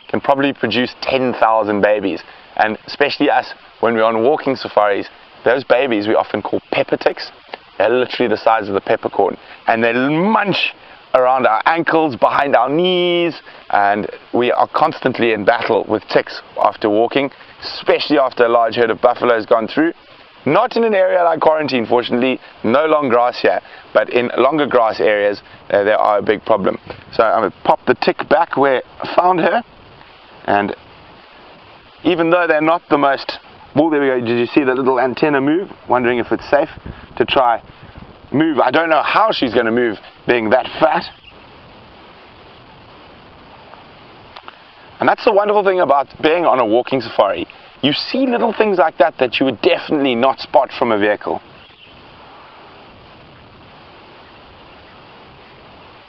can probably produce 10,000 babies. And especially us, when we're on walking safaris, those babies we often call pepper ticks. They're literally the size of the peppercorn. And they munch around our ankles, behind our knees. And we are constantly in battle with ticks after walking, especially after a large herd of buffalo has gone through. Not in an area like quarantine, fortunately, no long grass here, but in longer grass areas, there are a big problem. So I'm going to pop the tick back where I found her, and even though they're not the most, well, there we go, did you see the little antenna move? Wondering if it's safe to try move. I don't know how she's going to move, being that fat. And that's the wonderful thing about being on a walking safari. You see little things like that that you would definitely not spot from a vehicle.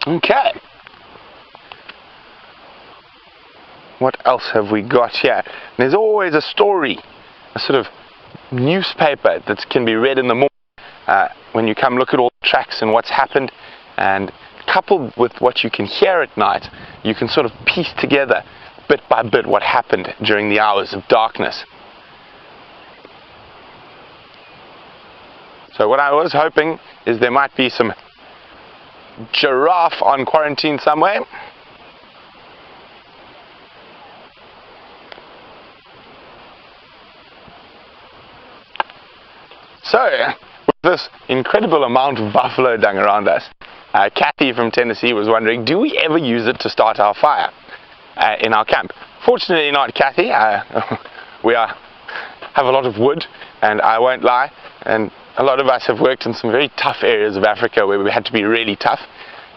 Okay. What else have we got here? There's always a story, a sort of newspaper that can be read in the morning when you come look at all the tracks and what's happened. And coupled with what you can hear at night, you can sort of piece together bit by bit what happened during the hours of darkness. So what I was hoping is there might be some giraffe on quarantine somewhere. So, with this incredible amount of buffalo dung around us, Kathy from Tennessee was wondering, do we ever use it to start our fire in our camp? Fortunately not, Kathy. We have a lot of wood, and I won't lie, and a lot of us have worked in some very tough areas of Africa where we had to be really tough,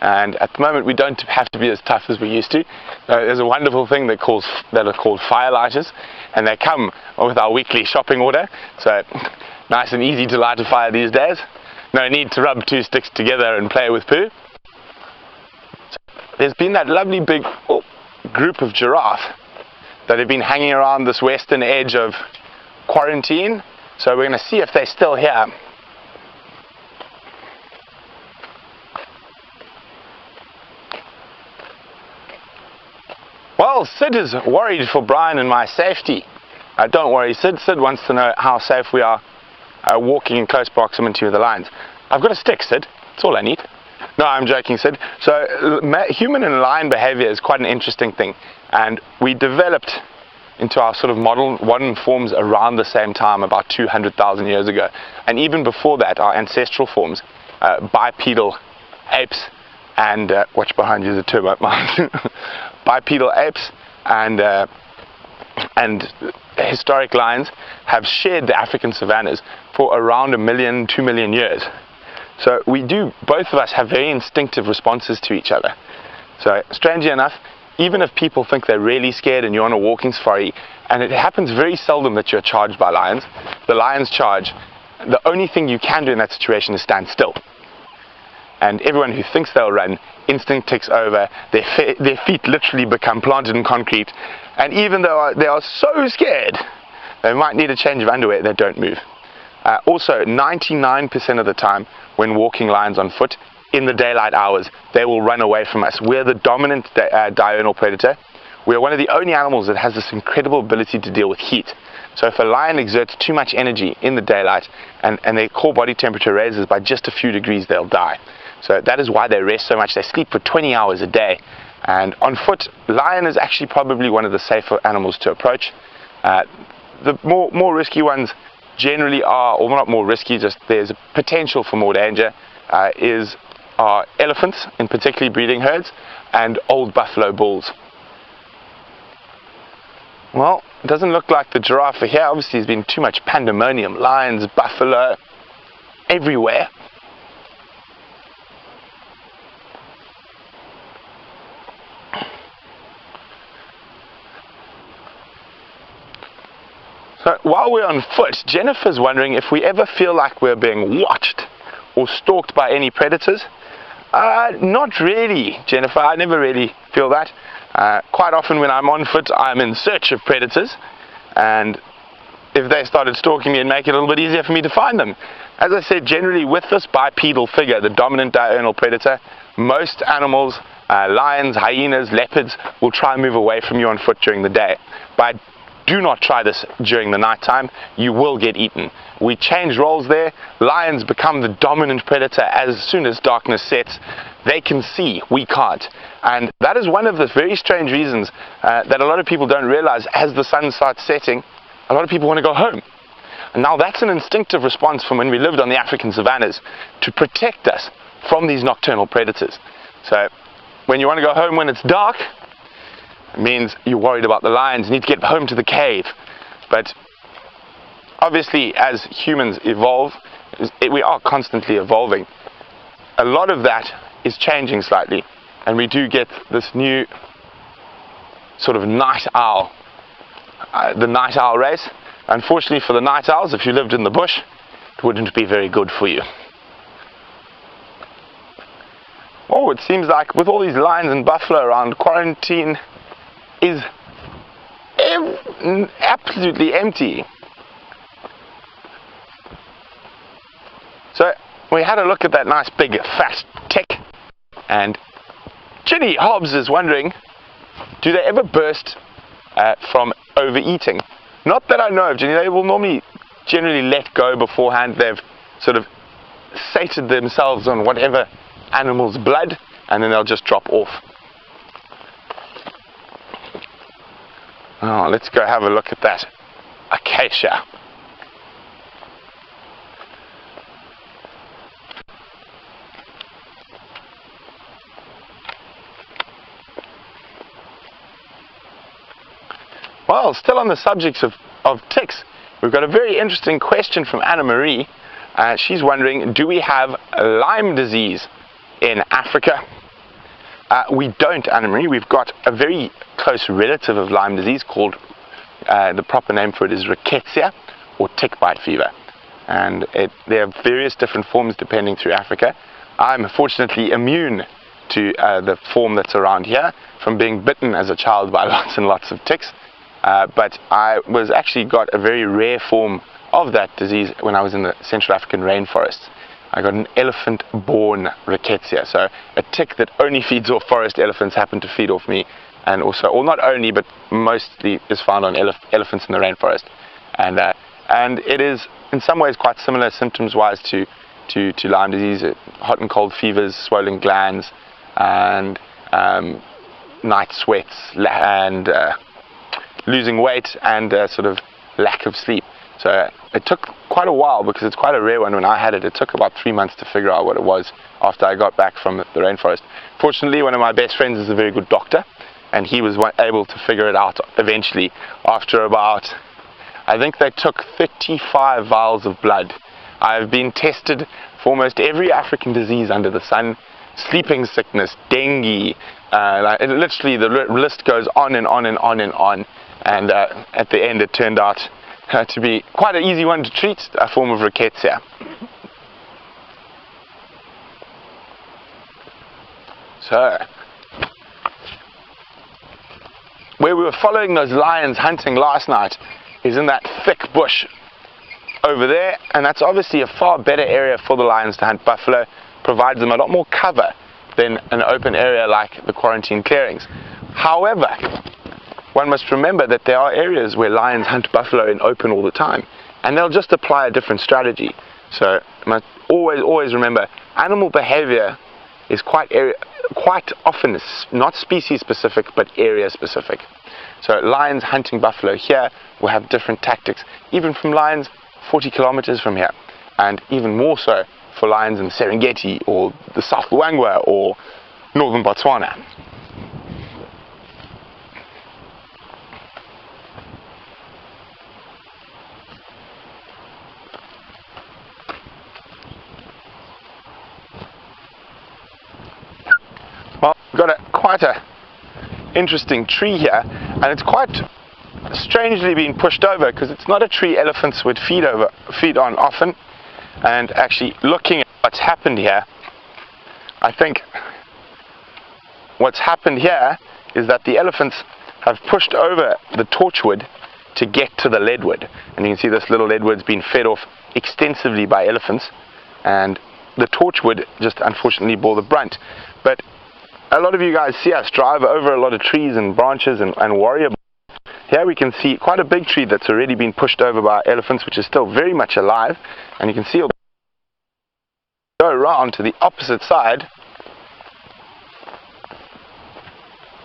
and at the moment we don't have to be as tough as we used to. There's a wonderful thing that are called firelighters, and they come with our weekly shopping order, so nice and easy to light a fire these days. No need to rub two sticks together and play with poo. So there's been that lovely big group of giraffe that have been hanging around this western edge of quarantine, so we're going to see if they're still here. Well, Sid is worried for Brian and my safety. Don't worry, Sid. Sid wants to know how safe we are walking in close proximity with the lions. I've got a stick, Sid. That's all I need. No, I'm joking, Sid. So human and lion behavior is quite an interesting thing, and we developed into our sort of modern forms around the same time, about 200,000 years ago. And even before that, our ancestral forms, bipedal apes, and watch behind you is a termite mound. Bipedal apes and historic lions have shared the African savannas for around 1 million, 2 million years. So both of us have very instinctive responses to each other. So strangely enough, even if people think they're really scared and you're on a walking safari, and it happens very seldom that you're charged by lions, the lions charge, the only thing you can do in that situation is stand still. And everyone who thinks they'll run, instinct takes over, their feet literally become planted in concrete, and even though they are so scared, they might need a change of underwear, they don't move. Also, 99% of the time when walking lions on foot, in the daylight hours, they will run away from us. We're the dominant diurnal predator. we are one of the only animals that has this incredible ability to deal with heat. So if a lion exerts too much energy in the daylight and their core body temperature raises by just a few degrees, they'll die. So that is why they rest so much. They sleep for 20 hours a day. And on foot, lion is actually probably one of the safer animals to approach. The more risky ones generally are, or not more risky, just there's a potential for more danger, are elephants, in particularly breeding herds, and old buffalo bulls. Well, it doesn't look like the giraffe here. Obviously there's been too much pandemonium. Lions, buffalo, everywhere. So while we're on foot, Jennifer's wondering if we ever feel like we're being watched or stalked by any predators. Not really, Jennifer. I never really feel that. Quite often when I'm on foot, I'm in search of predators, and if they started stalking me, it'd make it a little bit easier for me to find them. As I said, generally with this bipedal figure, the dominant diurnal predator, most animals, lions, hyenas, leopards, will try and move away from you on foot during the day. But do not try this during the night time. You will get eaten. We change roles there. Lions become the dominant predator as soon as darkness sets. They can see, we can't. And that is one of the very strange reasons that a lot of people don't realize. As the sun starts setting, a lot of people want to go home. And now that's an instinctive response from when we lived on the African savannas to protect us from these nocturnal predators. So when you want to go home when it's dark, it means you're worried about the lions, you need to get home to the cave. But obviously as humans evolve, we are constantly evolving. A lot of that is changing slightly, and we do get this new sort of night owl, the night owl race. Unfortunately for the night owls, if you lived in the bush, it wouldn't be very good for you. Oh, it seems like with all these lions and buffalo around, quarantine is absolutely empty. So we had a look at that nice big fat tick, and Ginny Hobbs is wondering, do they ever burst from overeating? Not that I know of, Ginny. They will normally generally let go beforehand. They've sort of sated themselves on whatever animal's blood, and then they'll just drop off. Oh, let's go have a look at that acacia. Well, still on the subject of ticks, we've got a very interesting question from Anna Marie. She's wondering, do we have Lyme disease in Africa? We don't, Anna Marie. We've got a very close relative of Lyme disease called, the proper name for it is rickettsia, or tick bite fever. And there are various different forms depending through Africa. I'm fortunately immune to the form that's around here from being bitten as a child by lots and lots of ticks. But I was actually got a very rare form of that disease when I was in the Central African rainforests. I got an elephant-born rickettsia, so a tick that only feeds off forest elephants happened to feed off me, and also, or not only, but mostly is found on elephants in the rainforest, and it is in some ways quite similar symptoms-wise to Lyme disease: hot and cold fevers, swollen glands, and night sweats, and losing weight, and sort of lack of sleep. So it took quite a while, because it's quite a rare one. When I had it, it took about 3 months to figure out what it was after I got back from the rainforest. Fortunately, one of my best friends is a very good doctor, and he was able to figure it out eventually after about, I think they took 35 vials of blood. I've been tested for almost every African disease under the sun: sleeping sickness, dengue, literally the list goes on and on and on and on. And at the end it turned out to be quite an easy one to treat, a form of rickettsia. So, where we were following those lions hunting last night is in that thick bush over there, and that's obviously a far better area for the lions to hunt buffalo. Provides them a lot more cover than an open area like the quarantine clearings. However, one must remember that there are areas where lions hunt buffalo in open all the time, and they'll just apply a different strategy. So must always remember, animal behavior is quite often not species specific but area specific. So lions hunting buffalo here will have different tactics, even from lions 40 kilometers from here, and even more so for lions in the Serengeti or the South Luangwa or northern Botswana. Well, we've got quite a interesting tree here, and it's quite strangely being pushed over because it's not a tree elephants would feed on often. And actually looking at what's happened here, I think what's happened here is that the elephants have pushed over the torchwood to get to the leadwood, and you can see this little leadwood's been fed off extensively by elephants, and the torchwood just unfortunately bore the brunt. But a lot of you guys see us drive over a lot of trees and branches and warrior. Here we can see quite a big tree that's already been pushed over by elephants, which is still very much alive, and you can see it'll go around to the opposite side.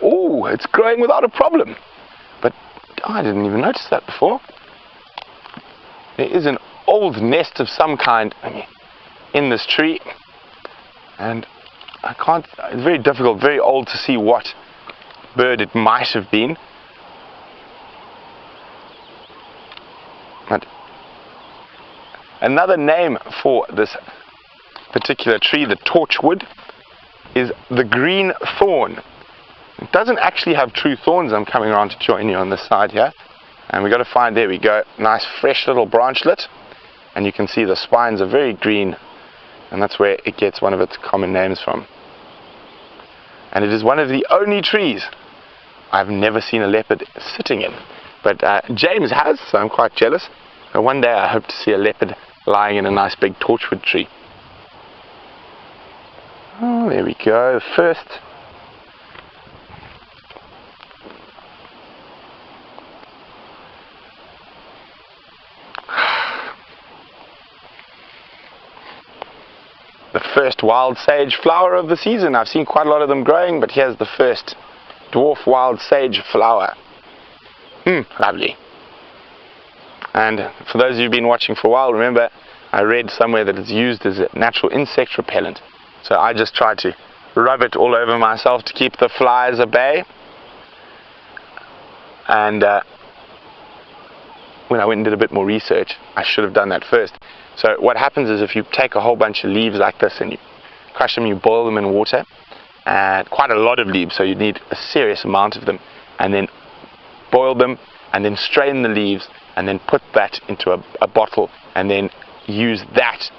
Oh, it's growing without a problem, but I didn't even notice that before. There is an old nest of some kind in this tree, and it's very difficult, very old to see what bird it might have been. But another name for this particular tree, the torchwood, is the green thorn. It doesn't actually have true thorns. I'm coming around to join you on this side here, and we got to find, there we go, nice fresh little branchlet, and you can see the spines are very green, and that's where it gets one of its common names from. And it is one of the only trees I've never seen a leopard sitting in, but James has, so I'm quite jealous. And one day I hope to see a leopard lying in a nice big torchwood tree. Oh, there we go, first. The first wild sage flower of the season. I've seen quite a lot of them growing, but here's the first dwarf wild sage flower. Lovely. And for those of you who've been watching for a while, remember I read somewhere that it's used as a natural insect repellent. So I just try to rub it all over myself to keep the flies at bay. And when I went and did a bit more research, I should have done that first. So what happens is, if you take a whole bunch of leaves like this and you crush them, you boil them in water, and quite a lot of leaves, so you need a serious amount of them, and then boil them, and then strain the leaves, and then put that into a bottle, and then use that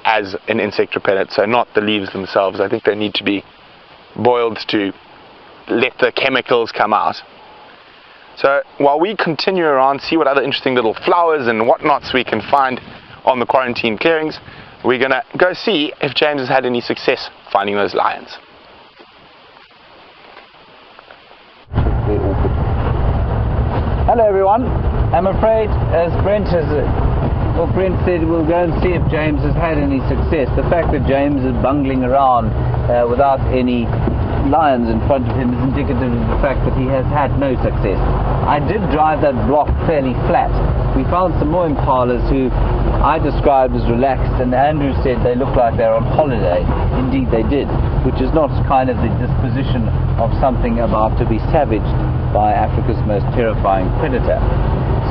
as an insect repellent. So not the leaves themselves. I think they need to be boiled to let the chemicals come out. So while we continue around, see what other interesting little flowers and whatnots we can find on the quarantine clearings, we're going to go see if James has had any success finding those lions. Hello everyone. I'm afraid, as Brent said, we'll go and see if James has had any success. The fact that James is bungling around without any lions in front of him is indicative of the fact that he has had no success. I did drive that block fairly flat. We found some more impalas who I described as relaxed, and Andrew said they looked like they're on holiday. Indeed they did, which is not kind of the disposition of something about to be savaged by Africa's most terrifying predator.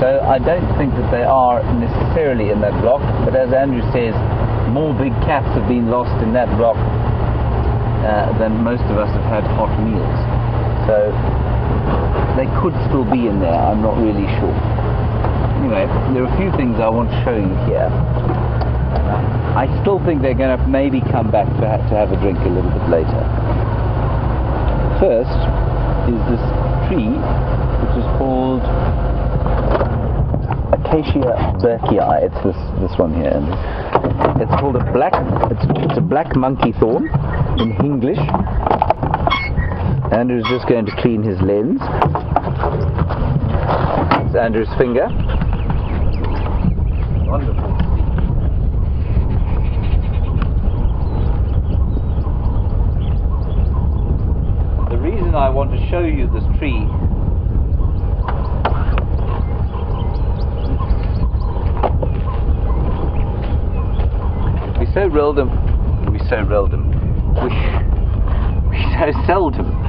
So I don't think that they are necessarily in that block, but as Andrew says, more big cats have been lost in that block than most of us have had hot meals. So they could still be in there, I'm not really sure. Anyway, there are a few things I want to show you here. I still think they're going to maybe come back to have a drink a little bit later. First is this tree, which is called Acacia burkii. It's this one here. It's called it's a black monkey thorn in English. Andrew's just going to clean his lens. That's Andrew's finger. Wonderful. The reason I want to show you this tree we so seldom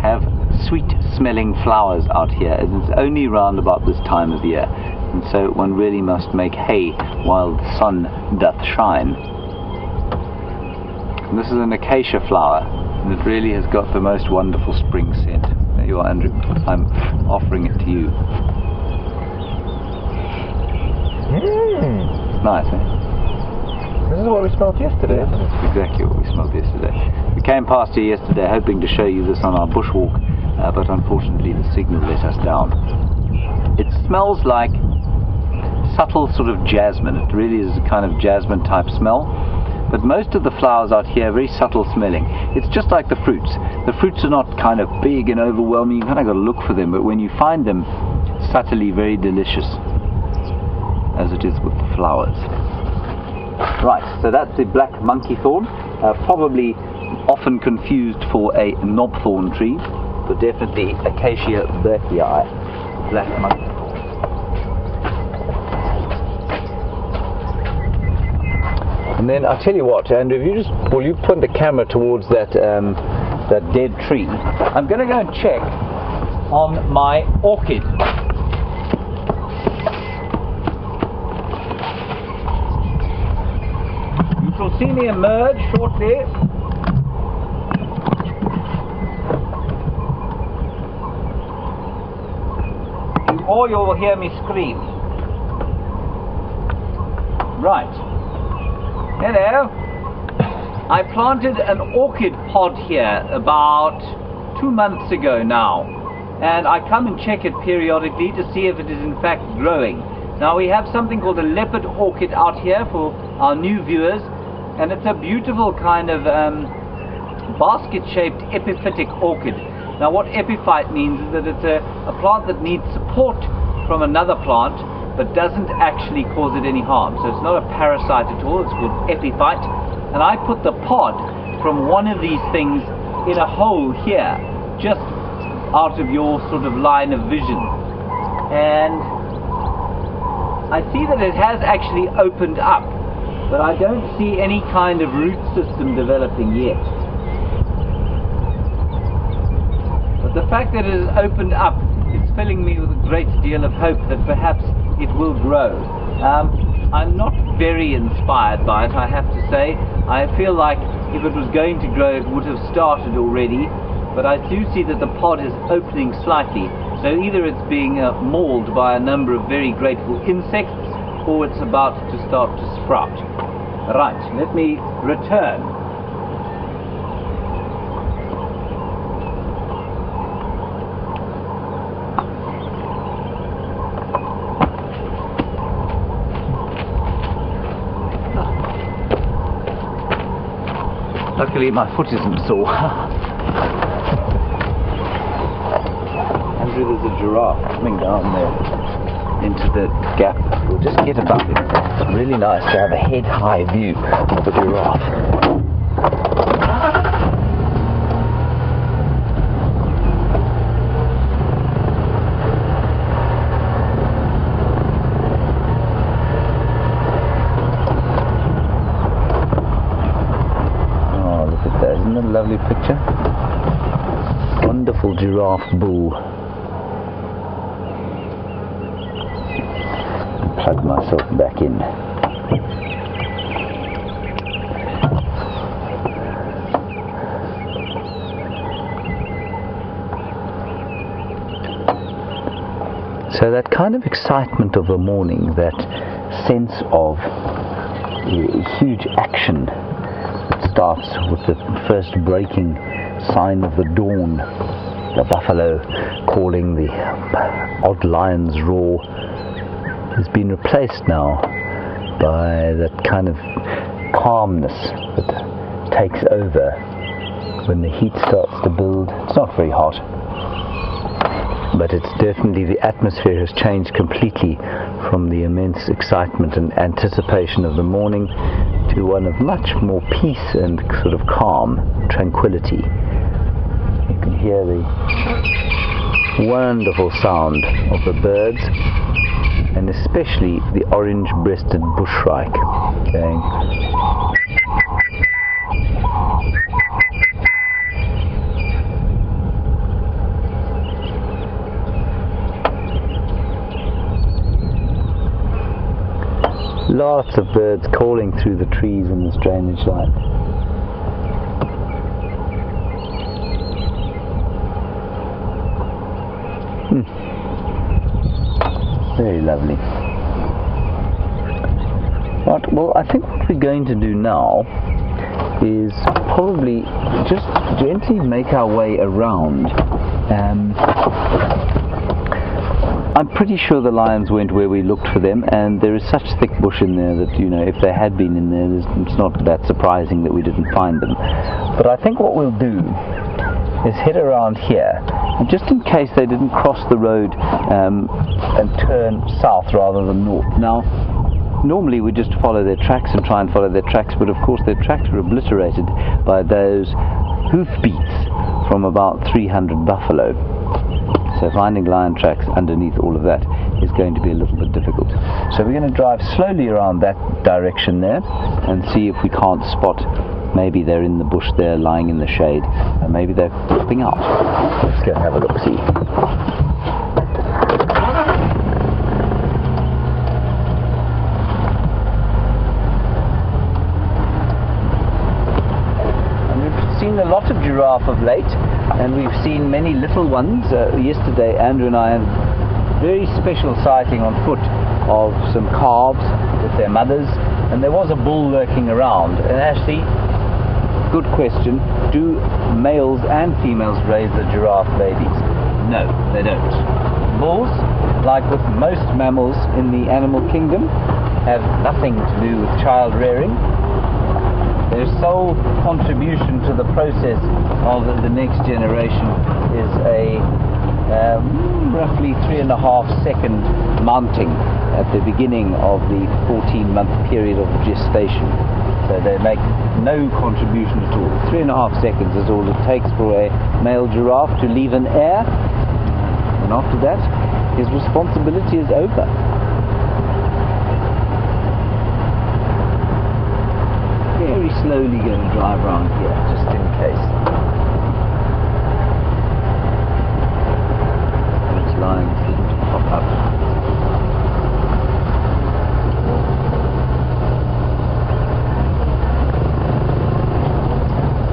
have sweet smelling flowers out here, as it's only round about this time of year, and so one really must make hay while the sun doth shine. And this is an acacia flower, and it really has got the most wonderful spring scent. There you are, Andrew. I'm offering it to you. Nice, eh? This is what we smelled yesterday, isn't it? That's exactly what we smelled yesterday. We came past here yesterday hoping to show you this on our bushwalk, but unfortunately the signal let us down. It smells like subtle sort of jasmine. It really is a kind of jasmine type smell, but most of the flowers out here are very subtle smelling. It's just like the fruits. The fruits are not kind of big and overwhelming. You kind of got to look for them, but when you find them, subtly very delicious, as it is with the flowers. Right, so that's the black monkey thorn, probably often confused for a knobthorn tree, but definitely Acacia berkii, black monkey thorn. And then I'll tell you what, Andrew, if you point the camera towards that that dead tree, I'm going to go and check on my orchid. You shall see me emerge shortly. Or you will hear me scream. Right. Hello. I planted an orchid pod here about 2 months ago now, and I come and check it periodically to see if it is in fact growing. Now we have something called a leopard orchid out here for our new viewers, and it's a beautiful kind of basket-shaped epiphytic orchid. Now what epiphyte means is that it's a plant that needs support from another plant but doesn't actually cause it any harm. So it's not a parasite at all, it's called epiphyte. And I put the pod from one of these things in a hole here, just out of your sort of line of vision. And I see that it has actually opened up, but I don't see any kind of root system developing yet. But the fact that it has opened up is filling me with a great deal of hope that perhaps it will grow. I'm not very inspired by it, I have to say. I feel like if it was going to grow it would have started already, but I do see that the pod is opening slightly, so either it's being mauled by a number of very grateful insects, or it's about to start to sprout. Right, let me return. Luckily my foot isn't sore. Andrew, there's a giraffe coming down there into the gap. We'll just get above it. It's really nice to have a head-high view of a giraffe. Isn't that a lovely picture? Wonderful giraffe bull. Plug myself back in. So that kind of excitement of the morning, that sense of huge action, starts with the first breaking sign of the dawn, the buffalo calling, the odd lion's roar, has been replaced now by that kind of calmness that takes over when the heat starts to build. It's not very hot. but it's definitely, the atmosphere has changed completely from the immense excitement and anticipation of the morning to one of much more peace and sort of calm, tranquility. You can hear the wonderful sound of the birds, and especially the orange-breasted bushshrike going. Lots of birds calling through the trees in this drainage line. Very lovely. Right, well, I think what we're going to do now is probably just gently make our way around. I'm pretty sure the lions went where we looked for them, and there is such thick bush in there that, you know, if they had been in there, it's not that surprising that we didn't find them. But I think what we'll do is head around here, and just in case they didn't cross the road and turn south rather than north. Now, normally we just follow their tracks and try and follow their tracks, but of course their tracks were obliterated by those hoofbeats from about 300 buffalo. So finding lion tracks underneath all of that is going to be a little bit difficult. So we're going to drive slowly around that direction there and see if we can't spot, maybe they're in the bush there lying in the shade, and maybe they're popping out. Let's go and have a look, see. Seen a lot of giraffe of late, and we've seen many little ones. Yesterday Andrew and I had a very special sighting on foot of some calves with their mothers, and there was a bull lurking around. And actually, good question, do males and females raise the giraffe babies? No, they don't. Bulls, like with most mammals in the animal kingdom, have nothing to do with child rearing. Their sole contribution to the process of the next generation is a roughly 3.5 second mounting at the beginning of the 14-month period of gestation. So they make no contribution at all. 3.5 seconds is all it takes for a male giraffe to leave an heir, and after that his responsibility is over. Very slowly going to drive around here, just in case. Those lines didn't pop up.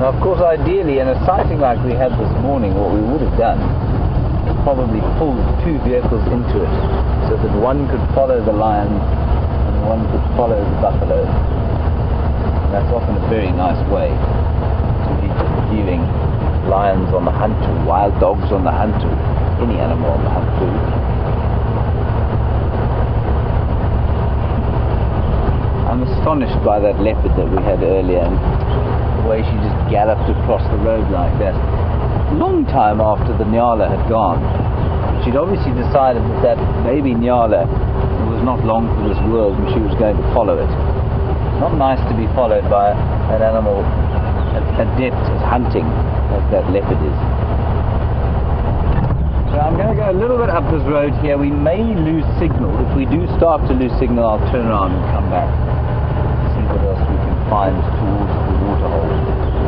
Now, of course, ideally, in a sighting like we had this morning, what we would have done is probably pulled 2 vehicles into it, so that one could follow the lion and one could follow the buffalo. That's often a very nice way to be viewing lions on the hunt, or wild dogs on the hunt, or any animal on the hunt too. I'm astonished by that leopard that we had earlier, and the way she just galloped across the road like that. A long time after the Nyala had gone. She'd obviously decided that baby Nyala was not long for this world and she was going to follow it. Not nice to be followed by an animal adept at hunting as that leopard is. So I'm going to go a little bit up this road here. We may lose signal. If we do start to lose signal, I'll turn around and come back. See what else we can find towards the waterhole.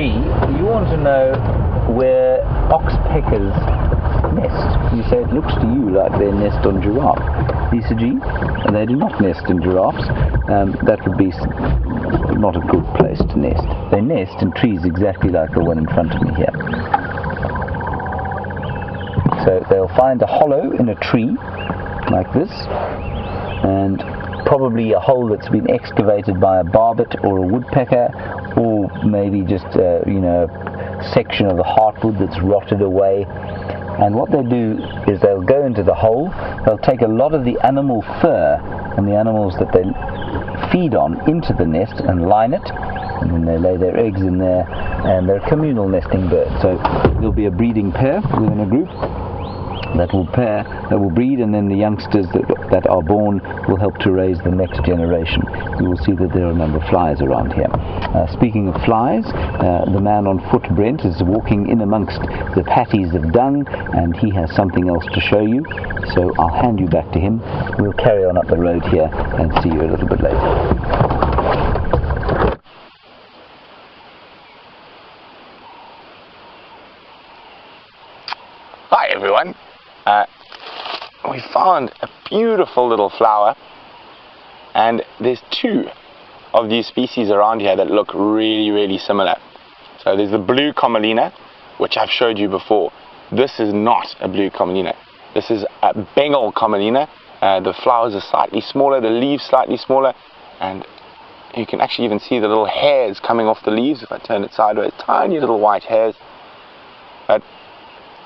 You want to know where oxpeckers nest. You say it looks to you like they nest on giraffe. Lisa G, and they do not nest in giraffes. That would be not a good place to nest. They nest in trees exactly like the one in front of me here. So they'll find a hollow in a tree like this, and probably a hole that's been excavated by a barbet or a woodpecker, or maybe just a section of the heartwood that's rotted away. And what they do is they'll go into the hole, they'll take a lot of the animal fur and the animals that they feed on into the nest and line it, and then they lay their eggs in there, and they're a communal nesting bird. So there'll be a breeding pair within a group that will breed, and then the youngsters that are born will help to raise the next generation. You will see that there are a number of flies around here. Speaking of flies, the man on foot, Brent, is walking in amongst the patties of dung, and he has something else to show you, so I'll hand you back to him. We'll carry on up the road here and see you a little bit later. Hi everyone. We found a beautiful little flower, and there's two of these species around here that look really similar. So there's the blue commelina, which I've showed you before. This is not a blue commelina. This is a Bengal commelina. The flowers are slightly smaller, the leaves slightly smaller, and you can actually even see the little hairs coming off the leaves. If I turn it sideways, tiny little white hairs. But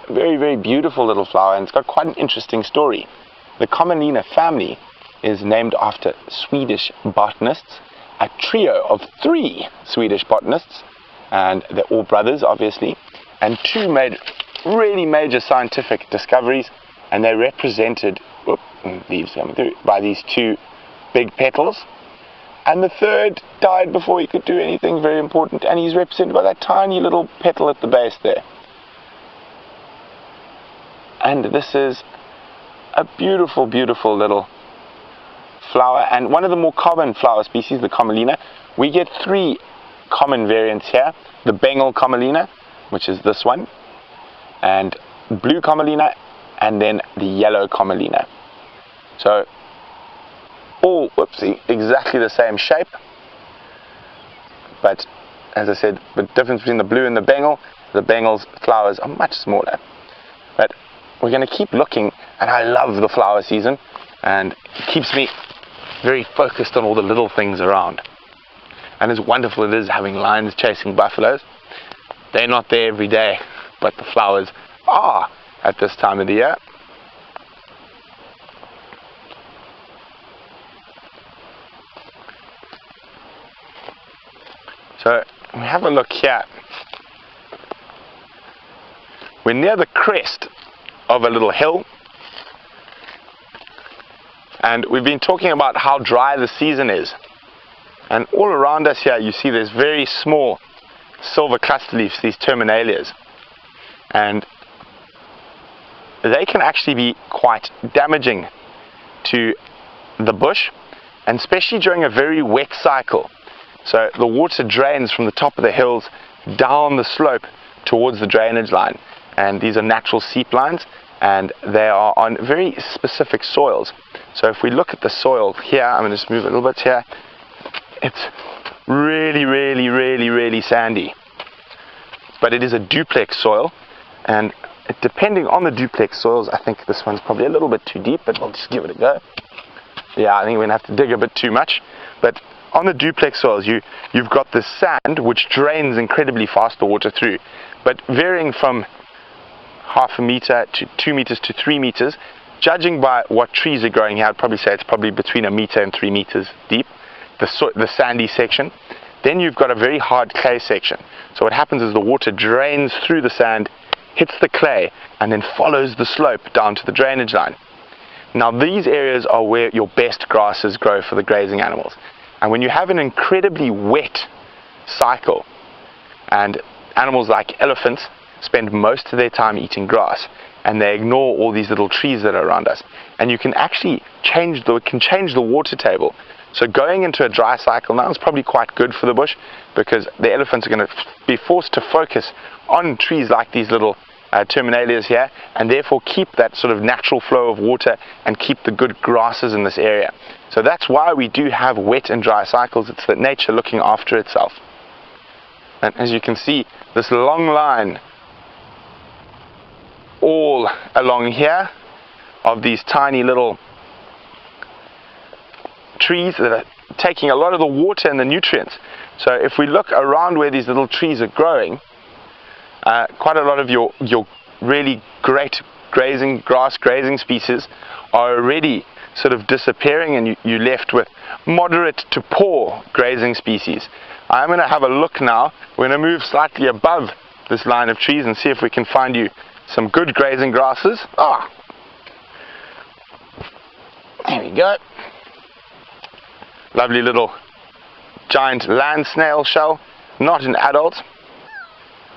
very beautiful little flower, and it's got quite an interesting story. The commelina family is named after Swedish botanists, a trio of 3 Swedish botanists, and they're all brothers obviously, and 2 made really major scientific discoveries, and they're represented, leaves coming through, by these 2 big petals, and the third died before he could do anything very important, and he's represented by that tiny little petal at the base there. And this is a beautiful little flower, and one of the more common flower species, the commelina. We get 3 common variants here: the Bengal commelina, which is this one, and blue commelina, and then the yellow commelina. So all exactly the same shape, but as I said, the difference between the blue and the Bengal's flowers are much smaller. But we're going to keep looking, and I love the flower season, and it keeps me very focused on all the little things around. And as wonderful it is having lions chasing buffaloes, they're not there every day, but the flowers are at this time of the year. So we have a look here. We're near the crest of a little hill, and we've been talking about how dry the season is, and all around us here you see there's very small silver cluster leaves, these terminalias, and they can actually be quite damaging to the bush, and especially during a very wet cycle. So the water drains from the top of the hills down the slope towards the drainage line, and these are natural seep lines, and they are on very specific soils. So if we look at the soil here, I'm going to just move a little bit here, it's really sandy, but it is a duplex soil, and depending on the duplex soils, I think this one's probably a little bit too deep, but we'll just give it a go. Yeah, I think we're going to have to dig a bit too much, but on the duplex soils you've got the sand which drains incredibly fast the water through, but varying from 0.5 meter to 2 meters to 3 meters, judging by what trees are growing here. I'd probably say it's probably between 1 meter and 3 meters deep, the sandy section. Then you've got a very hard clay section. So what happens is the water drains through the sand, hits the clay, and then follows the slope down to the drainage line. Now these areas are where your best grasses grow for the grazing animals. And when you have an incredibly wet cycle, and animals like elephants spend most of their time eating grass, and they ignore all these little trees that are around us, and you can actually change the water table. So going into a dry cycle now is probably quite good for the bush, because the elephants are going to be forced to focus on trees like these little terminalias here, and therefore keep that sort of natural flow of water and keep the good grasses in this area. So that's why we do have wet and dry cycles. It's that nature looking after itself. And as you can see, this long line all along here of these tiny little trees that are taking a lot of the water and the nutrients. So if we look around where these little trees are growing, quite a lot of your really great grass grazing species are already sort of disappearing, and you're left with moderate to poor grazing species. I'm going to have a look now. We're going to move slightly above this line of trees and see if we can find you some good grazing grasses. There we go. Lovely little giant land snail shell, not an adult,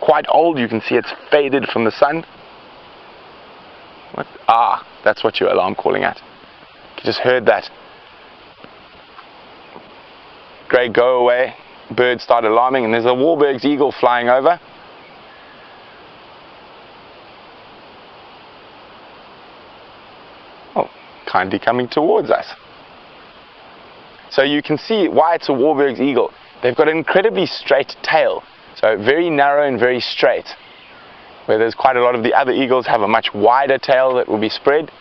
quite old. You can see it's faded from the sun. What? That's what your alarm calling at. You just heard that. Grey, go away. Bird started alarming, and there's a Wahlberg's eagle flying over. Kindly coming towards us. So you can see why it's a Wahlberg's eagle. They've got an incredibly straight tail, so very narrow and very straight, where there's quite a lot of the other eagles have a much wider tail that will be spread.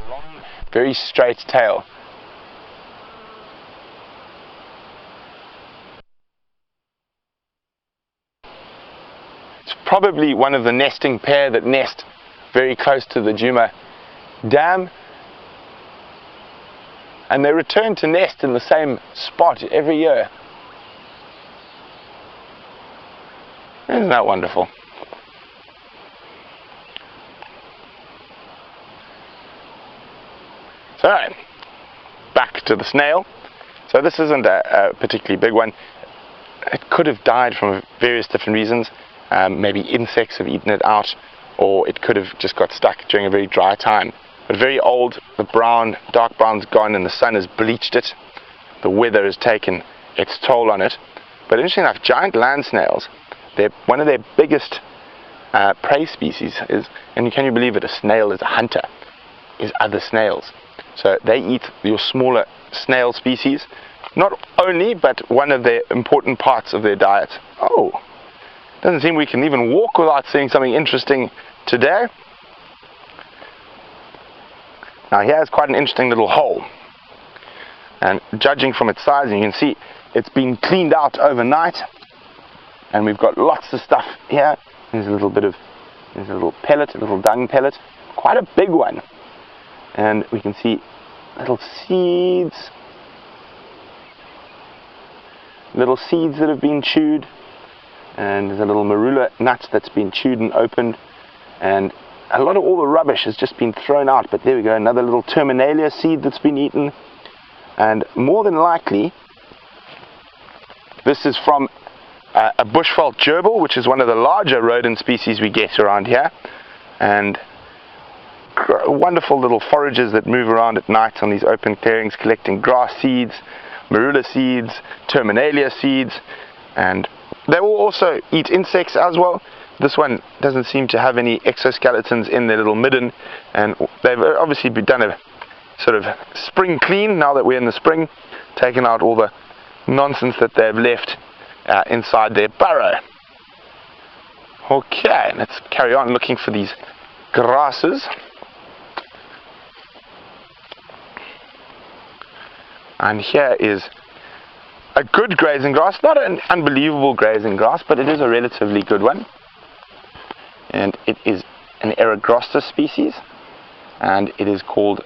Long, very straight tail. It's probably one of the nesting pair that nest very close to the Djuma Dam, and they return to nest in the same spot every year. Isn't that wonderful? So, back to the snail. So this isn't a particularly big one. It could have died from various different reasons. Maybe insects have eaten it out, or it could have just got stuck during a very dry time. But very old, the dark brown's gone, and the sun has bleached it. The weather has taken its toll on it. But interesting enough, giant land snails, one of their biggest prey species is, and can you believe it, a snail is a hunter, is other snails. So they eat your smaller snail species, not only, but one of their important parts of their diet. Doesn't seem we can even walk without seeing something interesting today. Now here's quite an interesting little hole, and judging from its size, and you can see it's been cleaned out overnight, and we've got lots of stuff here. There's a little pellet, a little dung pellet, quite a big one, and we can see little seeds that have been chewed, and there's a little marula nut that's been chewed and opened, and a lot of all the rubbish has just been thrown out. But there we go, another little terminalia seed that's been eaten, and more than likely this is from a bushveld gerbil, which is one of the larger rodent species we get around here, and wonderful little foragers that move around at night on these open clearings collecting grass seeds, marula seeds, terminalia seeds, and they will also eat insects as well. This one doesn't seem to have any exoskeletons in their little midden, and they've obviously done a sort of spring clean now that we're in the spring, taken out all the nonsense that they've left inside their burrow. Okay, let's carry on looking for these grasses. And here is a good grazing grass, not an unbelievable grazing grass, but it is a relatively good one. And it is an Eragrosta species, and it is called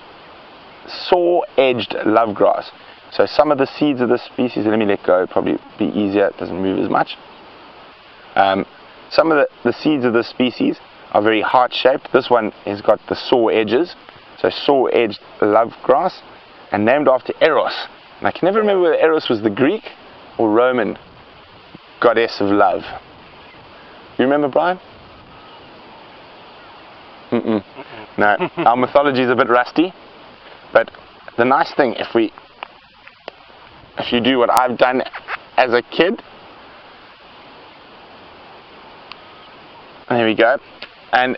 saw-edged lovegrass. So some of the seeds of this species, let me let go, probably be easier, it doesn't move as much. Some of the seeds of this species are very heart-shaped. This one has got the saw edges, so saw-edged lovegrass, and named after Eros. And I can never remember whether Eros was the Greek or Roman goddess of love. You remember, Brian? No, our mythology is a bit rusty, but the nice thing, if you do what I've done as a kid, there we go, and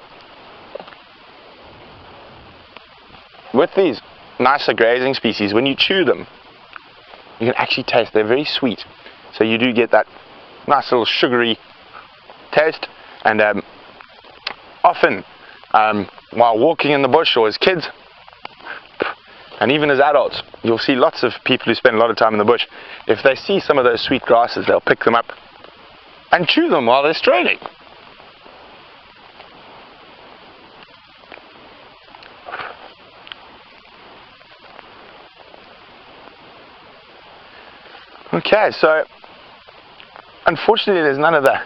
with these nicer grazing species, when you chew them, you can actually taste, they're very sweet, so you do get that nice little sugary taste. And often while walking in the bush, or as kids, and even as adults, you'll see lots of people who spend a lot of time in the bush. If they see some of those sweet grasses, they'll pick them up and chew them while they're strolling. Okay, so unfortunately there's none of the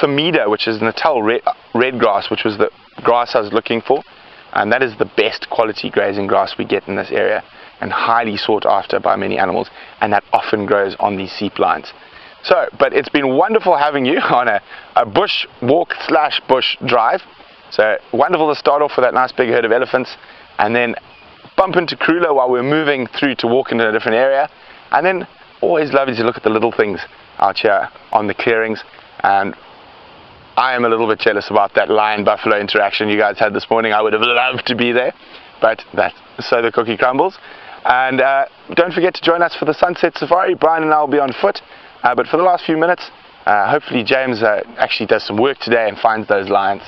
Thermida, which is Natal red grass, which was the grass I was looking for, and that is the best quality grazing grass we get in this area and highly sought after by many animals, and that often grows on these seep lines. So, but it's been wonderful having you on a bush walk / bush drive. So wonderful to start off with that nice big herd of elephants, and then bump into Karula while we're moving through to walk into a different area, and then always lovely to look at the little things out here on the clearings. And I am a little bit jealous about that lion-buffalo interaction you guys had this morning. I would have loved to be there, but that's so the cookie crumbles. And don't forget to join us for the sunset safari. Brian and I will be on foot, but for the last few minutes, hopefully James actually does some work today and finds those lions.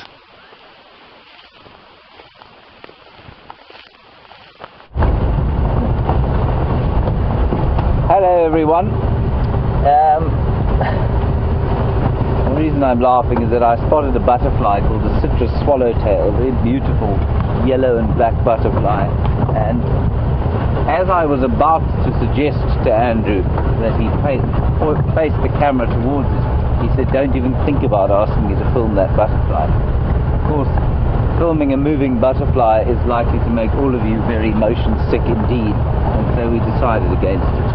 Hello everyone. The reason I'm laughing is that I spotted a butterfly called the citrus swallowtail, a very beautiful yellow and black butterfly, and as I was about to suggest to Andrew that he face the camera towards it, he said, don't even think about asking me to film that butterfly. Of course, filming a moving butterfly is likely to make all of you very motion sick indeed, and so we decided against it.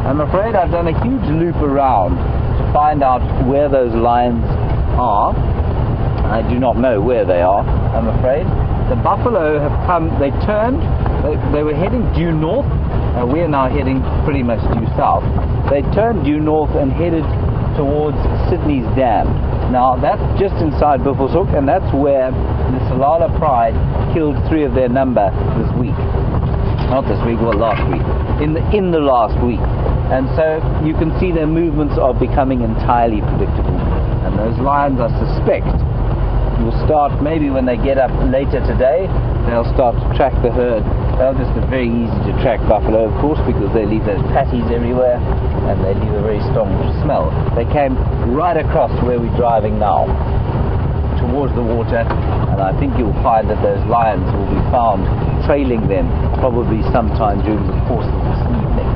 I'm afraid I've done a huge loop around to find out where those lions are. I do not know where they are, I'm afraid. The buffalo have come, they turned, they were heading due north. We are now heading pretty much due south. They turned due north and headed towards Sydney's Dam. Now that's just inside Buffelshoek, and that's where the Tsalala Pride killed 3 of their number this week. Not this week, well last week. In the last week. And so you can see their movements are becoming entirely predictable. And those lions, I suspect, will start, maybe when they get up later today, they'll start to track the herd. They're just very easy to track buffalo, of course, because they leave those patties everywhere and they leave a very strong smell. They came right across where we're driving now, towards the water, and I think you'll find that those lions will be found trailing them probably sometime during the course of this evening.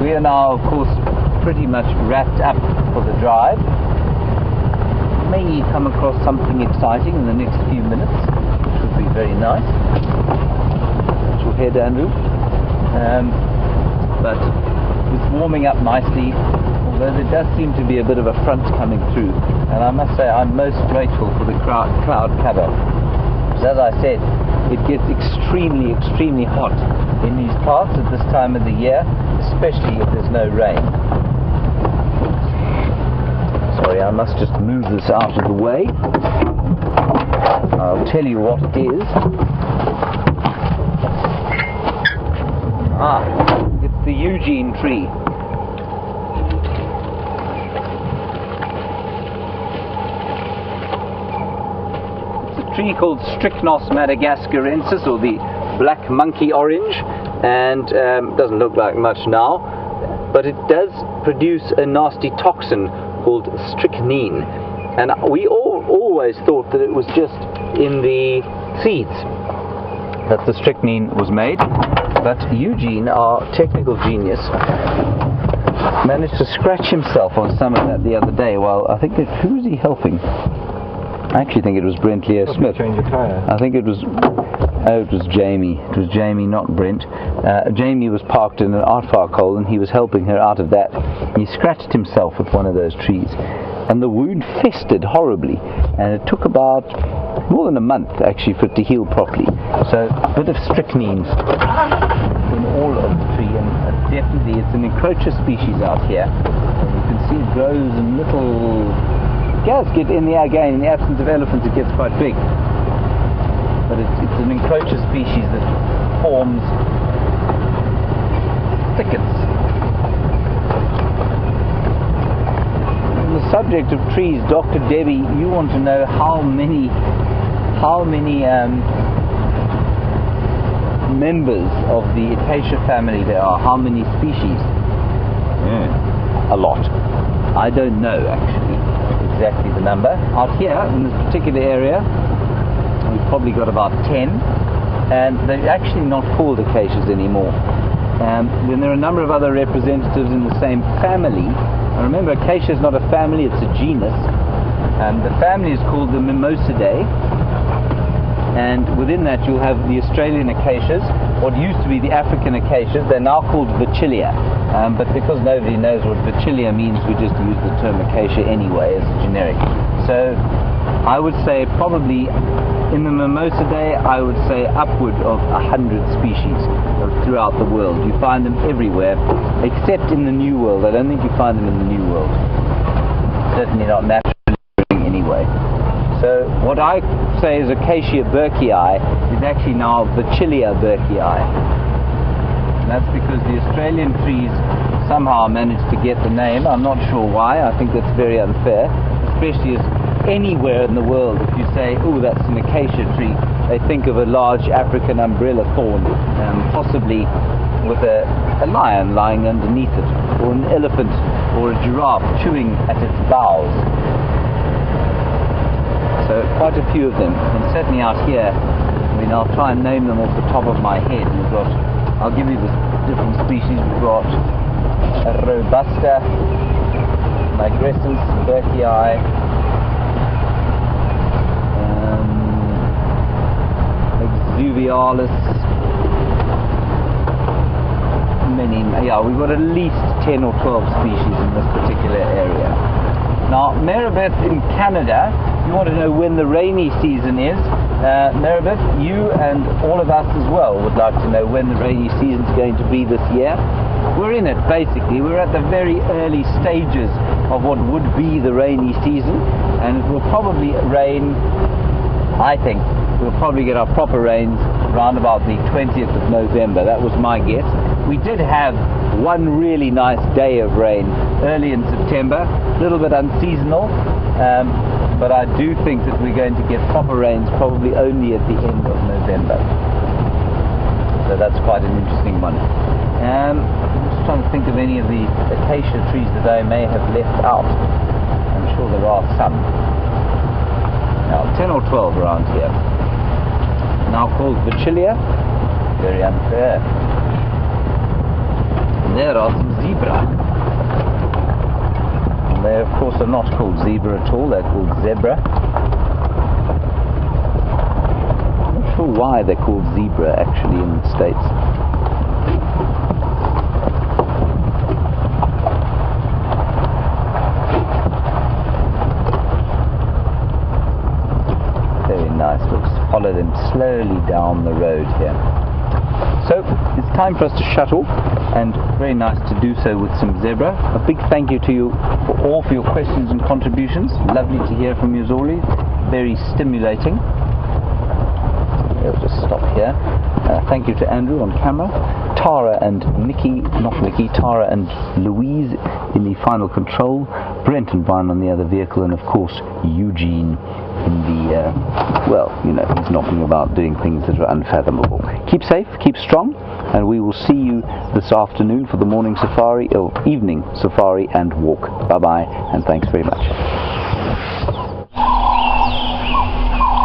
We are now, of course, pretty much wrapped up for the drive. May come across something exciting in the next few minutes, which would be very nice. That's your head, Andrew. But it's warming up nicely, although there does seem to be a bit of a front coming through. And I must say I'm most grateful for the cloud cover. Because as I said, it gets extremely, extremely hot in these parts at this time of the year, especially if there's no rain. Sorry, I must just move this out of the way. I'll tell you what it is. It's the Eugene tree. It's a tree called Strychnos madagascarensis, or the black monkey orange, and doesn't look like much now, but it does produce a nasty toxin called strychnine, and we always thought that it was just in the seeds that the strychnine was made, but Eugene, our technical genius, managed to scratch himself on some of that the other day. Well, I think who was he helping? I actually think it was Brent Smith. Change the tire. I think it was Jamie. It was Jamie, not Brent. Jamie was parked in an aardvark hole and he was helping her out of that. He scratched himself with one of those trees, and the wound festered horribly, and it took about more than a month actually for it to heal properly. So a bit of strychnine in all of the tree, and definitely it's an encroacher species out here. And you can see it grows in little... It does get in the again, in the absence of elephants it gets quite big. But it's an encroacher species that forms thickets. On the subject of trees, Dr. Debbie, you want to know how many members of the acacia family there are, how many species? A lot. I don't know actually exactly the number. Out here in this particular area we've probably got about 10, and they're actually not called acacias anymore. Then there are a number of other representatives in the same family. And remember, acacia is not a family, it's a genus. The family is called the Mimosidae, and within that you'll have the Australian acacias, what used to be the African acacias. They're now called Vachellia, but because nobody knows what Vachellia means, we just use the term acacia anyway as a generic. So I would say probably in the Mimosidae, I would say upward of 100 species throughout the world. You find them everywhere, except in the New World. I don't think you find them in the New World. Certainly not naturally anyway. So what I say is Acacia burkii is actually now Vachellia burkii. And that's because the Australian trees somehow managed to get the name. I'm not sure why. I think that's very unfair, especially as anywhere in the world, if you say, oh, that's an acacia tree, they think of a large African umbrella thorn, possibly with a lion lying underneath it, or an elephant or a giraffe chewing at its boughs. So quite a few of them, and certainly out here, I mean, I'll try and name them off the top of my head. We've got, I'll give you the different species. We've got Robusta, Nigrescens burkii, Exuvialis, we've got at least 10 or 12 species in this particular area. Now, Maribeth in Canada, you want to know when the rainy season is. Maribeth, you and all of us as well would like to know when the rainy season is going to be this year. We're in it, basically. We're at the very early stages of what would be the rainy season, and it will probably rain, I think, we'll probably get our proper rains around about the 20th of November. That was my guess. We did have one really nice day of rain early in September, a little bit unseasonal, but I do think that we're going to get proper rains probably only at the end of November. So that's quite an interesting one. I'm just trying to think of any of the acacia trees that I may have left out. I'm sure there are some. Now, 10 or 12 around here. Now called Vachellia. Very unfair. And there are some zebra. And they, of course, are not called zebra at all. They're called zebra. I'm not sure why they're called zebra, actually, in the States. Follow them slowly down the road here. So it's time for us to shut off, and very nice to do so with some zebra. A big thank you to you for your questions and contributions. Lovely to hear from you as always. Very stimulating. We'll just stop here. Thank you to Andrew on camera, Tara and Tara and Louise in the final control, Brent and Brian on the other vehicle, and of course Eugene in the, he's knocking about doing things that are unfathomable. Keep safe, keep strong, and we will see you this afternoon for the morning safari, or evening safari and walk. Bye bye, and thanks very much.